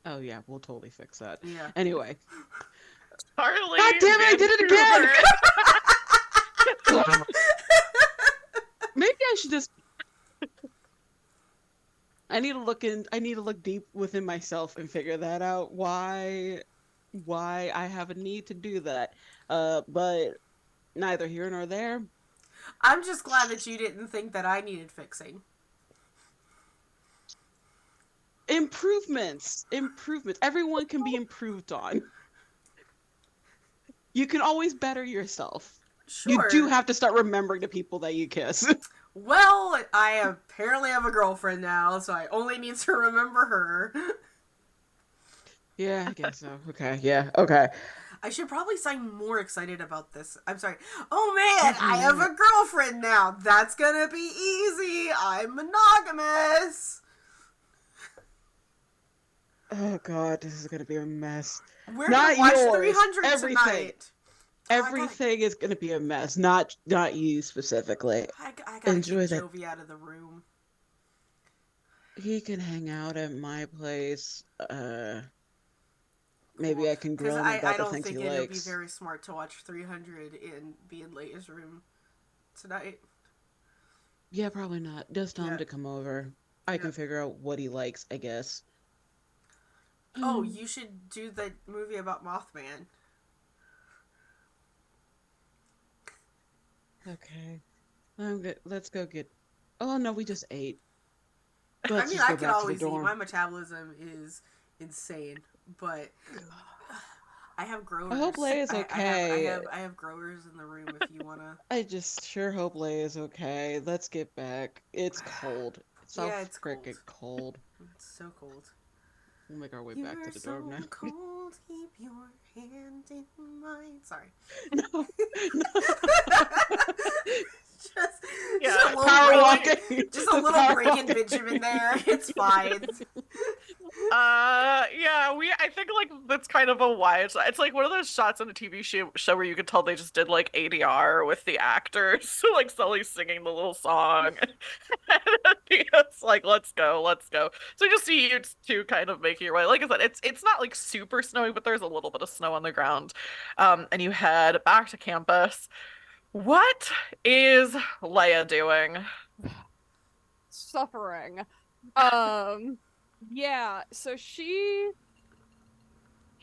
Oh yeah, we'll totally fix that. Yeah. Anyway, Harley God damn it, I did it again! Maybe I should just. I need to look deep within myself and figure that out. Why I have a need to do that. But neither here nor there. I'm just glad that you didn't think that I needed fixing. Improvements. Everyone can be improved on. You can always better yourself. Sure. You do have to start remembering the people that you kiss. Well, I apparently have a girlfriend now, so I only need to remember her. Yeah, I guess so. Okay, yeah, okay. I should probably sound more excited about this. I'm sorry. Oh man, I have a girlfriend now. That's gonna be easy. I'm monogamous. Oh god, this is gonna be a mess. We're Not gonna watch yours. 300 Everything. tonight. Everything is gonna be a mess. Not you specifically. I gotta Enjoy keep that. Jovi out of the room. He can hang out at my place. Maybe I can grill him I about the don't things think he it would be likes. very smart to watch 300 and be in Leia's room tonight. Yeah, probably not. Just tell him Yeah. to come over. I can figure out what he likes, I guess. Oh, you should do the movie about Mothman. Okay. Let's go get. Oh no, we just ate. I mean, I could always eat. My metabolism is insane, but I have growers. I hope Leia is okay. I have growers in the room if you wanna. I just sure hope Leia is okay. Let's get back. It's cold. It's so freaking cold. It's so cold. We'll make our way back to the dorm now. Cold, keep your hand in mine. Sorry. No. Just a little break in Benjamin there. It's fine. I think like that's kind of a wide. It's like one of those shots on a TV show where you could tell they just did like ADR with the actors. So like Sully singing the little song. And it's like, let's go. So you just see you two kind of making your way. Like I said, it's not like super snowy, but there's a little bit of snow on the ground. And you head back to campus. What is Leia doing? Suffering. Yeah, so she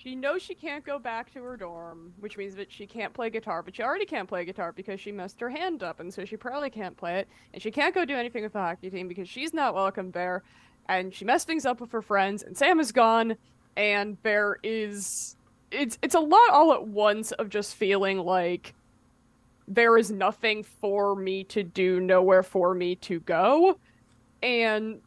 knows she can't go back to her dorm, which means that she can't play guitar, but she already can't play guitar because she messed her hand up, and so she probably can't play it, and she can't go do anything with the hockey team because she's not welcome there, and she messed things up with her friends, and Sam is gone, and it's a lot all at once of just feeling like there is nothing for me to do, nowhere for me to go. And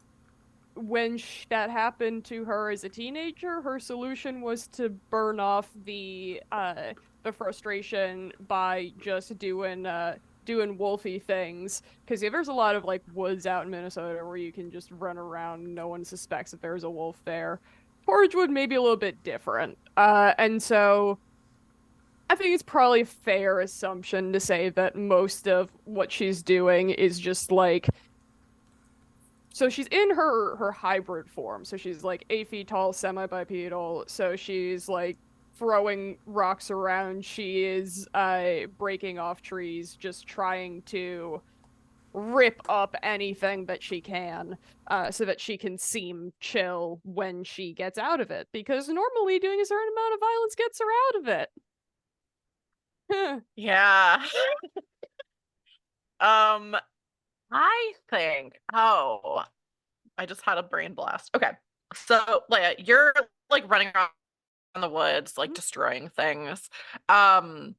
when that happened to her as a teenager, her solution was to burn off the frustration by just doing wolfy things. Because there's a lot of like woods out in Minnesota where you can just run around, no one suspects that there's a wolf there. Porridgewood may be a little bit different, and so I think it's probably a fair assumption to say that most of what she's doing is just like. So she's in her hybrid form. So she's like 8 feet tall, semi-bipedal. So she's like throwing rocks around. She is breaking off trees, just trying to rip up anything that she can, so that she can seem chill when she gets out of it. Because normally doing a certain amount of violence gets her out of it. Yeah. I think. Oh, I just had a brain blast. Okay, so Leia, you're like running around the woods, like destroying things. And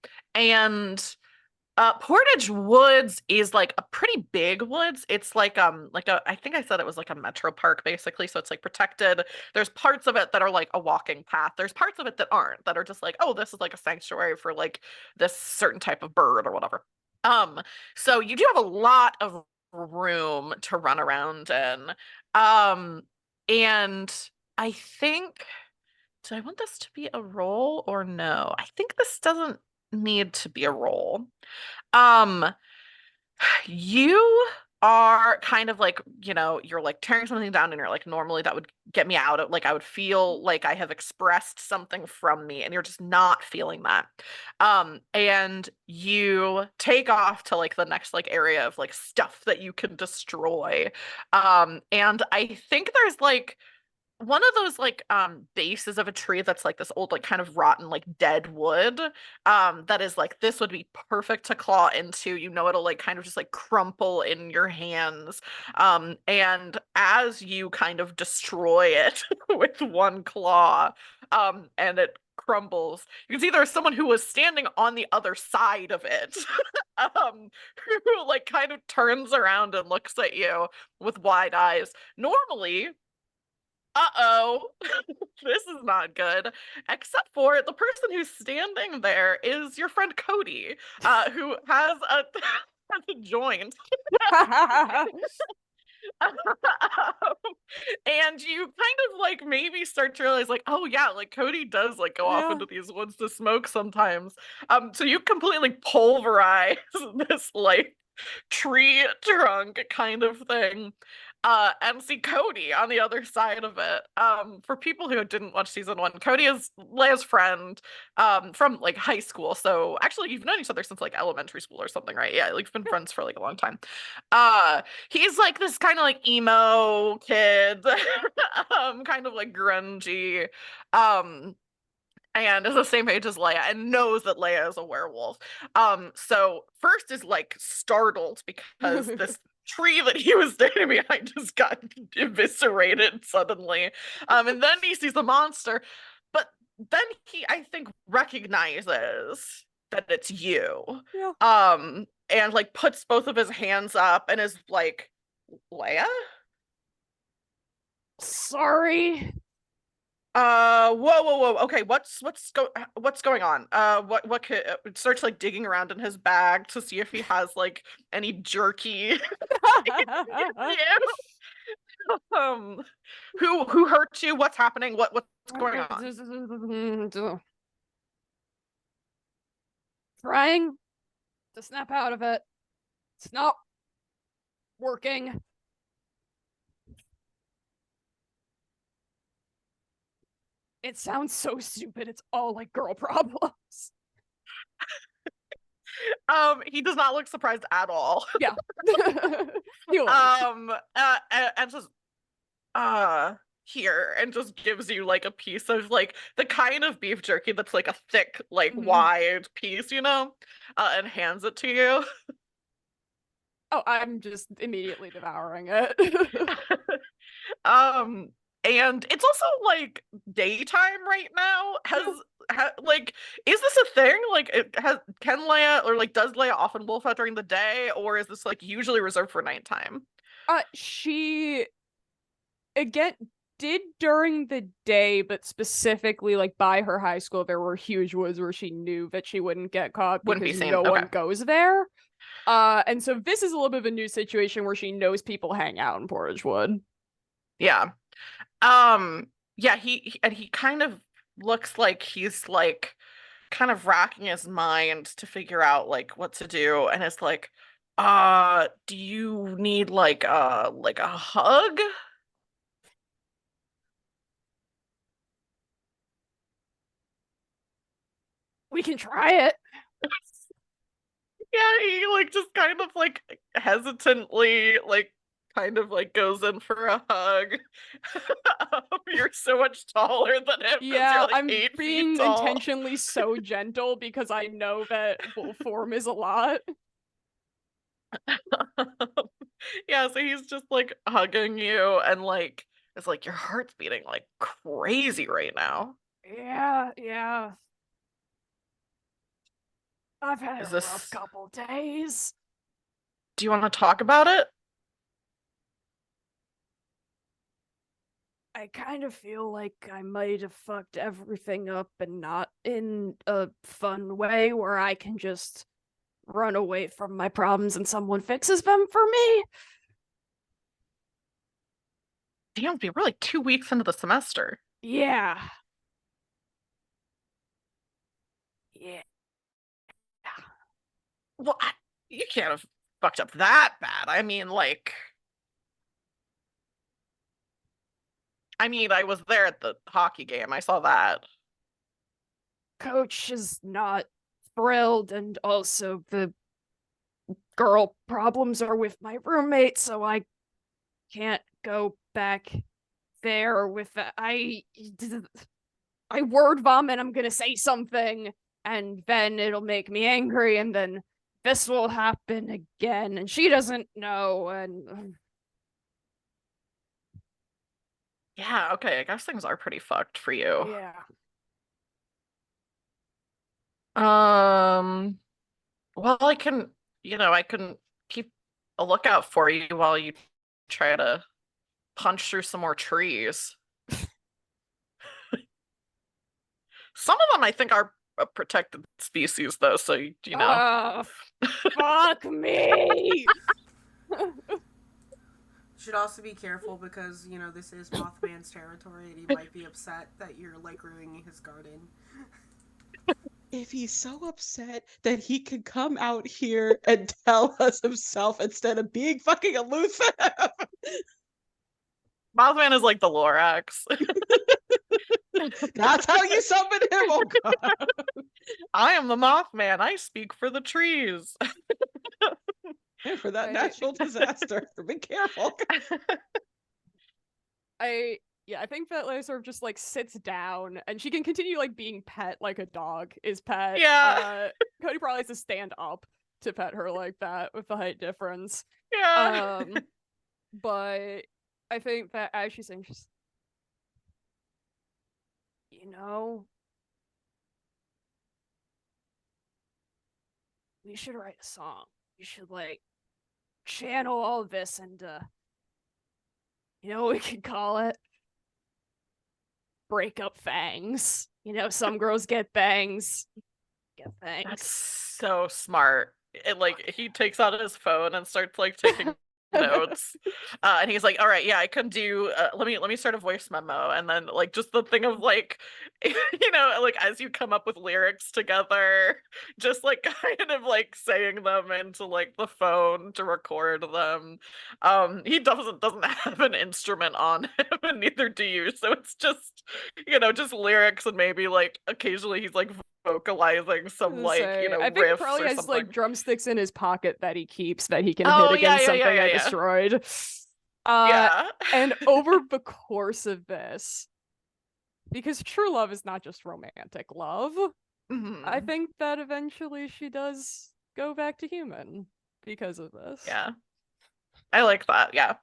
Portage Woods is like a pretty big woods. It's like I think I said it was like a metro park basically. So it's like protected. There's parts of it that are like a walking path. There's parts of it that aren't, that are just like, oh, this is like a sanctuary for like this certain type of bird or whatever. So you do have a lot of room to run around in. And I think, do I want this to be a roll or no? I think this doesn't need to be a roll. You are kind of like, you're like tearing something down and you're like, normally that would get me out of, like, I would feel like I have expressed something from me, and you're just not feeling that. And you take off to like the next like area of like stuff that you can destroy. And I think there's like one of those like bases of a tree that's like this old like kind of rotten like dead wood, that is like, this would be perfect to claw into. It'll like kind of just like crumple in your hands, and as you kind of destroy it with one claw, and it crumbles, you can see there's someone who was standing on the other side of it, who like kind of turns around and looks at you with wide eyes. Normally, uh-oh, this is not good. Except for the person who's standing there is your friend Cody, who has a has a joint. And you kind of like maybe start to realize like, oh yeah, like Cody does like go off Yeah. into these woods to smoke sometimes. So you completely pulverize this like tree trunk kind of thing. And see Cody on the other side of it. For people who didn't watch season one, Cody is Leia's friend, from like high school. So actually, you've known each other since like elementary school or something, right? Yeah, like you've been friends for like a long time. He's like this kind of like emo kid, kind of like grungy. Um, and is the same age as Leia and knows that Leia is a werewolf. So first is like startled because this tree that he was standing behind just got eviscerated suddenly. And then he sees the monster, but then he, I think, recognizes that it's you. Yeah. And like puts both of his hands up and is like, Leia? Sorry. Whoa. Okay, what's going on? What could starts like digging around in his bag to see if he has like any jerky. um, who hurt you? What's happening? What's going on? Trying to snap out of it. It's not working. It sounds so stupid. It's all like girl problems. He does not look surprised at all. Yeah. And says, here, and just gives you like a piece of like the kind of beef jerky that's like a thick, like wide piece, and hands it to you. Oh, I'm just immediately devouring it. And it's also like daytime right now. Like, is this a thing? Like, can Leia, or like does Leia often wolf out during the day, or is this like usually reserved for nighttime? She again did during the day, but specifically like by her high school, there were huge woods where she knew that she wouldn't get caught because no one goes there. And so this is a little bit of a new situation where she knows people hang out in Porridgewood. Yeah. Yeah, he kind of looks like he's like kind of racking his mind to figure out like what to do, and it's like, do you need like a hug? We can try it. Yeah, he like just kind of like hesitantly like kind of like goes in for a hug. You're so much taller than him. Yeah, you're, like, I'm 8 being feet tall. intentionally so gentle because I know that wolf form is a lot. Yeah, so he's just like hugging you, and like it's like your heart's beating like crazy right now. Yeah. I've had Is a rough couple days. Do you want to talk about it? I kind of feel like I might have fucked everything up, and not in a fun way where I can just run away from my problems and someone fixes them for me. Damn, we're like 2 weeks into the semester. Yeah. Well, you can't have fucked up that bad. I mean, like, I was there at the hockey game. I saw that. Coach is not thrilled, and also the girl problems are with my roommate, so I can't go back there with that. I word vomit. I'm gonna say something, and then it'll make me angry, and then this will happen again, and she doesn't know, and Yeah, okay, I guess things are pretty fucked for you. yeah. Well, I can keep a lookout for you while you try to punch through some more trees. Some of them I think are a protected species though, so you know. Fuck me. Should also be careful because, you know, this is Mothman's territory and he might be upset that you're, like, ruining his garden. If he's so upset that he can come out here and tell us himself instead of being fucking elusive. Mothman is like the Lorax. That's how you summon him, oh god. I am the Mothman. I speak for the trees. And for that natural disaster. Be careful. I think that Leia sort of just like sits down and she can continue like being pet like a dog is pet. Yeah. Cody probably has to stand up to pet her like that with the height difference. Yeah. But I think that as she's saying, she's, you know, we should write a song. We should like channel all of this and you know what we could call it? Breakup fangs. You know, some girls get bangs. Get fangs. That's so smart. He takes out his phone and starts like taking notes. And he's like, all right, yeah, I can do let me start a voice memo. And then like just the thing of like you know, like as you come up with lyrics together, just like kind of like saying them into like the phone to record them. He doesn't have an instrument on him, and neither do you. So it's just, you know, just lyrics, and maybe like occasionally he's like vocalizing some like, you know, I think he riffs probably or has something. like drumsticks in his pocket that he keeps that he can Oh, hit yeah, against yeah, something yeah, I yeah, yeah. destroyed. Yeah. And over the course of this, because true love is not just romantic love, I Mhm. think that eventually she does go back to human because of this. Yeah. I like that. Yeah.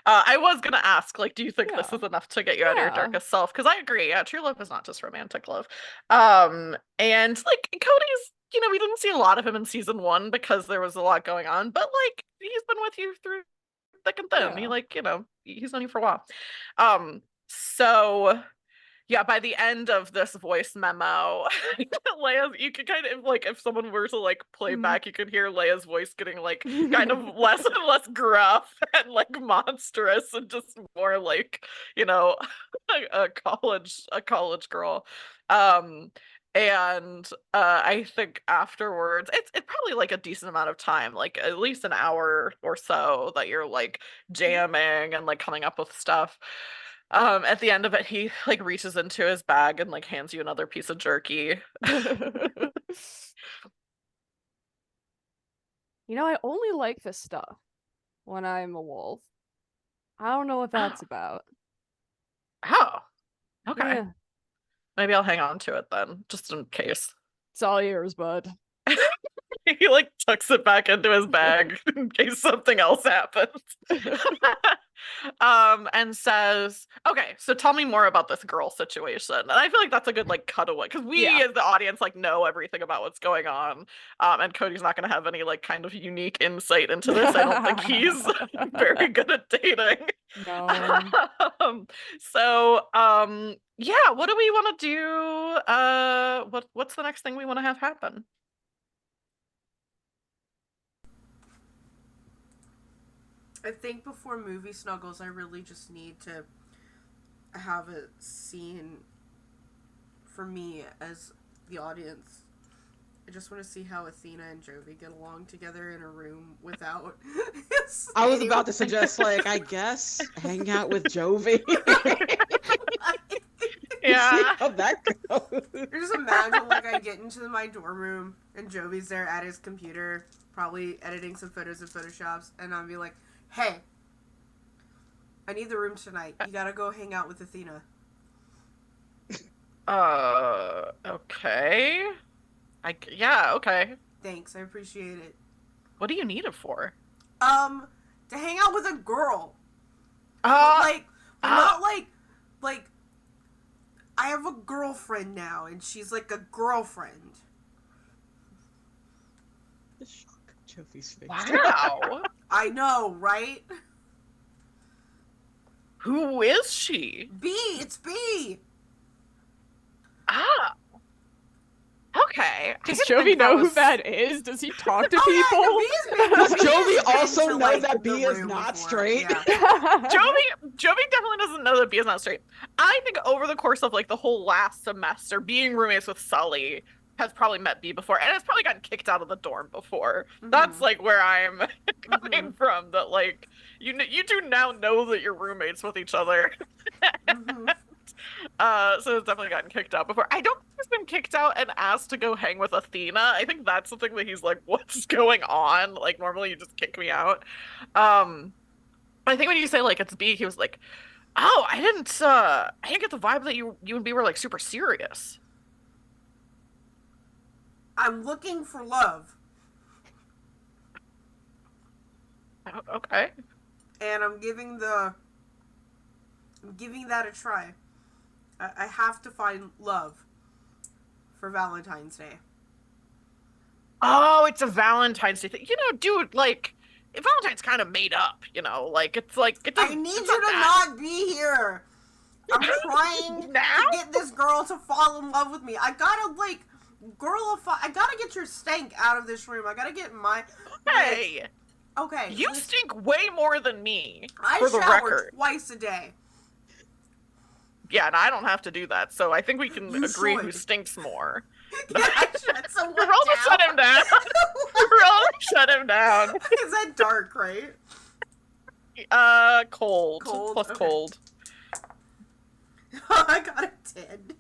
I was gonna ask, like, do you think this Yeah. is enough to get you out of your Yeah. darkest self? Because I agree. Yeah, true love is not just romantic love. And like Cody's, you know, we didn't see a lot of him in season 1 because there was a lot going on, but like he's been with you through thick and thin. He Yeah. like, you know, he's known you for a while. So yeah, by the end of this voice memo, Leia's, you could kind of like, if someone were to like play back, you could hear Leia's voice getting like kind of less and less gruff and like monstrous and just more like, you know, a college girl. And I think afterwards, it's probably like a decent amount of time, like at least an hour or so that you're like jamming and like coming up with stuff. At the end of it, he like reaches into his bag and like hands you another piece of jerky. You know, I only like this stuff when I'm a wolf. I don't know what that's about. Oh, okay. Yeah. Maybe I'll hang on to it then, just in case. It's all yours, bud. He like tucks it back into his bag in case something else happens. And says, okay, so tell me more about this girl situation. And I feel like that's a good like cutaway, because we as the audience like know everything about what's going on. And Cody's not gonna have any like kind of unique insight into this. I don't think he's very good at dating. No. Yeah, what do we want to do? What's the next thing we want to have happen? I think before movie snuggles, I really just need to have a scene for me as the audience I just want to see how Athena and Jovi get along together in a room without. I was about to suggest, like, I guess hang out with Jovi. Yeah. See how that goes. Just imagine, like, I get into my dorm room and Jovi's there at his computer, probably editing some photos in Photoshops, and I'll be like, "Hey, I need the room tonight. You gotta go hang out with Athena." Okay. Yeah, okay. Thanks, I appreciate it. What do you need it for? To hang out with a girl. But not like, I have a girlfriend now, and she's like a girlfriend. The shock on Jovi's face. Wow. I know, right? Who is she? B, it's B. Ah. Okay. Does Jovi know who that is? Does he talk to people? Does B Jovi has been also to, know like, that the B is room not before. straight? Yeah. Jovi definitely doesn't know that B is not straight. I think over the course of like the whole last semester, being roommates with Sully has probably met B before, and has probably gotten kicked out of the dorm before. Mhm. That's like where I'm coming Mhm. from. That like you do now know that you're roommates with each other. Mhm. So it's definitely gotten kicked out before. I don't think he's been kicked out and asked to go hang with Athena. I think that's the thing that he's like, what's going on? Like normally you just kick me out. I think when you say like it's B, he was like, oh, I didn't get the vibe that you and B were like super serious. I'm looking for love, Okay. and I'm giving that a try. I have to find love for Valentine's Day. Oh, it's a Valentine's Day thing. You know, dude, like Valentine's kind of made up, you know, like it's like it I doesn't, need you it's to that. not be here. I'm trying Now? to get this girl to fall in love with me. I gotta I gotta get your stank out of this room. I gotta get my. Hey, Okay. you stink way more than me, I for the shower record. twice a day. Yeah, and I don't have to do that, so I think we can You agree who should. stinks more. Can I shut someone Roll to shut him down. Roll to shut him down. Is that dark, right? Cold. Cold, Plus okay. cold. I got a 10.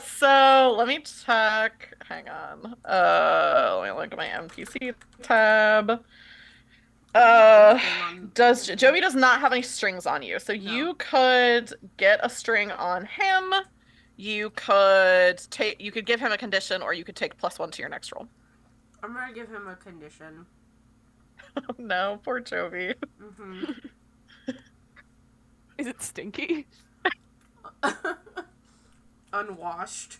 So let me check. Hang on. Let me look at my NPC tab. Jovi does not have any strings on you, so you could get a string on him. You could give him a condition, or you could take +1 to your next roll. I'm gonna give him a condition. Oh no, poor Jovi. Mm-hmm. Is it stinky? Unwashed.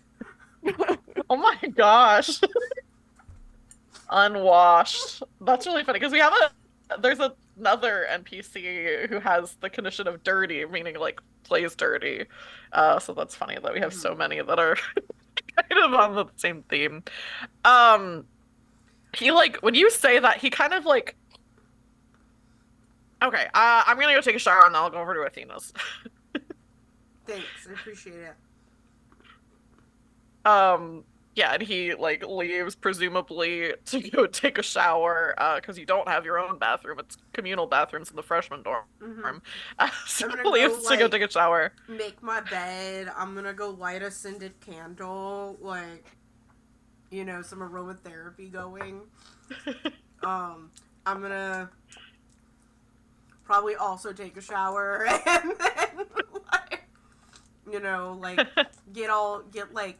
Oh my gosh. Unwashed. That's really funny because there's another NPC who has the condition of dirty, meaning like plays dirty. So that's funny that we have so many that are kind of on the same theme. He like when you say that, he kind of like, okay, I'm gonna go take a shower and then I'll go over to Athena's. Thanks, I appreciate it. Yeah, and he like leaves presumably to go take a shower because you don't have your own bathroom. It's communal bathrooms in the freshman dorm. Mm-hmm. So I'm he gonna leaves go, to go like, take a shower. Make my bed. I'm gonna go light a scented candle, like, you know, some aromatherapy going. I'm gonna probably also take a shower and then, like, you know, like, get like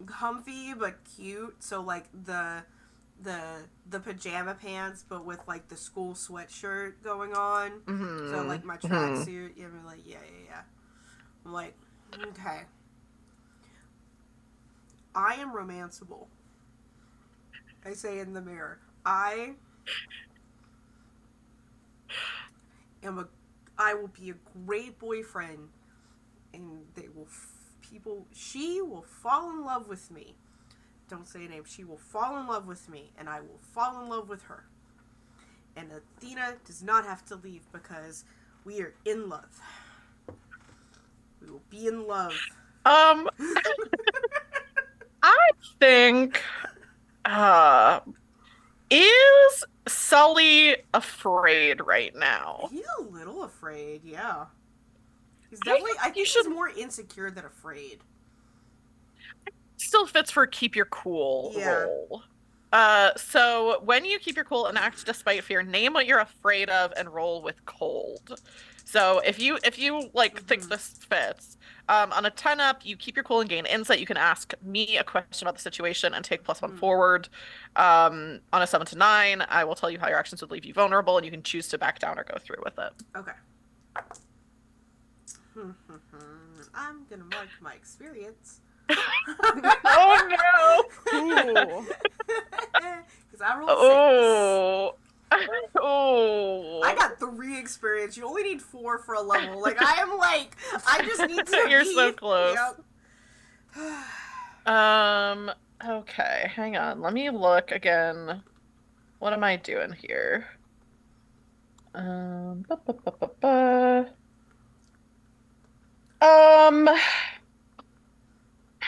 comfy but cute. So like the pajama pants, but with like the school sweatshirt going on. Mm-hmm. So like my tracksuit. Yeah, I'm like yeah. I'm like, okay. I am romanceable. I say in the mirror. I will be a great boyfriend, and she will fall in love with me. Don't say a name. She will fall in love with me, and I will fall in love with her. And Athena does not have to leave because we are in love. We will be in love. think is Sully afraid right now? He's a little afraid, yeah. He's I definitely, think I you think should he's more insecure than afraid. still fits for keep your cool Yeah. role. So when you keep your cool and act despite fear, name what you're afraid of and roll with cold. So if you like think this fits, on a 10 up, you keep your cool and gain insight. You can ask me a question about the situation and take +1 forward. On a 7 to 9, I will tell you how your actions would leave you vulnerable, and you can choose to back down or go through with it. Okay. I'm gonna mark my experience. Oh Ooh. Because I rolled no! 6. Oh. I got 3 experience. You only need 4 for a level. Like, I just need to You're be... so close. Yep. Okay, hang on. Let me look again. What am I doing here? Ba, ba, ba, ba, ba.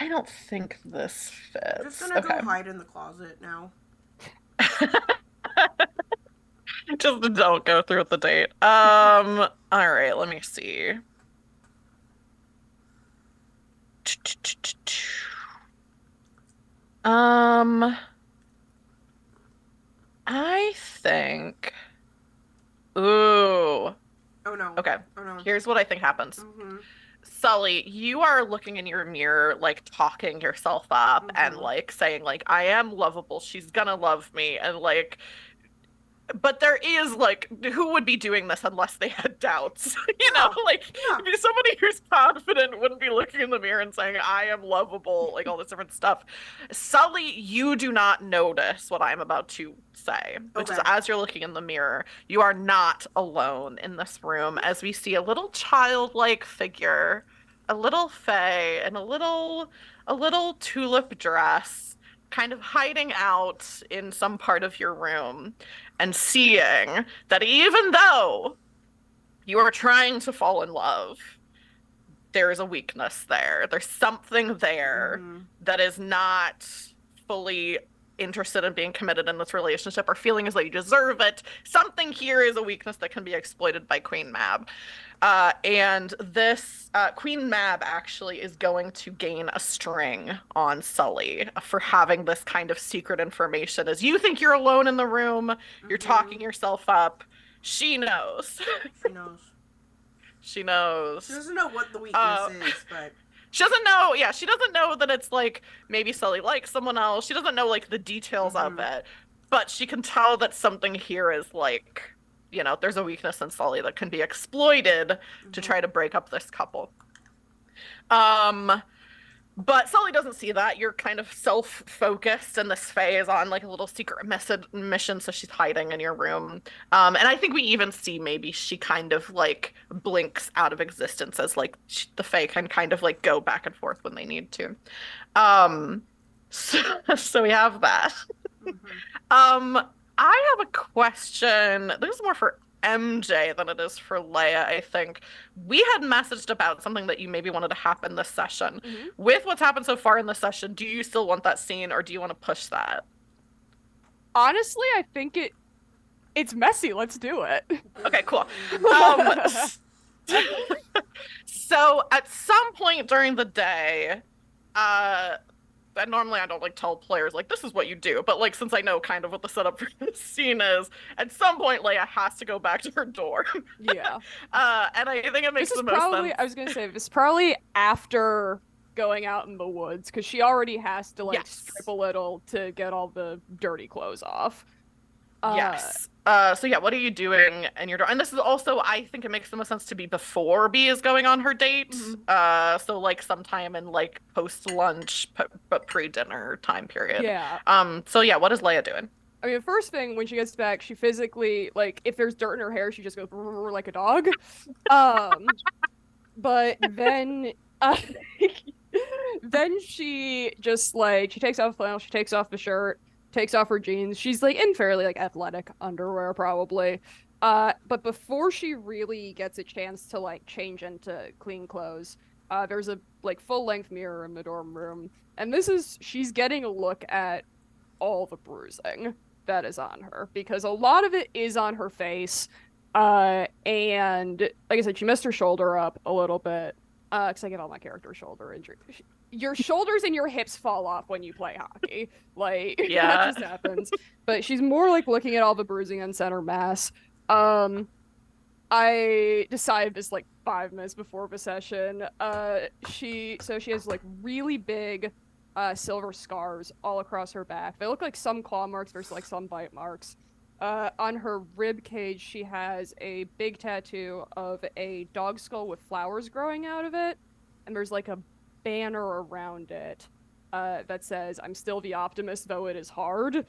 I don't think this fits. I'm just gonna go hide in the closet now. Just don't go through with the date. All right, let me see. I think. Ooh. Oh no. Okay. Oh no. Here's what I think happens. Mm-hmm. Sully, you are looking in your mirror, like talking yourself up and like saying, like, I am lovable. She's gonna love me. And like, but there is like, who would be doing this unless they had doubts? You know, like somebody who's confident wouldn't be looking in the mirror and saying, I am lovable, like all this different stuff. Sully, you do not notice what I'm about to say, which is as you're looking in the mirror, you are not alone in this room as we see a little childlike figure, a little fae, and a little tulip dress kind of hiding out in some part of your room and seeing that even though you are trying to fall in love, there is a weakness there. There's something there that is not fully interested in being committed in this relationship or feeling as though you deserve it. Something here is a weakness that can be exploited by Queen Mab. And this Queen Mab actually is going to gain a string on Sully for having this kind of secret information. As you think you're alone in the room, you're talking yourself up. She knows. She knows. She knows. She doesn't know what the weakness is, but... She doesn't know, yeah, she doesn't know that it's like maybe Sully likes someone else. She doesn't know like the details of it, but she can tell that something here is like, you know, there's a weakness in Sully that can be exploited to try to break up this couple. But Sully doesn't see that. You're kind of self-focused, and this Fae is on like a little secret mission, so she's hiding in your room. And I think we even see maybe she kind of like blinks out of existence as like the Fae can kind of like go back and forth when they need to. So we have that. I have a question. This is more for MJ than it is for Leia, I think. We had messaged about something that you maybe wanted to happen this session. With what's happened so far in the session, do you still want that scene or do you want to push that? Honestly, I think it's messy. Let's do it. Okay, cool. So at some point during the day, and normally I don't like tell players like this is what you do, but like since I know kind of what the setup for this scene is, at some point Leia has to go back to her door. Yeah. And I think it makes the most sense. I was gonna say this is probably after going out in the woods because she already has to like strip a little to get all the dirty clothes off. Yes. So yeah, what are you doing in your door? And this is also, I think it makes the most sense to be before B is going on her date. So like sometime in like post-lunch, but pre-dinner time period. Yeah. So yeah, what is Leia doing? I mean, first thing, when she gets back, she physically, like, if there's dirt in her hair, she just goes like a dog. But then, then she just, like, she takes off the flannel, she takes off the shirt, takes off her jeans. She's, like, in fairly, like, athletic underwear, probably. But before she really gets a chance to, like, change into clean clothes, there's a like full-length mirror in the dorm room, and she's getting a look at all the bruising that is on her, because a lot of it is on her face. And like I said, she messed her shoulder up a little bit. Because I give all my characters shoulder injury. Your shoulders and your hips fall off when you play hockey. Like, Yeah. that just happens. But she's more like looking at all the bruising on center mass. I decided this like 5 minutes before the session. She has like really big silver scars all across her back. They look like some claw marks versus like some bite marks. On her rib cage, she has a big tattoo of a dog skull with flowers growing out of it, and there's like a banner around it that says, "I'm still the optimist, though it is hard."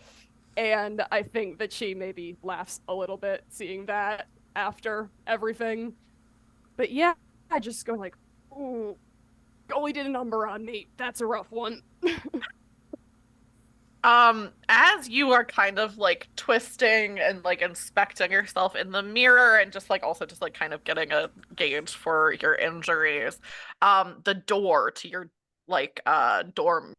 And I think that she maybe laughs a little bit seeing that after everything. But yeah, I just go like, "Ooh, only did a number on me. That's a rough one." As you are kind of like twisting and like inspecting yourself in the mirror and just like also just like kind of getting a gauge for your injuries, the door to your like dorm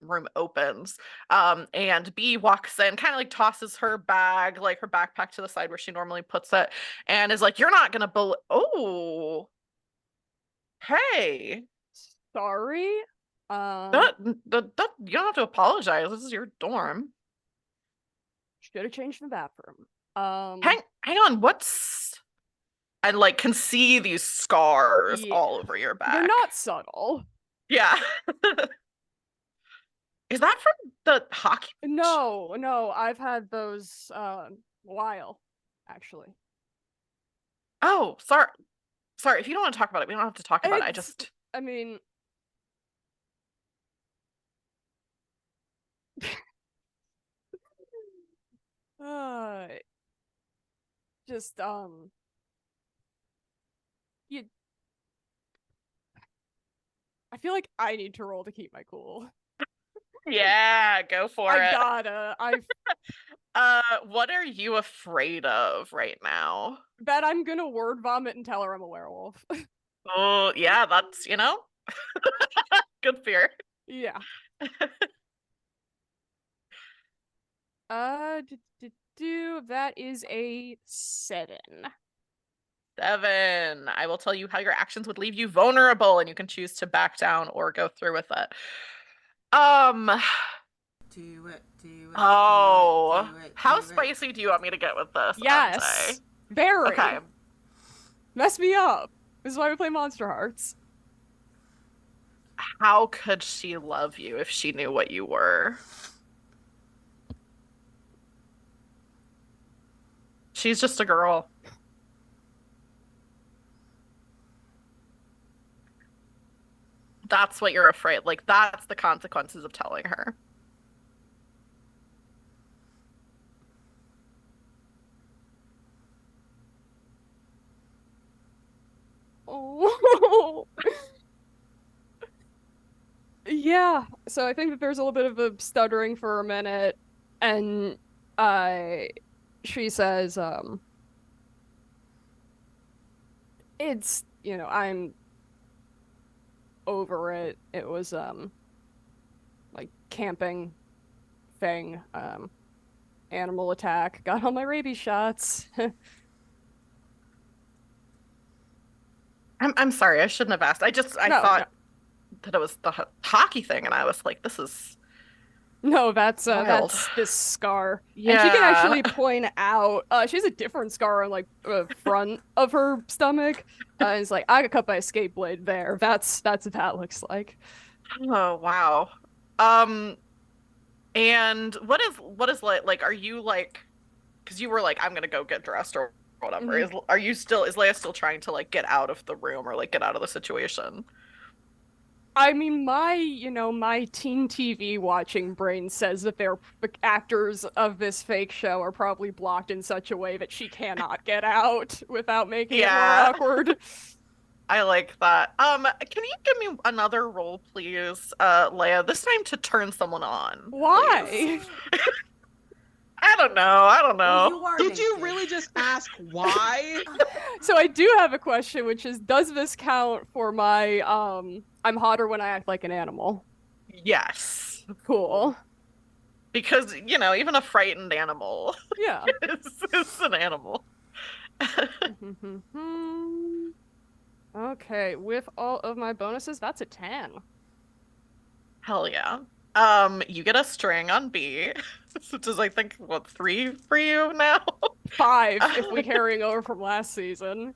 room opens. And B walks in, kind of like tosses her bag, like her backpack to the side where she normally puts it, and is like, "You're not gonna oh, hey." Sorry. That you don't have to apologize. This is your dorm. Should have changed the bathroom. Hang on, and like can see these scars Yeah. all over your back. They're not subtle. Yeah. Is that from the hockey? No, I've had those a while, actually. Oh, sorry. If you don't want to talk about it, we don't have to talk about it. I mean, uh, just you. I feel like I need to roll to keep my cool. Yeah, go for it. I gotta. What are you afraid of right now? Bet I'm gonna word vomit and tell her I'm a werewolf. Oh, yeah, that's, good fear. Yeah. That is a 7. 7. I will tell you how your actions would leave you vulnerable, and you can choose to back down or go through with it. Do it. Oh, how spicy do you want me to get with this? Yes, very. Okay. Mess me up. This is why we play MonsterHearts. How could she love you if she knew what you were? She's just a girl. That's what you're afraid. Like, that's the consequences of telling her. Oh. Yeah. So I think that there's a little bit of a stuttering for a minute, and she says, it's, I'm over it. It was like camping thing, animal attack, got all my rabies shots. I'm sorry, I shouldn't have asked. I thought that it was the hockey thing, and I was like, this is No, that's this scar. Yeah. And she can actually point out she has a different scar on like the front of her stomach. And it's like, I got cut by a skate blade there. That's what that looks like. Oh, wow. And what is like are you like, because you were like, I'm gonna go get dressed or whatever. Mm-hmm. Is Leia still trying to like get out of the room or like get out of the situation? I mean, my teen TV watching brain says that the actors of this fake show are probably blocked in such a way that she cannot get out without making it more awkward. I like that. Can you give me another roll, please, Leia? This time to turn someone on. Why? I don't know. I don't Well, know. you are Did you naked. really just ask why? So I do have a question, which is, does this count for my I'm hotter when I act like an animal? Yes. Cool. Because, even a frightened animal Yeah. is an animal. Okay, with all of my bonuses, that's a 10. Hell yeah. You get a string on B, which is I think what, 3 for you now? 5 if we carrying over from last season.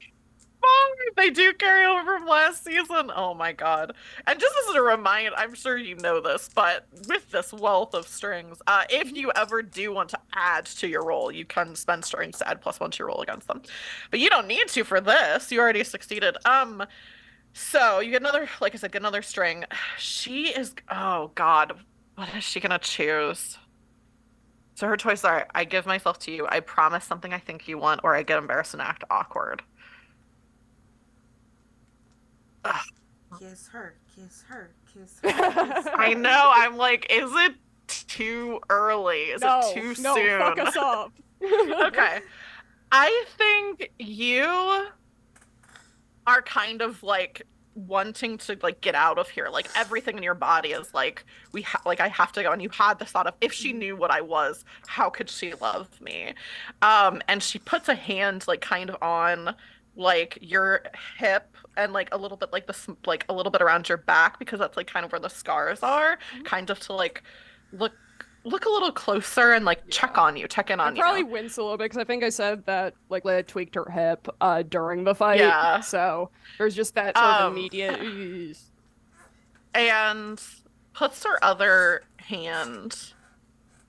5. They do carry over from last season. Oh my God. And just as a reminder, I'm sure you know this, but with this wealth of strings, if you ever do want to add to your roll, you can spend strings to add +1 to your roll against them. But you don't need to for this. You already succeeded. So you get another, like I said, get another string. She is, oh God, what is she gonna choose? So her choices are, I give myself to you, I promise something I think you want, or I get embarrassed and act awkward. Ugh. Kiss her, kiss her, kiss her. Kiss her. I know, I'm like, is it too early? Is it too soon? fuck us up. Okay. I think you are kind of like wanting to like get out of here. Like everything in your body is like I have to go. And you had this thought of, if she knew what I was, how could she love me? And she puts a hand like kind of on like your hip and like a little bit like like a little bit around your back, because that's like kind of where the scars are, kind of to like look look a little closer and like check in I on probably you. wince a little bit because I think I said that like Leia tweaked her hip during the fight. Yeah. So there's just that sort of Um immediate "Eesh." and puts her other hand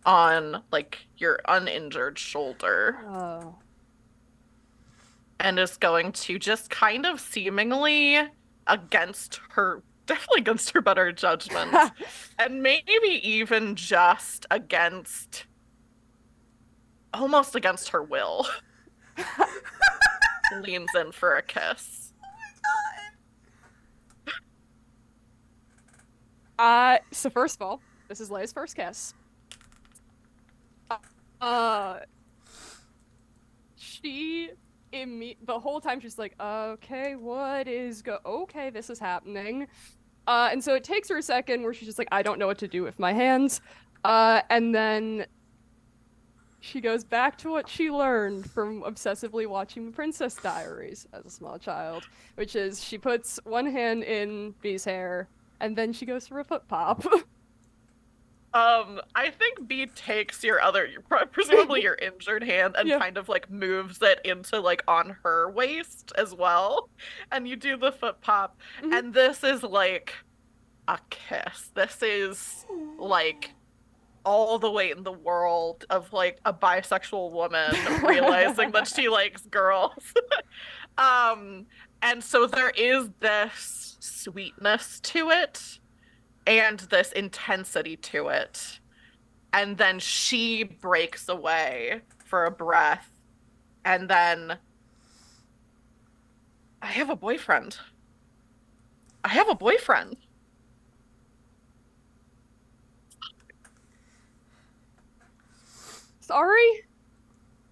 on like your uninjured shoulder Oh. and is going to just kind of seemingly definitely against her better judgment, and maybe even just almost against her will, leans in for a kiss. So first of all, this is Leia's first kiss. Uh she the whole time she's like, okay, okay, this is happening. And so it takes her a second where she's just like, I don't know what to do with my hands. And then she goes back to what she learned from obsessively watching The Princess Diaries as a small child, which is she puts one hand in Bee's hair and then she goes for a foot pop. I think B takes presumably your injured hand and Yeah. kind of like moves it into like on her waist as well. And you do the foot pop. Mhm. And this is like a kiss. This is like all the weight in the world of like a bisexual woman realizing that she likes girls. Um, and so there is this sweetness to it and this intensity to it. And then she breaks away for a breath. And then I have a boyfriend. I have a boyfriend. Sorry?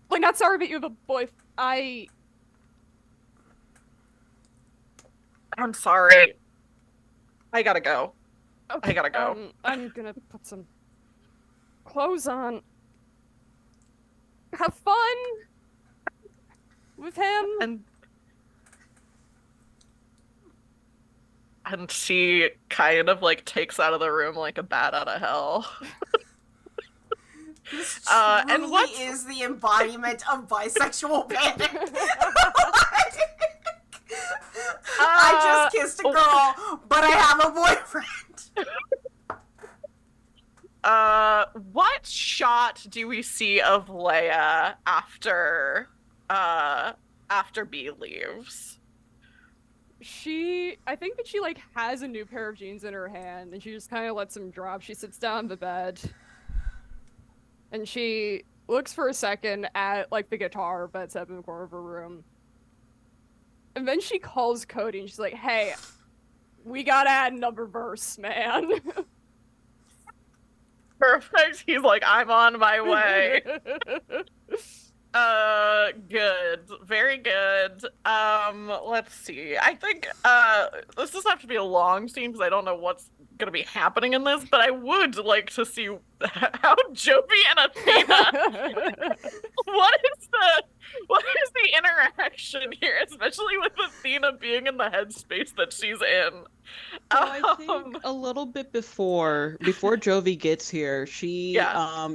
Like, not sorry, but you have a boy. I'm sorry. I gotta go. Okay, I gotta go. I'm gonna put some clothes on. Have fun with him. And she kind of like takes out of the room like a bat out of hell. This And truly what is the embodiment of bisexual panic. I just kissed a girl, but I have a boyfriend. What shot do we see of Leia after B leaves? I think that she like has a new pair of jeans in her hand and she just kind of lets them drop. She sits down on the bed and she looks for a second at like the guitar that's up in the corner of her room. And then she calls Cody and she's like, hey, we gotta add another verse, man. Perfect. He's like, I'm on my way. Good. Very good. Let's see. I think this doesn't have to be a long scene because I don't know what's gonna be happening in this, but I would like to see how Jovi and Athena what is the interaction here, especially with Athena being in the headspace that she's in. So I think a little bit before Jovi gets here, she Yeah.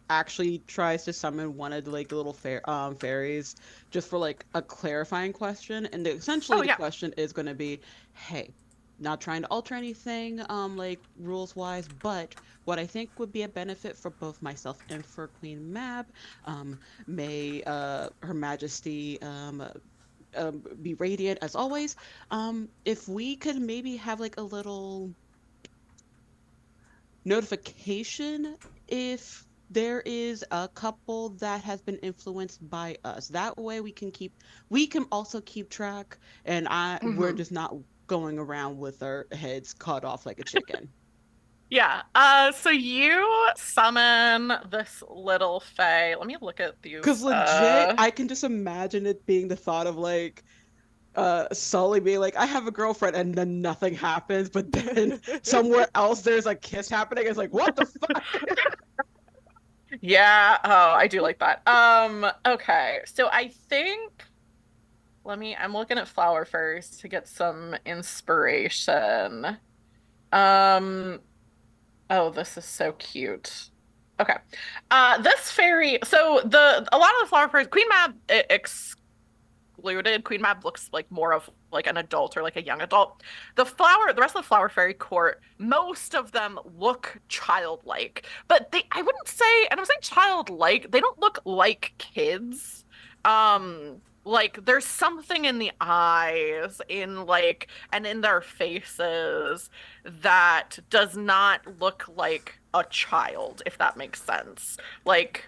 actually tries to summon one of the like little fairies just for like a clarifying question, and essentially Oh the yeah. question is going to be, hey, not trying to alter anything like rules wise, but what I think would be a benefit for both myself and for Queen Mab, may Her Majesty be radiant as always. If we could maybe have like a little notification if there is a couple that has been influenced by us. That way we can also keep track, and we're Mhm. just not going around with our heads cut off like a chicken. Yeah. So you summon this little fae. Let me look at Cause these. legit, I can just imagine it being the thought of like Sully being like, I have a girlfriend, and then nothing happens, but then somewhere else there's a kiss happening. It's like, what the fuck? Yeah. Oh, I do like that. Okay. So I think I'm looking at Flower first to get some inspiration. Um, oh, this is so cute. Okay. This fairy, so a lot of the flower fairies, Queen Mab excluded. Queen Mab looks like more of like an adult or like a young adult. The rest of the flower fairy court, most of them look childlike, but I wouldn't say, and I'm saying childlike, they don't look like kids. Like there's something in the eyes, and in their faces that does not look like a child, if that makes sense. Like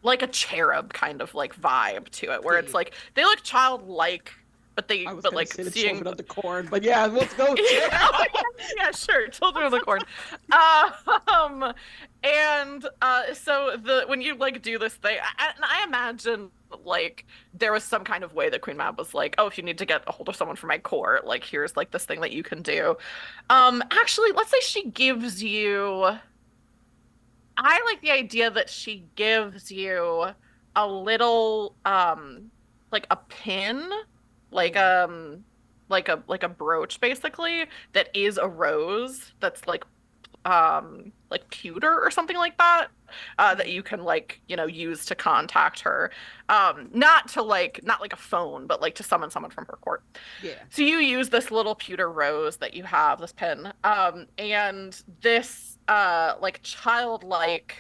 a cherub kind of like vibe to it, where it's Yeah. like they look childlike, I was but gonna like say the seeing children of the corn, but yeah, let's go. yeah, sure, Children of the Corn. Um, and so the when you like do this thing, I imagine like there was some kind of way that Queen Mab was like, oh, if you need to get a hold of someone from my court, like here's like this thing that you can do. Actually, let's say she gives you. I like the idea that she gives you a little like a pin, like Mm. like a brooch basically that is a rose that's like pewter or something like that, that you can like use to contact her, not like a phone but like to summon someone from her court. Yeah. So you use this little pewter rose that you have, this pin, and this like childlike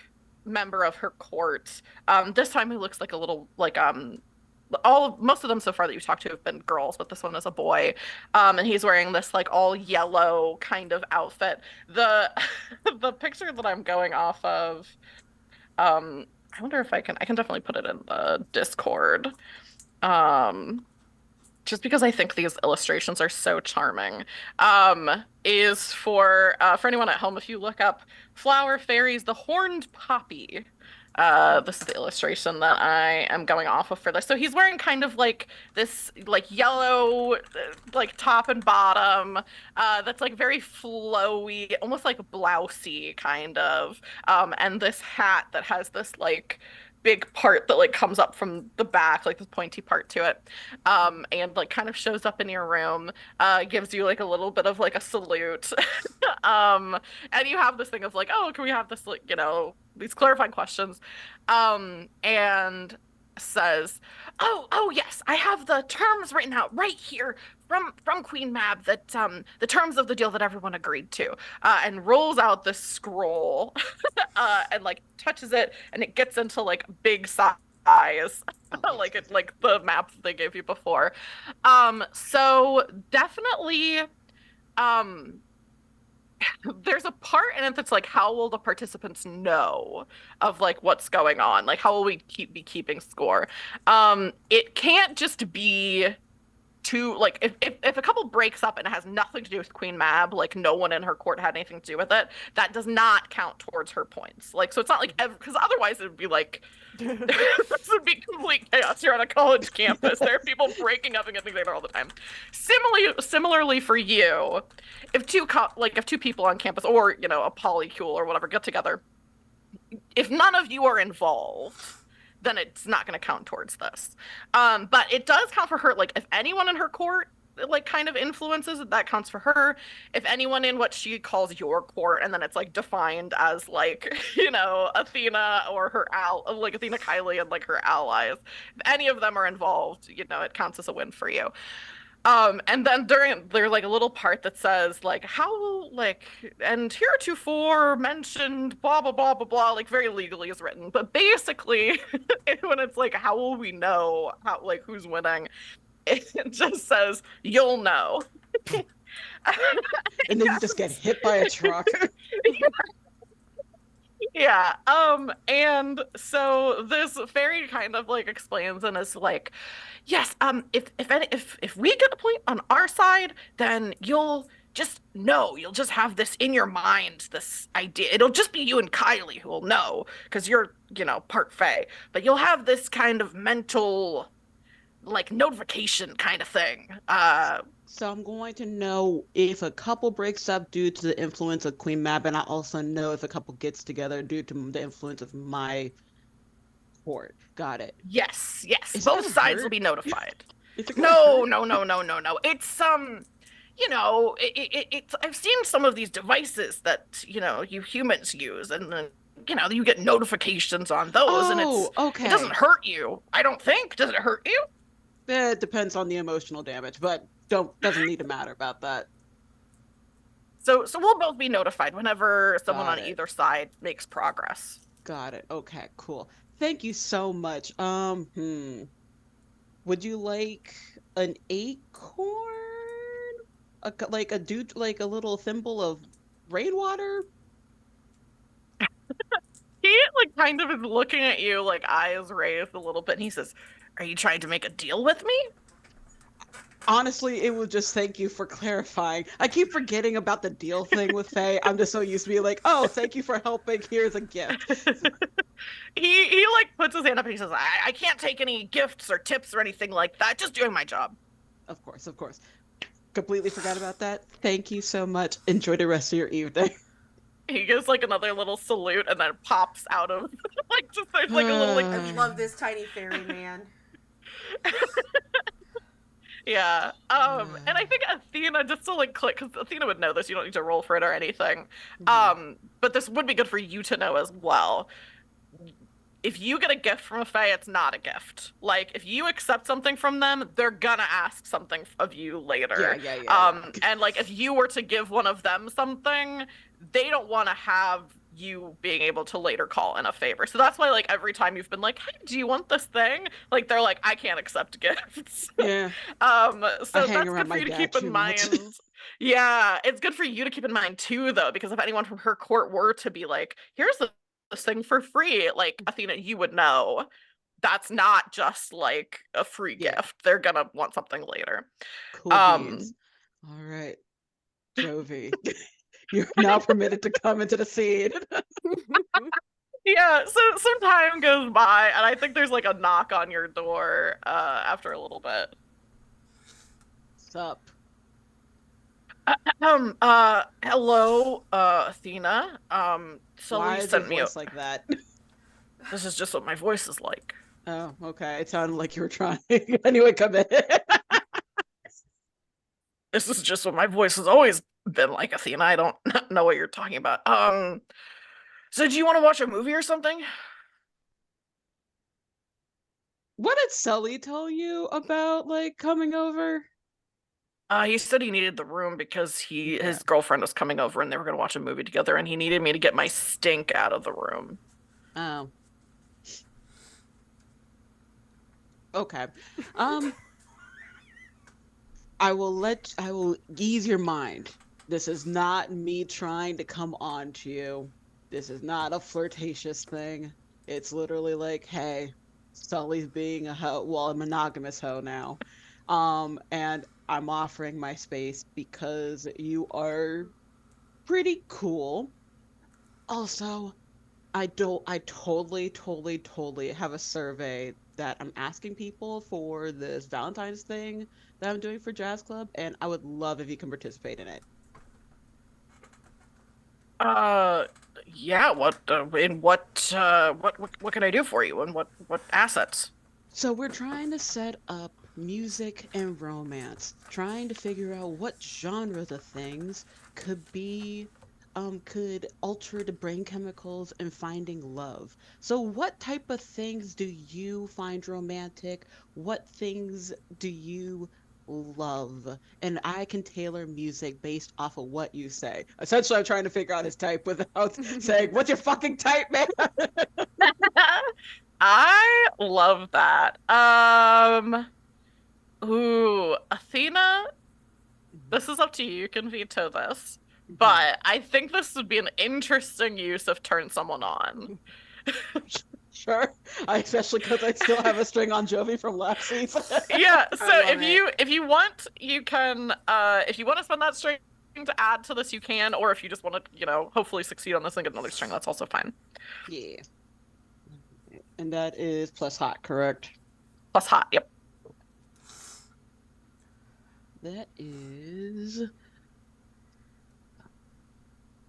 member of her court. This time he looks like a little like most of them so far that you've talked to have been girls, but this one is a boy. And he's wearing this like all yellow kind of outfit. The the picture that I'm going off of, I wonder if I can definitely put it in the Discord. Um, just because I think these illustrations are so charming, is for anyone at home, if you look up Flower Fairies, the Horned Poppy. This is the illustration that I am going off of for this. So he's wearing kind of like this like yellow like top and bottom, that's like very flowy, almost like blousey kind of, and this hat that has this like big part that like comes up from the back, like this pointy part to it, and like kind of shows up in your room, gives you like a little bit of like a salute, and you have this thing of like, oh, can we have this like these clarifying questions, and says, oh yes, I have the terms written out right here from Queen Mab, that the terms of the deal that everyone agreed to, and rolls out this scroll, and like touches it, and it gets into like big size, Oh, yes. like the map that they gave you before. So definitely, um, there's a part in it that's like, how will the participants know of like what's going on? Like, how will we be keeping score? It can't just be like if a couple breaks up and it has nothing to do with Queen Mab, like no one in her court had anything to do with it, that does not count towards her points. Like, so it's not like because otherwise it would be like this would be complete chaos. You're on a college campus. There are people breaking up and getting together all the time. Similarly for you, if two people on campus or a polycule or whatever get together, if none of you are involved, then it's not going to count towards this. But it does count for her. Like if anyone in her court like kind of influences it, that counts for her. If anyone in what she calls your court, and then it's like defined as like Athena or like Athena, Kylie, and like her allies. If any of them are involved, it counts as a win for you. And then there's like a little part that says like how like and heretofore mentioned blah blah blah blah blah, like very legally is written. But basically when it's like how will we know how like who's winning, it just says you'll know. And then you just get hit by a truck. Yeah. And so this fairy kind of like explains and is like, yes, if we get a point on our side, then you'll just know, you'll just have this in your mind, this idea. It'll just be you and Kylie who will know, because you're, part Fae. But you'll have this kind of mental like notification kind of thing. So I'm going to know if a couple breaks up due to the influence of Queen Mab, and I also know if a couple gets together due to the influence of my court. Got it. Yes. Is Both sides will be notified. No. It's it's I've seen some of these devices that you humans use, and then you get notifications on those, and okay. It doesn't hurt you. I don't think. Does it hurt you? It depends on the emotional damage, but doesn't need to matter about that. So we'll both be notified whenever someone on either side makes progress. Got it. Okay, cool. Thank you so much. Would you like an acorn? Like a little thimble of rainwater? He like kind of is looking at you, like eyes raised a little bit, and he says, "Are you trying to make a deal with me?" Honestly, it was just thank you for clarifying. I keep forgetting about the deal thing with Faye. I'm just so used to being like, oh, thank you for helping. Here's a gift. He like puts his hand up and he says, I can't take any gifts or tips or anything like that. Just doing my job. Of course. Completely forgot about that. Thank you so much. Enjoy the rest of your evening. He gives like another little salute and then pops out of like just there's like a little like I love this tiny fairy man. Yeah. And I think Athena, just to like click, because Athena would know this, you don't need to roll for it or anything. But this would be good for you to know as well. If you get a gift from a Fae, it's not a gift. Like, if you accept something from them, they're gonna ask something of you later. Yeah. And like, if you were to give one of them something, they don't want to have you being able to later call in a favor. So that's why, like, every time you've been like, hey, do you want this thing? Like, they're like, I can't accept gifts. Yeah. So that's good for you to keep in mind. Yeah, it's good for you to keep in mind too, though, because if anyone from her court were to be like, here's this thing for free, like, Athena, you would know that's not just like a free gift. They're gonna want something later. Cool beans. All right, Jovi. You're now permitted to come into the scene. Yeah, so some time goes by, and I think there's like a knock on your door after a little bit. Sup? Hello, Athena. So why you is sent your me voice like that? This is just what my voice is like. Oh, okay. It sounded like you were trying. Anyway, come in. This is just what my voice has always been like, Athena. I don't know what you're talking about. So do you want to watch a movie or something? What did Sully tell you about, like, coming over? He said he needed the room because his girlfriend was coming over and they were going to watch a movie together, and he needed me to get my stink out of the room. Oh. Okay. I will ease your mind. This is not me trying to come on to you. This is not a flirtatious thing. It's literally like, hey, Sully's being a hoe, well, a monogamous hoe now. And I'm offering my space because you are pretty cool. Also, I totally have a survey that I'm asking people for this Valentine's thing that I'm doing for Jazz Club, and I would love if you can participate in it. Uh, yeah. What can I do for you? And what assets? So we're trying to set up music and romance, trying to figure out what genres of things could alter the brain chemicals and finding love. So what type of things do you find romantic? What things do you love? And I can tailor music based off of what you say. Essentially, I'm trying to figure out his type without saying, "What's your fucking type, man?" I love that. Ooh, Athena, this is up to you. You can veto this. But I think this would be an interesting use of turn someone on. Sure. Especially because I still have a string on Jovi from last season. Yeah, so love if you want, you can if you want to spend that string to add to this, you can, or if you just want to, hopefully succeed on this and get another string, that's also fine. Yeah. And that is plus hot, correct? Plus hot, yep. That is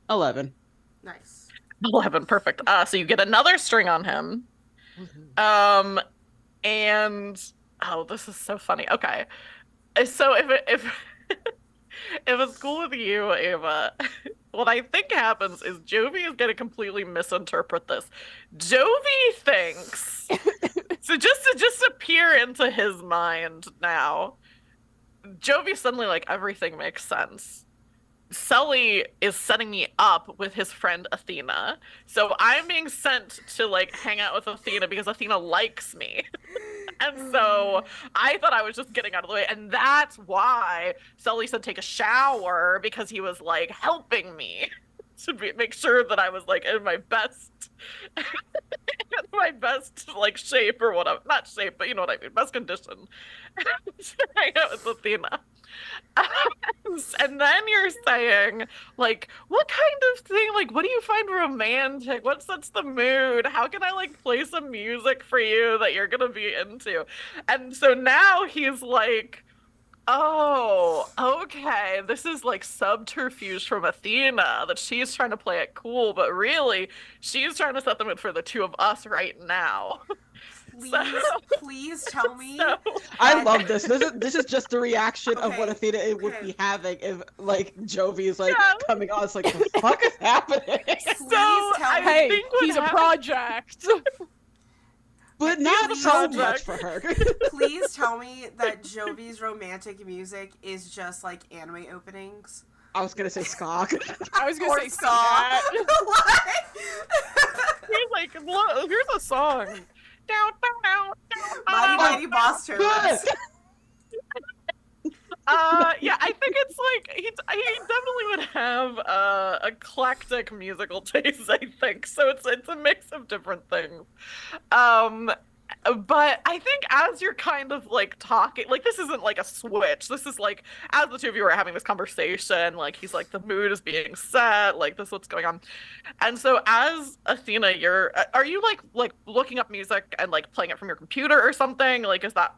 11. Nice. 11, perfect. So you get another string on him. And oh, this is so funny. Okay. So if if it's cool with you, Ava, what I think happens is Jovi is gonna completely misinterpret this. Jovi thinks so just to peer into his mind now. Jovi suddenly like everything makes sense. Sully is setting me up with his friend Athena. So I'm being sent to like hang out with Athena because Athena likes me. And so I thought I was just getting out of the way. And that's why Sully said take a shower because he was like helping me to make sure that I was like in my best like shape or whatever. Not shape, but you know what I mean, best condition. To hang out with Athena. And then you're saying, like, what kind of thing, like, what do you find romantic? What sets the mood? How can I, like, play some music for you that you're gonna be into? And so now he's like, oh, okay, this is like subterfuge from Athena that she's trying to play it cool, but really, she's trying to set the mood for the two of us right now. Please tell me. I love this. This is just the reaction of what Okay, Athena would be having if like Jovi is like Yeah. coming on. It's like, what the fuck is happening? Please tell me. Hey, he's a project. But not a so much project. for her. Please tell me that Jovi's romantic music is just like anime openings. I was gonna say Skog. I was gonna Or say Saw. that. He's like, look, here's a song. Down, down, Mighty Mighty Boss Turbos. Yeah, I think it's like he definitely would have eclectic musical tastes, I think. So it's a mix of different things. But I think as you're kind of like talking, like this isn't like a switch. This is like as the two of you are having this conversation, like he's like the mood is being set, like this is what's going on. And so as Athena, are you like looking up music and like playing it from your computer or something? Like is that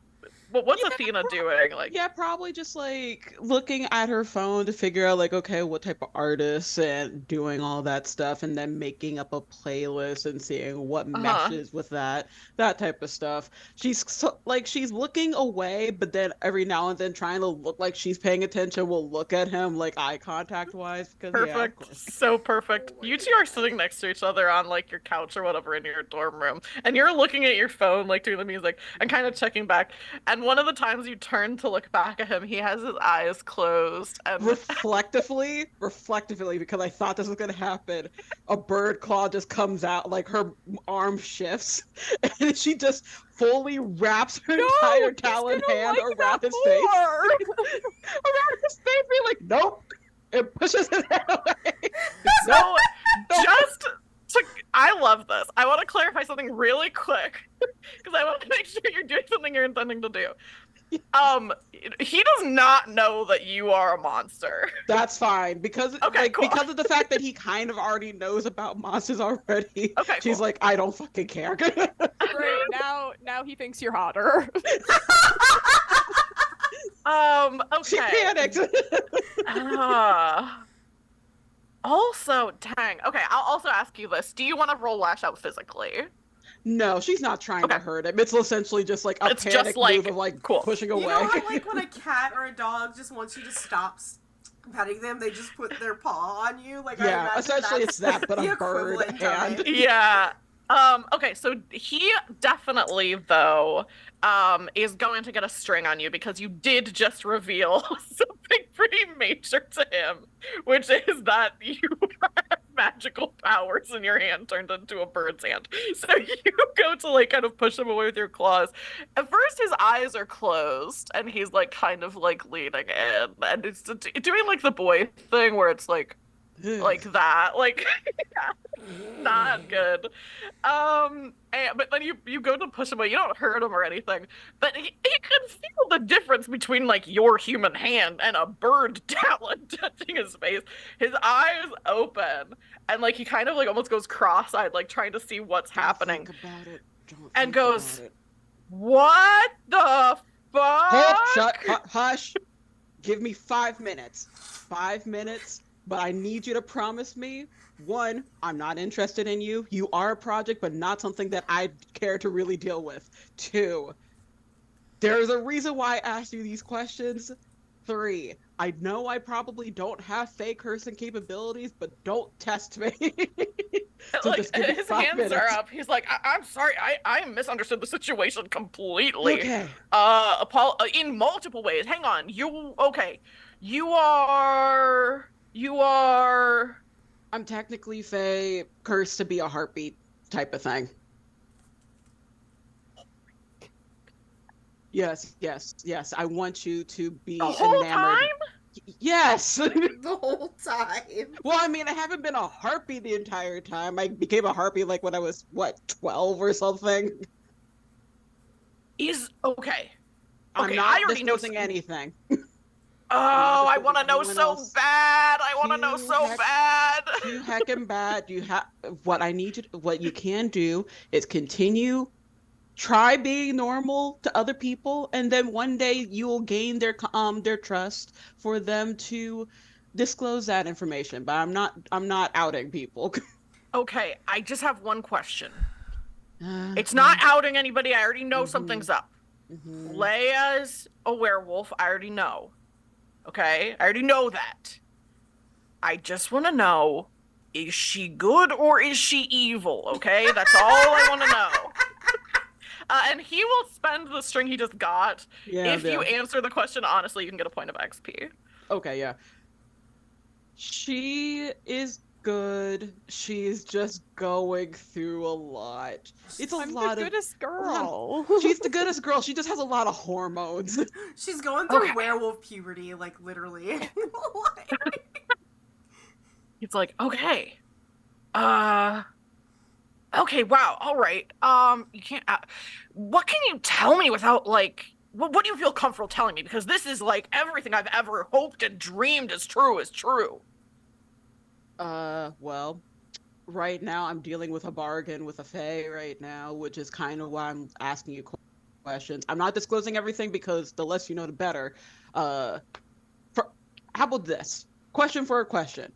what's Athena doing? Like Yeah, probably just like looking at her phone to figure out like, okay, what type of artists and doing all that stuff, and then making up a playlist and seeing what meshes with that type of stuff. She's looking away, but then every now and then trying to look like she's paying attention. Will look at him like eye contact wise because yeah, of perfect. course. So perfect. You two are sitting next to each other on like your couch or whatever in your dorm room, and you're looking at your phone, like doing the music and kind of checking back. And one of the times you turn to look back at him, he has his eyes closed and reflectively, because I thought this was gonna happen, a bird claw just comes out, like her arm shifts, and she just fully wraps her entire talon hand around his face. Around his face, being like, nope. It pushes his head away. No, just to, I love this. I want to clarify something really quick because I want to make sure you're doing something you're intending to do. He does not know that you are a monster. That's fine because Okay, cool. because of the fact that he kind of already knows about monsters already. Okay, She's cool. like, I don't fucking care. Great. Now he thinks you're hotter. She Okay. panicked. Also, dang. Okay, I'll also ask you this. Do you want to roll lash out physically? No, she's not trying Okay. to hurt him. It's essentially just like a It's panic just like, move of like cool. pushing You away. know how, like, when a cat or a dog just wants you to stop petting them, they just put their paw on you? Like, I Yeah, imagine essentially that's it's that, but the a bird equivalent hand. of it. Yeah. Okay, so he definitely, though, is going to get a string on you because you did just reveal something pretty major to him, which is that you have magical powers in your hand turned into a bird's hand. So you go to like kind of push him away with your claws. At first his eyes are closed and he's like kind of like leaning in and it's doing like the boy thing where it's like that, like not good. But then you go to push him away. You don't hurt him or anything, but he can feel the difference between like your human hand and a bird talon touching his face. His eyes open, and like he kind of like almost goes cross-eyed, like trying to see what's happening, Think about it. Don't and think goes, about it. "What the Hold, fuck?" shut, hush. Give me 5 minutes. 5 minutes, but I need you to promise me, one, I'm not interested in you. You are a project, but not something that I care to really deal with. Two, there's a reason why I asked you these questions. Three, I know I probably don't have fake cursing capabilities, but don't test me. So Like just give me his 5 hands minutes. are up. He's like, I'm sorry, I misunderstood the situation completely. Okay. In multiple ways. Hang on. Okay? You are. I'm technically Fae, cursed to be a heartbeat type of thing. Yes, yes, yes. I want you to be The whole enamored. time? Yes. The whole time. Well, I mean, I haven't been a harpy the entire time. I became a harpy like when I was, what, 12 or something? Is okay. I'm Okay, not I already know. disclosing anything. Oh, I want to disclosing know anyone so else. bad. I want to know Too so bad. Too heckin' bad. What you can do is continue, try being normal to other people, and then one day you will gain their trust for them to disclose that information. But I'm not outing people. Okay, I just have one question. Uh, It's not outing anybody. I already know mhm, something's up. mhm. Leia's a werewolf. I already know. Okay? I already know that. I just want to know, is she good or is she evil? Okay? That's all I want to know. And he will spend the string he just got. Yeah, If you answer the question honestly, you can get a point of XP. Okay, yeah. She is good. She's just going through a lot. It's a I'm lot the of goodest girl. She's the goodest girl. She just has a lot of hormones. She's going through Okay. werewolf puberty, like, literally. He's like, okay. Okay, wow, all right. You can't. What can you tell me without like? What do you feel comfortable telling me? Because this is like everything I've ever hoped and dreamed is true is true. Well, right now I'm dealing with a bargain with a Fae right now, which is kind of why I'm asking you questions. I'm not disclosing everything because the less you know, the better. How about this? Question for a question.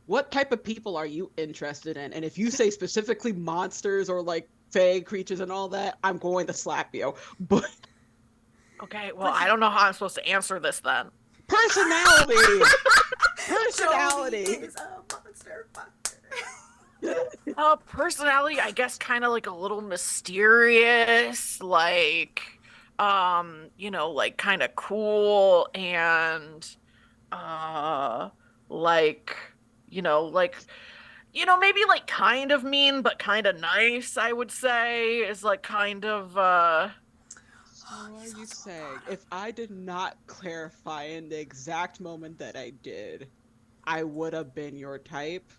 What type of people are you interested in? And if you say specifically monsters or like Fae creatures and all that, I'm going to slap you. But Okay, well, I don't know how I'm supposed to answer this then. personality! Joey Personality! is a monster fucker. Personality, I guess, kind of like a little mysterious, like, like kind of cool and, like, maybe like kind of mean, but kind of nice, I would say, is like kind of, So are you saying if I did not clarify in the exact moment that I did, I would have been your type?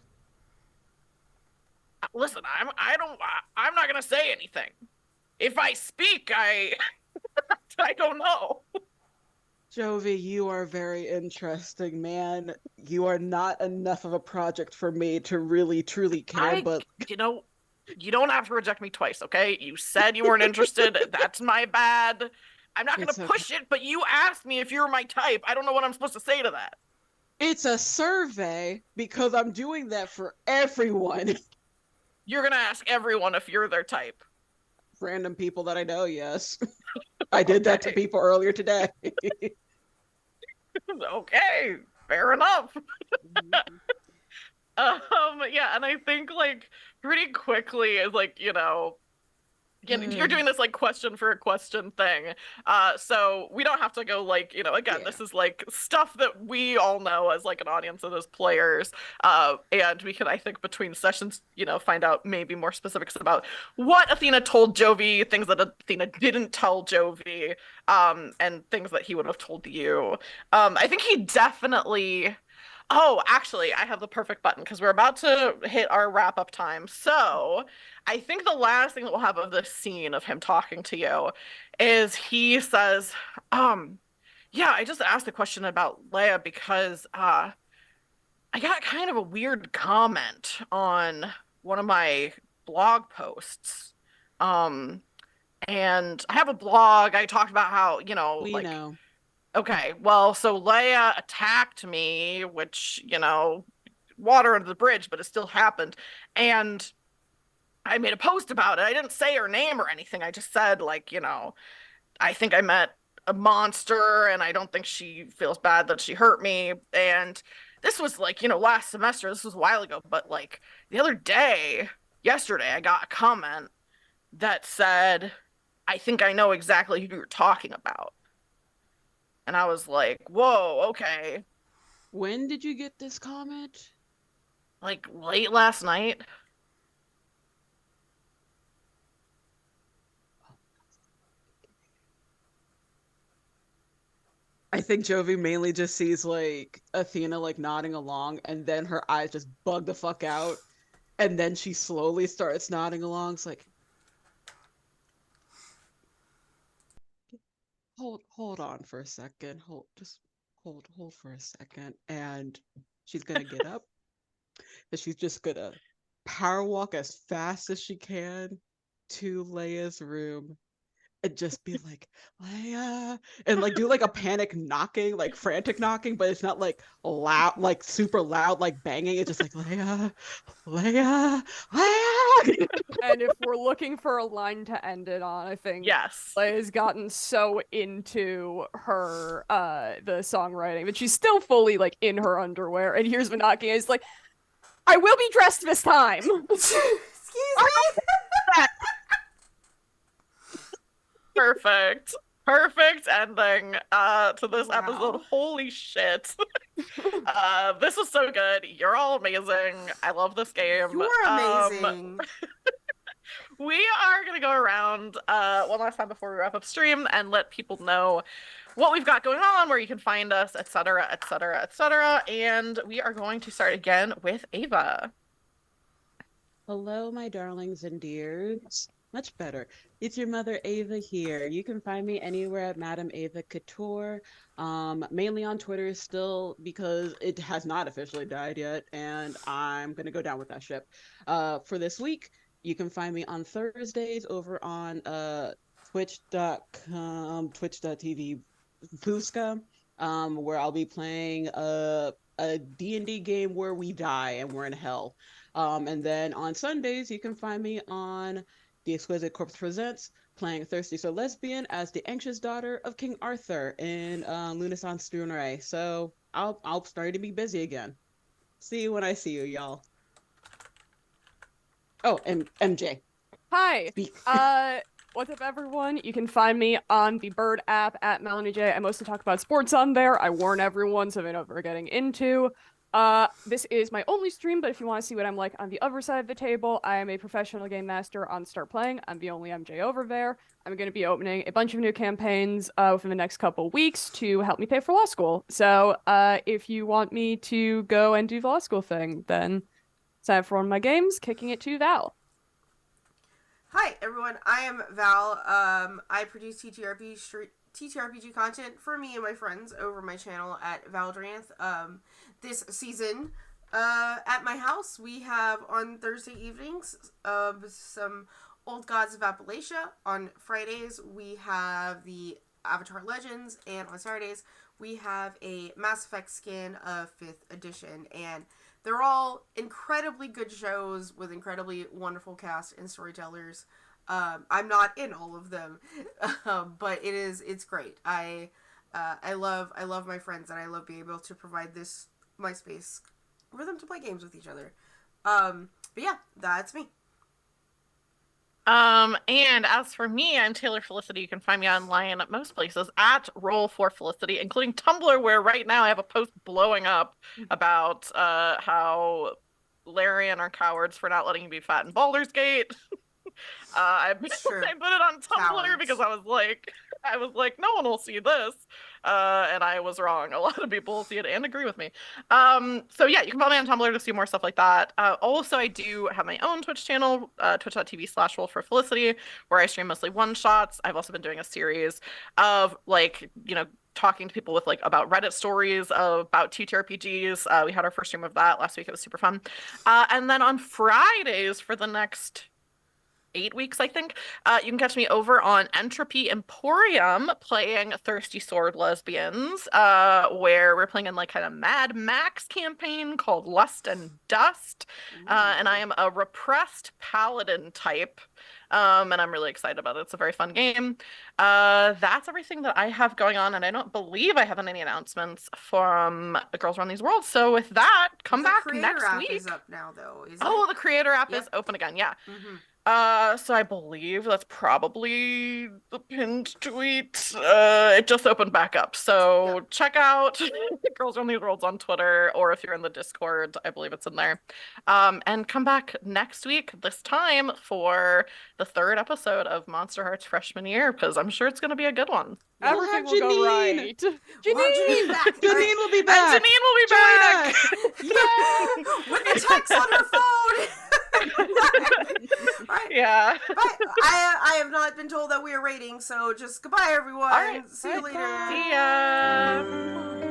listen, I'm not gonna say anything. If I speak, I I don't know. Jovi, you are very interesting, man. You are not enough of a project for me to really, truly care, but You know, you don't have to reject me twice, okay? You said you weren't interested. That's my bad. I'm not gonna it's okay. push it, but you asked me if you were my type. I don't know what I'm supposed to say to that. It's a survey because I'm doing that for everyone. You're gonna ask everyone if you're their type. Random people that I know, yes. I did that to Okay. people earlier today. Okay, fair enough. Yeah, and I think like pretty quickly is like, again, you're doing this like question for a question thing. So we don't have to go like, again, Yeah. this is like stuff that we all know as like an audience and as players. And we can, I think, between sessions, find out maybe more specifics about what Athena told Jovi, things that Athena didn't tell Jovi, and things that he would have told you. I think he definitely. Oh, actually, I have the perfect button because we're about to hit our wrap up time. So, I think the last thing that we'll have of this scene of him talking to you is he says, yeah, I just asked a question about Leia because I got kind of a weird comment on one of my blog posts. Um, and I have a blog. I talked about how, We like, know. okay, well, so Leia attacked me, which, water under the bridge, but it still happened. And I made a post about it. I didn't say her name or anything. I just said, like, I think I met a monster and I don't think she feels bad that she hurt me. And this was like, last semester. This was a while ago. But like the other day, yesterday, I got a comment that said, I think I know exactly who you're talking about. And I was like, whoa, okay. When did you get this comment? Like late last night. I think Jovi mainly just sees like Athena like nodding along, and then her eyes just bug the fuck out, and then she slowly starts nodding along. It's like, hold on for a second. Hold for a second. And she's gonna get up, and she's just gonna power walk as fast as she can to Leia's room and just be like, Leia, and like do like a panic knocking, like frantic knocking, but it's not like loud, like super loud, like banging. It's just like Leia, Leia, Leia. And if we're looking for a line to end it on, I think Yes. Leia's gotten so into her the songwriting that she's still fully like in her underwear. And here's Manaki is like, I will be dressed this time. Excuse me. Perfect. Perfect ending to this Wow. episode. Holy shit. This was so good. You're all amazing. I love this game. You're amazing. We are gonna go around one last time before we wrap up stream and let people know what we've got going on, where you can find us, etc., etc., etc. And we are going to start again with Ava. Hello, my darlings and dears. Much better. It's your mother Ava here. You can find me anywhere at Madam Ava Couture, mainly on Twitter still because it has not officially died yet, and I'm gonna go down with that ship. For this week, you can find me on Thursdays over on twitch.tv Fuska, where I'll be playing a D&D game where we die and we're in hell. And then on Sundays, you can find me on The Exquisite Corpse Presents, playing Thirsty So Lesbian as the anxious daughter of King Arthur in Lunaissance Ray. So I'll start to be busy again. See you when I see you, y'all. Oh, and MJ. Hi. Speak. What's up, everyone? You can find me on the Bird app at Melanie J. I mostly talk about sports on there. I warn everyone so they know what we're getting into. This is my only stream, but if you want to see what I'm like on the other side of the table, I am a professional game master on Start Playing. I'm the only MJ over there. I'm going to be opening a bunch of new campaigns within the next couple weeks to help me pay for law school. So if you want me to go and do the law school thing, then sign up for one of my games, Kicking It to Val. Hi, everyone. I am Val. I produce TTRPG content for me and my friends over my channel at Valdranth. This season, at my house, we have on Thursday evenings some Old Gods of Appalachia. On Fridays, we have the Avatar Legends, and on Saturdays, we have a Mass Effect skin of 5th edition, and they're all incredibly good shows with incredibly wonderful cast and storytellers. I'm not in all of them, but it's great. I love my friends, and I love being able to provide my space for them to play games with each other. But yeah, that's me. And as for me, I'm Taylor Felicity. You can find me online at most places at Roll4Felicity, including Tumblr, where right now I have a post blowing up about how Larian are cowards for not letting you be fat in Baldur's Gate. I put it on Tumblr cowards. Because I was like, no one will see this. And I was wrong. A lot of people will see it and agree with me. So yeah, you can follow me on Tumblr to see more stuff like that. Also, I do have my own Twitch channel, twitch.tv/Roll4Felicity, where I stream mostly one-shots. I've also been doing a series of talking to people with about Reddit stories about TTRPGs. We had our first stream of that last week. It was super fun. And then on Fridays for the next 8 weeks, I think, you can catch me over on Entropy Emporium playing Thirsty Sword Lesbians, where we're playing in kind of Mad Max campaign called Lust and Dust. And I am a repressed paladin type. And I'm really excited about it. It's a very fun game. That's everything that I have going on, and I don't believe I have any announcements from Girls Run These Worlds. So with that, come back next week. The creator app is up now, though, isn't it? The creator app is open again, yeah. Mm-hmm. So I believe that's probably the pinned tweet. It just opened back up. So check out Girls Run These Worlds on Twitter, or if you're in the Discord, I believe it's in there. And come back next week, this time for the 3rd episode of MonsterHearts Freshman Year, because I'm sure it's going to be a good one. Everything will go right. Janine back. Janine will be back. And Janine will be back. Yeah, with the text on her phone. Right. Yeah. But I have not been told that we are rating, so just goodbye, everyone. All right. See you later. See ya.